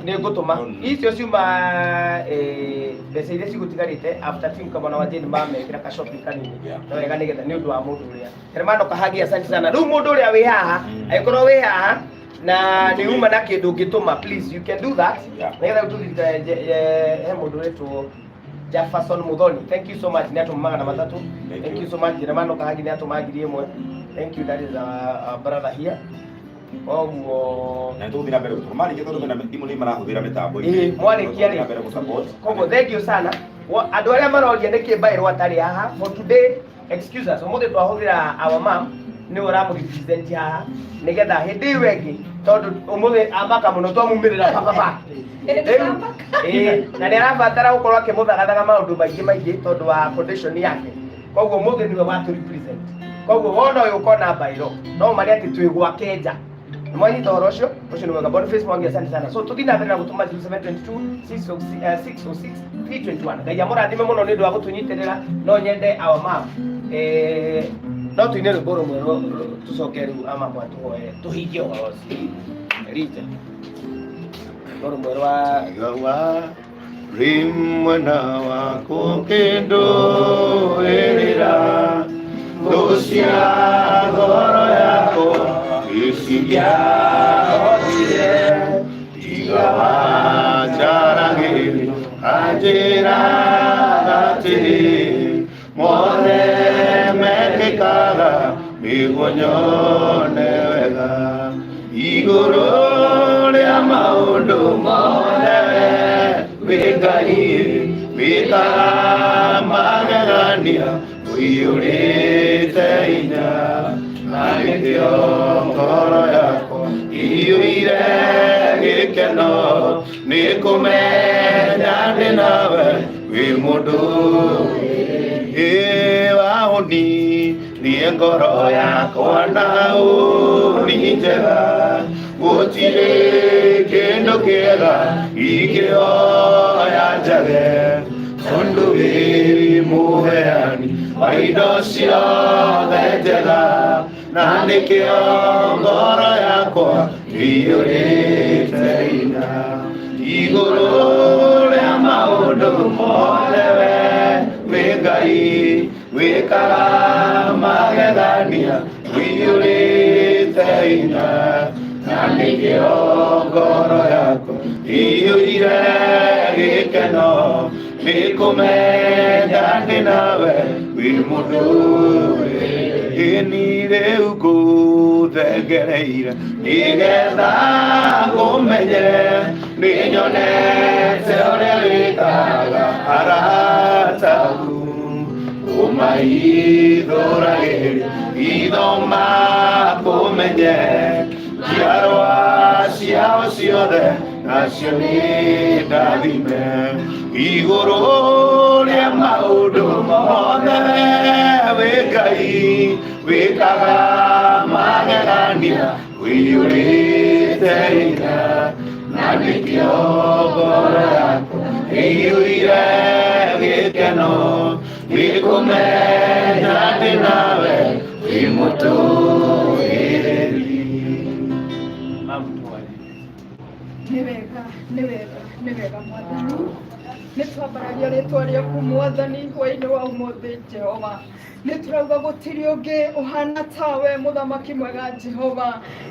nĩ ngũtũma icio ciuma mbeca iria cigũtigarĩte after team Kamwana wa Jane mamekĩra ka shopping kanini no wega nĩgetha nĩ ũndũ wa mũndũ ũrĩa Hermano Kahagi, asante sana. Rĩu mũndũ ũrĩa wĩ haha angĩkorwo wĩ haha na nĩ uma na kĩndũ ũngĩtũma, please you can do that nĩgetha tũthirikane he mũndũ wĩtwo Jefferson Muthoni. Thank you so much. Nĩ atũma magana matatũ. Thank you so much. Hermano Kahagi nĩ atũma 1,000. Thank you, that is our brother here. Na ndio mbere kumari kitu na timu ni marahũthĩra mĩtambo mwarikia ri koguo thank you sana andũ arĩa maroria nĩkĩ Bairũ atarĩ haha for today. Excuse us, ũmũthĩ twahũthĩra our mom nĩ ũramũrepresent haha nĩgetha hĩndĩ ĩyo ĩngĩ tondũ ũmũthĩ amaka mũno twamumĩrĩra papa na nĩ arabatara gũkorwo akĩmũthagathaga maũndũ maingĩ tondũ wa condition yake, koguo ũmũthĩ nĩwe watũrepresent. Koguo wona ũyũ ũkona Bairũ no marĩ atĩ twĩ gwake nja mwanyita ũhoro ũcio nĩ wega. Boniface Mwangi, asante sana. So tũthiĩ na mbere na gũtũma 0722 606 321. Ngai amũrathime mũno nĩ ũndũ wa gũtũnyitĩrĩra. No nyende our mom no tũine rwĩmbo rũmwe tũcoke rĩu ama mwatũhoe tũhingie ũhoro ũcio rita rũmwe rwa rimwana wako kĩndũĩrĩra thũcia ngoro yako isigiahotire tiga wanjaragĩri anjĩra atĩrĩ mothe mekĩkaga nĩguo nyone wega igũrũ rĩa maũndũ mothe wĩ Ngai wĩkaga magegania ũiyũrĩte hinya na nĩkĩo ngoro yakwa ĩiyũire gĩkeno nĩ kũmenya ndĩ nawe wĩ mũndũ wahũni niĩ ngoro yakwa na ũni njega gũtirĩ kĩndũ kĩega ingĩoya njage tondũ wĩ mũheani wa indo ciothe njega na nĩkĩo ngoro yakwa ĩiyũrĩte hinya igũrũ rĩa maũndũ mothe wĩ Ngai wĩkaga magegania wĩiyũrĩte hinya na nĩkĩo ngoro yakwa ĩiyũire gĩkeno nĩ kũmenya ndĩ nawe wĩ mũndũ ni rĩu ngũthengereire nĩgetha ngũmenye nĩ nyonete ũrĩa wĩkaga aratagu ũmaithũragĩria ithoma kũmenye njiarwa ciao ciothe nacio nĩ ndathime igũrũ rĩa maũndũ mothe wĩ Ngai wĩkaga magegania wĩiyũrĩte hinya na nĩkĩo ngoro yakwa ĩiyũire gĩkeno nĩ kũmenya ndĩ nawe wĩ mũtũũrĩri. Nĩ wega Mwathani, nĩ twambararia rĩtwa rĩaku Mwathani hwaĩ-inĩ wa ũmũthĩ Jehova. Nĩ tũrauga gũtirĩ ũngĩ ũhana tawe mũthamaki mwega Jehova.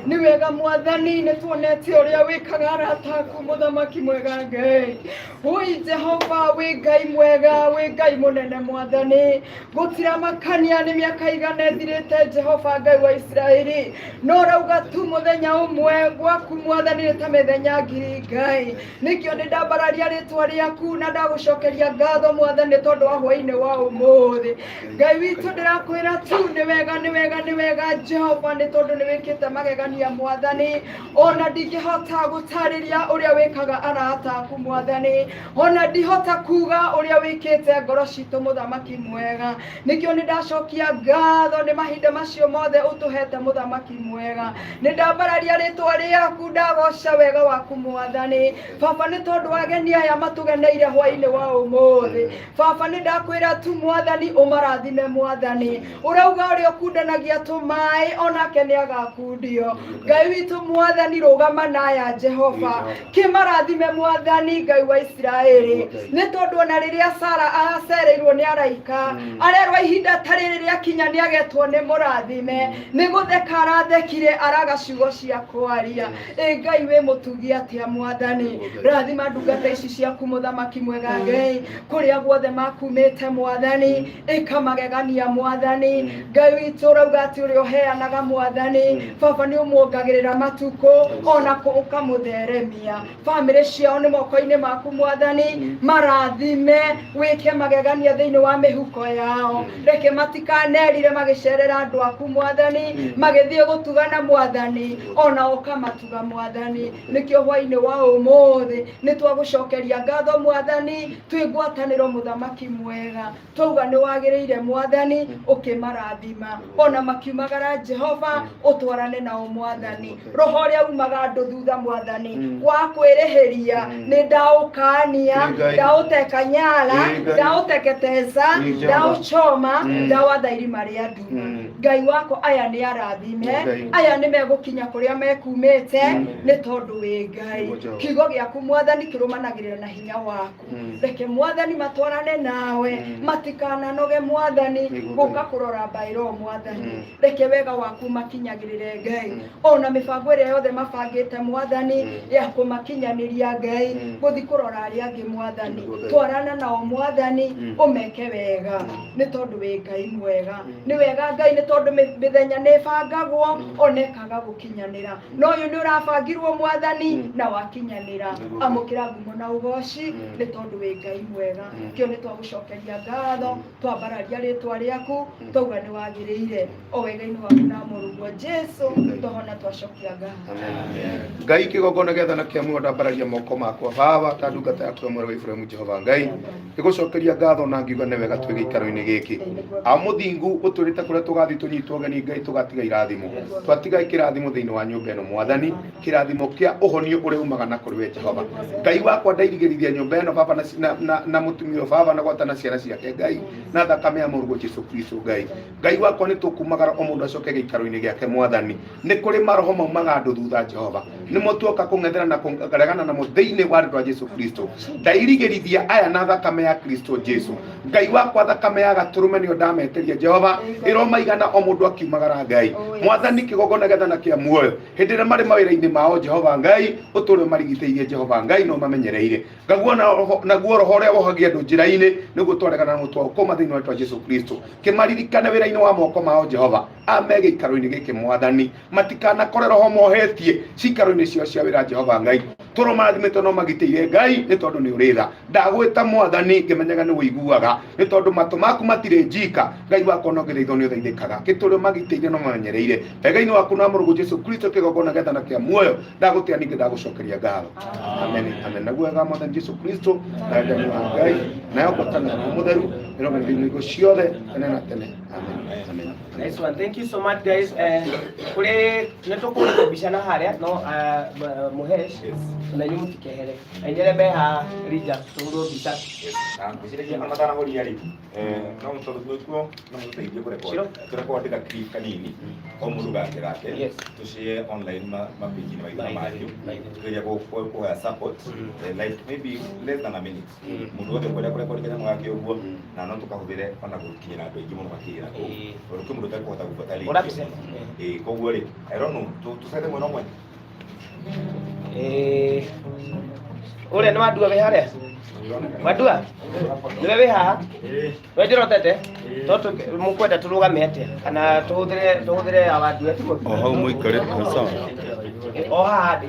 Nĩ wega Mwathani, nĩ tuonete ũrĩa wĩkaga arata aku mũthamaki mwega Ngai. Wĩ Jehova wĩ Ngai mwega, wĩ Ngai mũnene Mwathani. Gũtiramakania nĩ mĩaka igana ĩthirĩte Jehova Ngai wa Isiraeli, no ũrauga tu mũthenya ũmwe gwaku Mwathani nĩ ta mĩthenya ngiri Ngai. Nĩkĩo ndĩ ndambararia rĩtwa rĩaku ciaku na ndagucokeria ngatho Mwathani tondu wa hwaini wa umuthi. Ngai witu ndirakwira tu ni wega Jehova ni tondu ni wikite magegania Mwathani, ona ndingihota gutariria uria wikaga arata aku Mwathani, ona ndihota kuga uria wikite ngoro citu muthamaki mwega. Nikio ni ndacokia ngatho ni mahinda macio mothe utuhete muthamaki mwega. Ni ndambararia ritwa riaku ndagoca wega waku Mwathani. Baba ni tondu wa ageni aya matugeneire hwaini wa umuthi. Baba ni ndakwira tu Mwathani umarathime Mwathani. Urauga uri ukundanagia tumai onake ni agakundio. Ngai witu Mwathani rugama naya Jehova. Kimarathime Mwathani Ngai wa Israeli. Ni tondu ona riria Sara aracereirwo ni araika arerwa ihinda tari riria kinya ni agetwo ni murathime. Ni gutheka arathekire araga ciugo cia kwaria. Ngai we mutugi atia Mwathani. Rathima ndungata ici ciaku muthamaki mwega Ngai. Kuria guothe makumite Mwathani ikamagegania Mwathani. Ngai witu rauga ati uri uheanaga Mwathani. Baba ni umuongagirira matuko ona ukamutheremia. Family ciao ni moko-ini maku Mwathani. Marathime wike magegania thiini wa mihuko yao. Reke matikanerire magicerera andu aku Mwathani, magithie gutugana Mwathani ona ukamatuga Mwathani. Nikio hwaini wa umuthi ni twagucokeria ngatho Mwathani, twi ngwataniro muthamaki mwega. Twauga ni wagiriire Mwathani ukimarathima ona makiumagara Jehova utwarane nao Mwathani. Roho ria umaga andu thutha Mwathani wa kwirihiria ni ndaukania ndauteka nyara ndauteketeza ndauchoma ndawathairia maria nduma. Ngai wako aya ni arathime, aya ni megukinya kuria mekumite ni tondu wi Ngai. Kiugo giaku Mwathani kirumanagirira na hinya waku. Reke Mwathani matwarane nawe matikananoge Mwathani guka kurora bairo Mwathani. Reke wega waku makinyagirire Ngai ona mibango iria yothe mabangite Mwathani ya kumakinyaniria Ngai guthi kurora aria angi Mwathani. Twarana nao Mwathani umeke wega ni tondu wi Ngai mwega. Ni wega Ngai ni tondu mithenya ni bangagwo onekaga gukinyanira. No uyu ni urabangirwo Mwathani na wakinyanira. Amukira ngumo na ugoci ni tondu wi Ngai mwega. Kio ni twagucokeria ngatho twambararia ritwa riaku twauga ni wagiriire o wega-ini waku na murugo Jesu tuhona twacokia ngatho. Ngai kigongona gethana kia muoyo ndambararia moko makwa Baba ta ndungata yaku mwere wa Ibrahimu Jehova Ngai ngigucokeria ngatho na ngiuga ni wega twi gikaro-ini giki amuthingu uturite kuria tugathi tunyitwo geni Ngai tugatiga irathimo twatiga ikirathimo thiini wa nyumba ino Mwathani kirathimo kia uhonio uria umaga na kuri we Jehova Ngai wakwa ndairigirithia nyumba ino Baba na mutumio Baba na gwatana ciana ciake Ngai na thakame ya murugo Jesu Kristo Ngai wakwa ni tukumagara o mundu acoke gikaro-ini giake Mwathani ni kuri maroho maumaga andu thutha Jehova nimo tuoka kung'ethera na kuregana namo thiini wa ritwa Jesu Kristo ndairigirithia aya na thakame ya Kristo Jesu Ngai wakwa thakame ya gaturume nio ndameteria Jehova iromaigana o mundu akiumagara Ngai Mwathani kigongona gethana kia muoyo hindi ria mari mawira-ini mao Jehova Ngai uture marigiteirie Jehova Ngai no mamenyereire ngaguo naguo roho uria wohagia andu njira-ini niguo twaregana na mutwa ukoma thiini wa ritwa Jesu Kristo kimaririkane wira-ini wa moko mao Jehova amege ikaro-ini giki Mwathani matikana kore roho mohetie cikaro-ini cio cia wira Jehova Ngai toro marathimĩtwo no magitĩire Ngai nĩ tondũ nĩ ũrĩ tha ndagwĩta Mwathani ngĩmenyaga nĩ wĩiguaga nĩ tondũ matũ maku matirĩ njika Ngai wakwa no ngĩthaithwo nĩ ũthaithĩkaga gĩtũrĩ magitĩire no mamenyereire wega-inĩ waku na mũrũgũ Jesu Kristo kĩgongona gĩathana kĩa muoyo ndagũtĩa ningĩ ndagũcokeria ngatho amen amen naguo wega Mwathani Jesu Kristo na wendani wa Ngai nayo ngwatanĩro na mũtheru ĩrogana igo ciothe tene na tene amen amen. Nice one. Thank you so much guys. Kule netokuona kubishana haria no Muhesh na nyumu tikehere. Ainjele beha rija tungro bisa. Bisire amatana hori yari. No mtoto twiko no mutaidie kurekodi. Turekodi clip kanini. Omuruga gake. Yes. Tushare online mapage ni waitha mario. Tuya ko ya support. Like maybe less than a minute. Mundu wote kwenda kurekodi kana mwake uguo na no tukahubire ona gukira andu aingi muno makira. Oruke mundu takota gufata link. Koguo ri I don't know tusete mweno mwe. Ule no adua be haria. Wadua? Niwe be haha? Wejiro tete? Toto mukwenda turugame atia? Kana tuhudire abadu atuko? Hau muikare sawa. Haha ndi.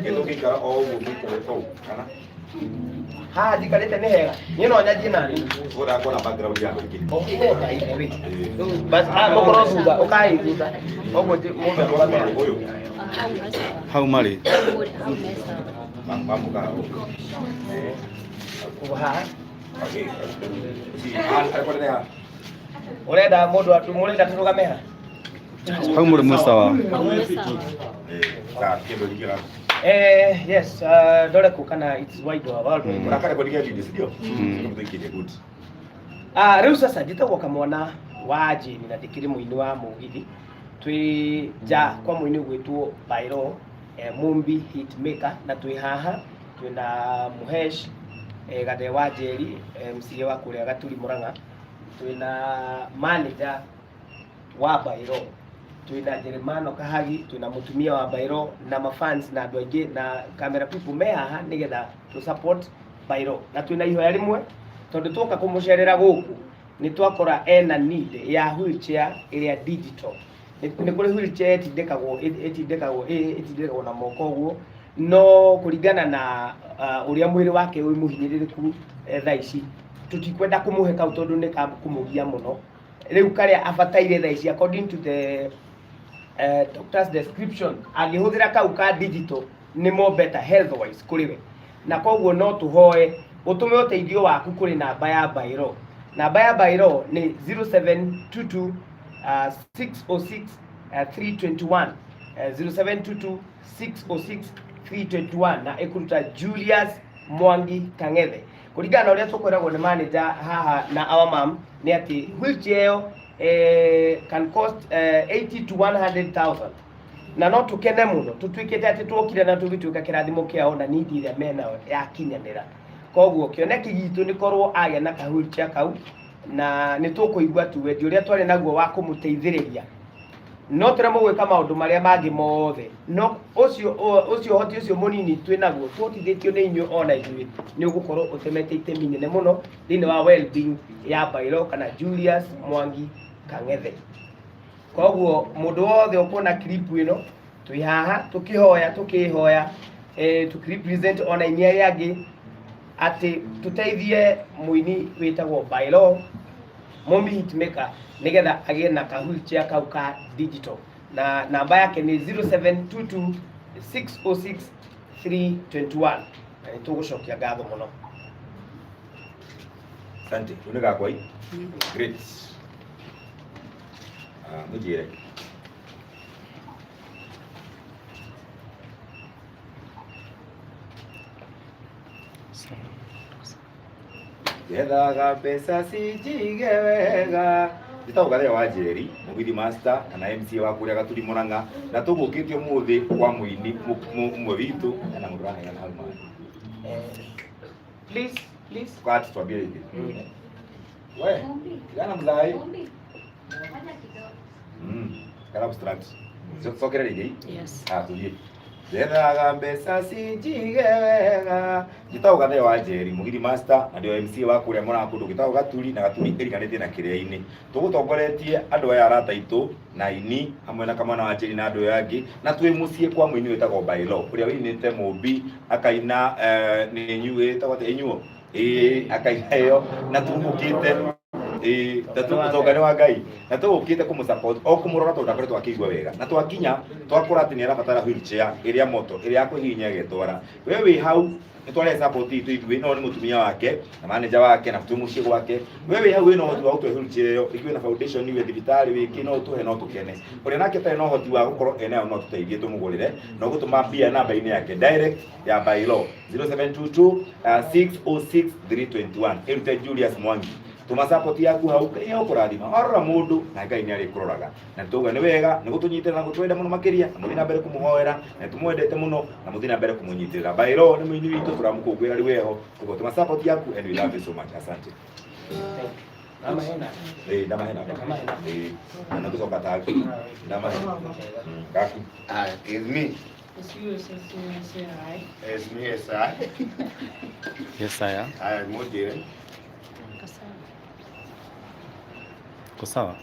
Githukikara o uguo muikare to kana ha jikarite ni hega nyino nyaji nani ora kona background yako kini okay bas mokoro suga ukai suga ogo muda wa oyo How many? Mambo ka uha okay si alikuwa ndio urenda mundu atumurenda turugameha How many musawa? Yes, dole kukana it's wide wa world. Unakale kwa digia video sio? Kama mtiki good. Riu sasa jitagwo kamwana waje ni nadikiri muini wa mugithi. Twi ja kwa muini gwitwo Bairo Mumbi Hitmaker na twi haha twina Muhesh Gade wa Jeri MC wa kuria Gaturi Muranga. Twina manager wa Bairo. Twina Jeremano Kahagi, twina mutumia wa Bairo na mafans na andu aingi na camera people me haha nigetha to support Bairo. Na twina ihoya rimwe tondu twoka kumucerera guku ni twakora ena need ya wheelchair iria digital. Ni kuri wheelchair itindekagwo na moko guo no kuringana na uria mwiri wake wi muhinyiririku thaa ici tutikwenda kumuhe kau tondu ni kumugia muno riu karia abataire thaa ici according to the doctor's description angihuthira kau ka digital ni more better health wise kuriwe na koguo no tuhoe utume uteithio waku kuri namba ya Bairo. Namba ya Bairo ni 0722 606 321 0722 606 321 na ekuruta Julius Mwangi Kang'ethe. Kuringana na uria tukoragwo ni manager haha na our mam ni ati wheelchair can cost 80 to 100,000 na no tukene muno tutwikite ati twokire na tugituika kirathimo kiao na nidi iria mena ya kinyanira koguo kioneki gitu ni korwo agia na wheelchair kau na ni tukuigua tu wendi uria twari naguo wa kumuteithiriria no turemo gwika maundu maria mangi mothe no ucio hoti ucio munini twinaguo twotithitio ni inyu ona ithui ni ugukorwo utemete itemi nene muno thini wa well being ya Bairo kana Julius Mwangi Kang'ethe. Koguo mundu wothe ukona clip ino twi haha tukihoya tukirepresent ona inya yagi ati tuteithie muini witagwo Bairo Mumbi Hitmaker nigetha agie na wheelchair kau ka digital na namba yake ni 0722 606 321 na nitugucokia ngatho muno. Asante. Unega kwa hii? Great. Mujire. Gethaga pesa sijige wega Nditaugathia wa Jeri mugithi master kana MC wa kuria Gaturi Muranga na tugukitio muthi kwa muini mwe witu na murana na halma Please kwa tuambie hivi we jana mzai kana abstract sokera ligi yes tulie Gethaga mbeca cinjige wega Nditaugathia wa Jeri mugithi master na ndio MC wa kuria Muranga kundu gitau Gaturi na Gaturi irikanite na kiria-ini tugutongoretie andu aya arata itu na ini hamwe na kamwana wa Jeri na andu yangi na twi mucie kwa muini witagwo Bairo uria winite Mumbi akaina ni nyue tawate enyuo akaina yo na tumukite tatukutonga wa Ngai na tugukite kumusupport o kumurora tondu akoretwo akigwa wega na twakinya twakora ati ni arabatara wheelchair iria moto iria akuhinya getwara we wi hau nitware support itu ithui no ni mutumia wake na manager wake na tumucie gwake we wi hau we no hoti wa utwe wheelchair yo ikiwe na foundation iwe thibitari wiki no tuhe no tukene uri nake tari no hoti wa gukorwo ene no tuteithie tumugurire no gutuma mbia namba ini yake direct ya Bairo 0722 606 321 Elta Julius Mwangi tuma support yaku hau iyo kurathima orora mundu na Ngai ni ari kuroraga na tuga ni wega ni gutunyitira na gutwenda muno makiria na muthina mbere kumuhoera na tumwendete muno na muthina mbere kumunyitira Bairo ni muini witu turamukugwira ri weho tugo tuma support yaku and we love you so much asante Nama hena nama hena na kutoka tatu nama kaki is me It's you, it's I. It's me, yes I. Yes I am. I am Mujire. Ko sawa?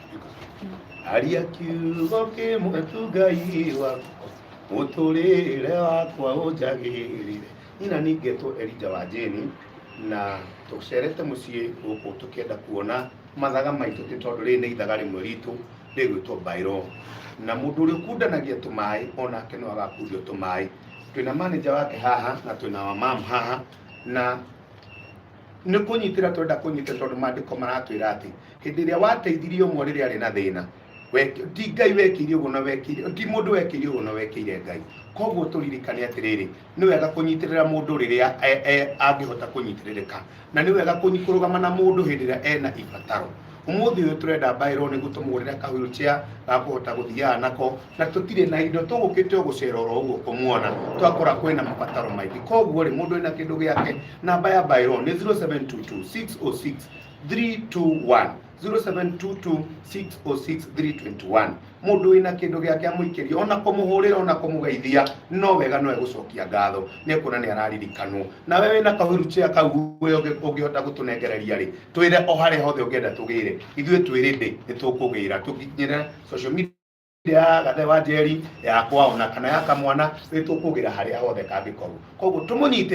Aria kiugo kimwe tu Ngai wako muturire wakwa unjagirire. Ina ningetwo Elijah Wanjini na tucerete mucii guku tukienda kuona mathaga maitu tondu ri ni ithaga rimwe ritu rigwitwo Bairo, na mundu uri kundanagia tumai onake no agakundio tumai. Twina manager wake haha na twina wa mam haha, na nä kå nyitira twenda kå nyitä tondå mandĩko maratwĩra atĩ hĩndĩ ĩrĩa wateithirie ũmwe rĩrĩa arĩ na thĩna ti Ngai wekĩire ũguo na wekĩire, ti mũndũ wekĩire ũguo na wekĩire Ngai. Koguo tũririkane atĩrĩrĩ, nĩ wega kũnyitĩrĩra mũndũ rĩrĩa angĩhota kũnyitĩrĩrĩka, na nĩ wega kũrũgama na mũndũ hĩndĩ ĩrĩa ena ibataro. Umuthi ũyũ tũrenda Bairo nĩguo tũmũgũrĩre ka wheelchair ga kũhota gũthiaga nako, na tũtirĩ na indo, tũgũkĩte gũcera oro ũguo kũmuona, twakora kwĩna mabataro maingĩ. Koguo rĩ, mũndũ wĩna kĩndũ gĩake, namba ya Bairo nĩ 0722606321 0722606321. Mũndũ wĩna kĩndũ gĩake amũikĩrie, ona kũmũhũrĩra, ona kũmũgeithia, no wega no egũcokia ngatho, nĩ kuona nĩ araririkanwo. Na we wĩna ka wheelchair kau ũngĩhota gũtũnengereria rĩ, twĩre o harĩa hothe ũngĩenda tũgĩre, ithuĩ twĩrĩ ndĩ nĩ tũkũgĩra, tũkinyĩre social media ya Gathe wa Njeri yakwa ona kana ya Kamwana nĩ tũkũgĩra harĩa hothe kangĩkorwo. Koguo tũmũnyite